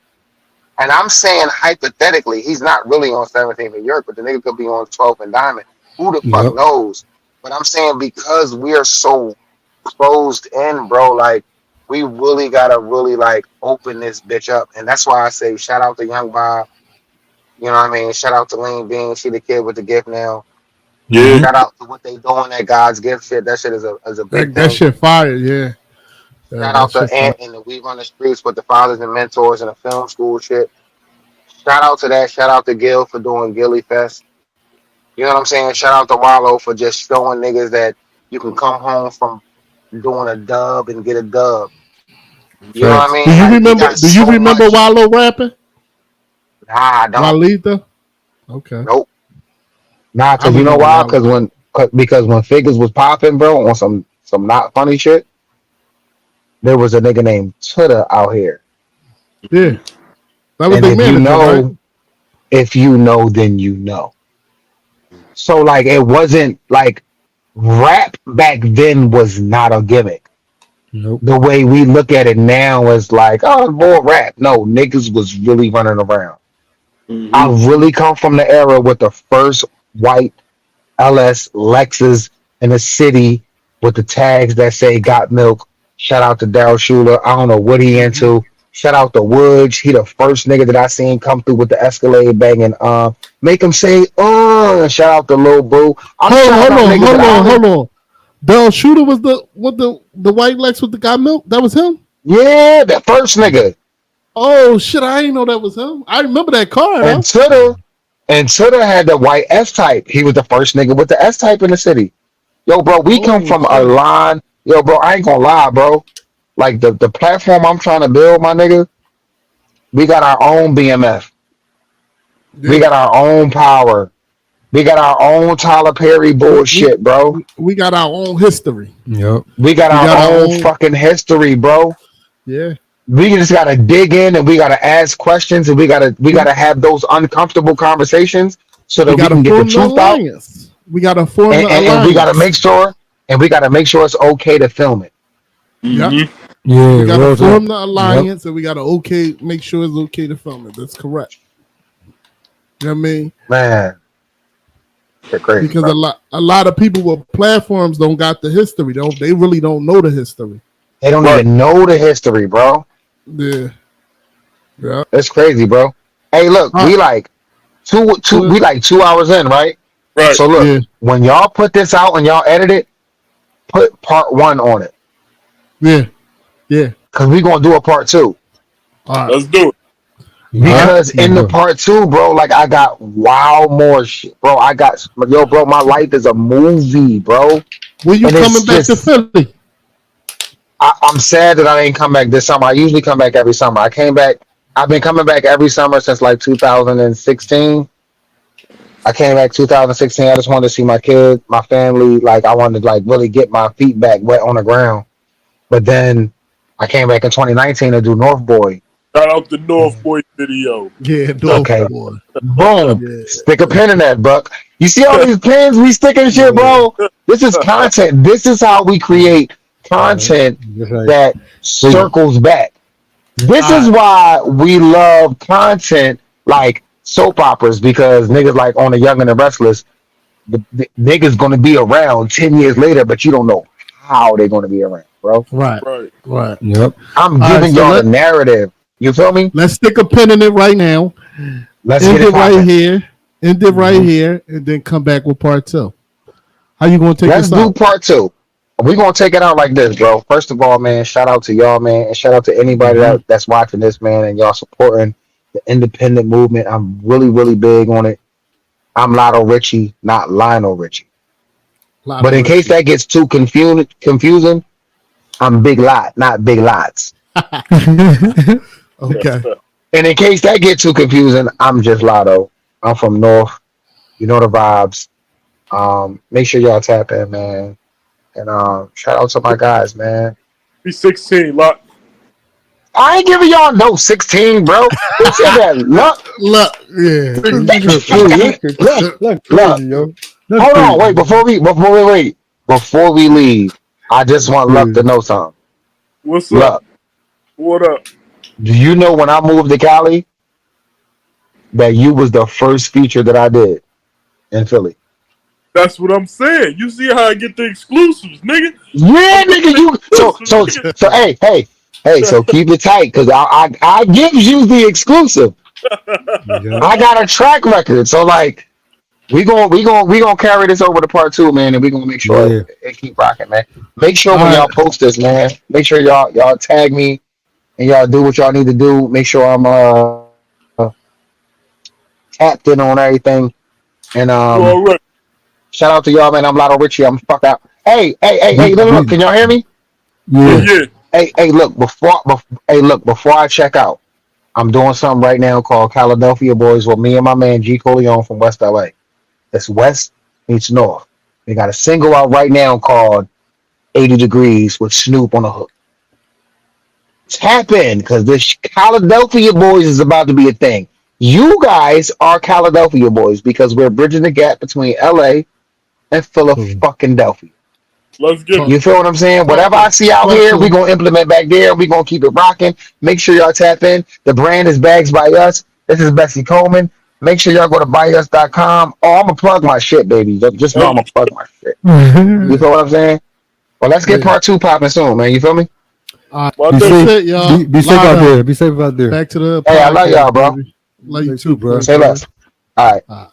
And I'm saying hypothetically, he's not really on 17th in York, but the nigga could be on 12th and Diamond. Who the fuck Yep. knows? But I'm saying because we are so closed in, bro, like we really gotta really like open this bitch up. And that's why I say shout out to Young Bob. You know what I mean? Shout out to Lean Bean. She the kid with the gift now. Yeah. Mm-hmm. Shout out to what they doing at God's gift shit. That shit is a big That thing. shit fire. Yeah. Yeah. Shout That out to shit fire. Ant and the We Run the Streets with the fathers and mentors and the film school shit. Shout out to that. Shout out to Gil for doing Gilly Fest. You know what I'm saying? Shout out to Wallow for just showing niggas that you can come home from doing a dub and get a dub. You know what I Facts. Do mean? you Like we remember? got Do you so remember much. Wallow rapping? Nah, I don't. Walita. Okay. Nope. Nah, I cause you know remember why? Wallow. Because when Figures was popping, bro, on some not funny shit, there was a nigga named Tuda out here. Yeah. That was And their manager, right? if you know, then you know. So like it wasn't like rap back then was not a gimmick. Nope. The way we look at it now is like, oh, more rap. No, niggas was really running around. I Mm-hmm. really come from the era with the first white LS Lexus in the city with the tags that say got milk. Shout out to Daryl Schuler. I don't know what he Mm-hmm. into. Shout out to Woods. He the first nigga that I seen come through with the Escalade banging. Make him say, shout out to Lil Boo. I'm shouting out niggas that I don't even. Hold on. Del Shooter was the white Lex with the guy milk. That was him. Yeah, that first nigga. Oh shit! I didn't know that was him. I remember that car And though. Tutter had the white S type. He was the first nigga with the S type in the city. Yo, bro, we come Oh from a shit! line. Yo, bro, I ain't gonna lie, bro. Like the platform I'm trying to build, my nigga, we got our own BMF. We Yeah, got our own power. We got our own Tyler Perry we we bullshit, bro. we got our own history. Yep. We got We our got our own own. fucking history, bro. Yeah, We just gotta dig in and we gotta ask questions and we gotta we have those uncomfortable conversations so we that we got to can get the form the truth out alliance. We got to form the and we gotta alliance. make sure it's okay to film it. Yep. Mm-hmm. We Yeah. got to Well done. form the Yep. alliance, and we got to make sure it's okay to film it. That's correct. You know what I mean? Man. Shit crazy, because bro. a lot of people with platforms don't got the history. They really don't know the history. They don't Right. even know the history, bro. Yeah, yeah. It's crazy, bro. Hey, look, All we right. like we like 2 hours in, right? Right. So look, Yeah, when y'all put this out and y'all edit it, put part 1 on it. yeah, yeah. Cause we gonna do a part 2. All right, Let's do it. Yeah. Because in the part 2, bro, like I got more shit, bro. Bro, my life is a movie, bro. when you And it's coming back to just Philly? I'm sad that I didn't come back this summer. I usually come back every summer. I've been coming back every summer since like 2016. I came back 2016. I just wanted to see my kids, my family. Like I wanted to like really get my feet back wet on the ground. But then I came back in 2019 to do North Boy. Shout out the North Boy video. Yeah, North Okay, boy. boom. Yeah, Stick a pin in that, Buck. You see all these pins we sticking shit, yeah. bro? This is content. This is how we create content That's right. that circles back. This is why we love content like soap operas because niggas like on the Young and the Restless, the niggas gonna be around 10 years later, but you don't know how they're gonna be around, bro. Right, Right. right. Yep. I'm All right, giving so y'all the narrative. You feel me? let's stick a pin in it right now. Let's End get it it right popping. here. End it right here, and then come back with part 2. How you gonna take Let's this do out? part 2. We're gonna take it out like this, bro. First of all, man, shout out to y'all, man, and shout out to anybody that's watching this, man, and y'all supporting the independent movement. I'm really, really big on it. I'm Lotto Richie, not Lionel Richie. But in case that gets too confusing, I'm Big Lot, not Big Lots. Okay. And in case that gets too confusing, I'm just Lotto. I'm from North. You know the vibes. Make sure y'all tap in, man. And shout out to my guys, man. Be 16, lot. I ain't giving y'all no 16, bro. Who said that? Look, Look, yeah. Look look. crazy, yo. Hold on, wait. Before we leave, I just want Luck to know something. What's up? Luck, What up? do you know when I moved to Cali that you was the first feature that I did in Philly? That's what I'm saying. You see how I get the exclusives, nigga? Yeah, nigga. So keep it tight, cause I gives you the exclusive. I got a track record, so like we gonna carry this over to part 2, man, and we gonna make sure it keep rocking, man. Make sure when y'all post this, man, make sure y'all tag me and y'all do what y'all need to do. Make sure I'm tapped in on everything. And You already. shout out to y'all, man. I'm Lotto Richie. I'm fuck out. Hey, look, can y'all hear me? Yeah. Hey, look, before I check out, I'm doing something right now called Philadelphia Boys with me and my man G Coleon from West LA. It's West meets North. They got a single out right now called 80 Degrees with Snoop on the hook. Tap in, because this Philadelphia Boys is about to be a thing. You guys are Philadelphia Boys because we're bridging the gap between LA and Philadelphia. Let's get it. You feel what I'm saying? Whatever I see out here, we're going to implement back there. We're going to keep it rocking. Make sure y'all tap in. The brand is Bags by Us. This is Bessie Coleman. Make sure y'all go to buyus.com. Oh, I'm going to plug my shit, baby. Just know I'm going to plug my shit. You feel what I'm saying? Well, let's get part 2 popping soon, man. You feel me? Be safe, y'all. be safe out there. Be safe out there. Back to the Hey, I love podcast, y'all, bro. baby. Love you too, bro. Say less. All right.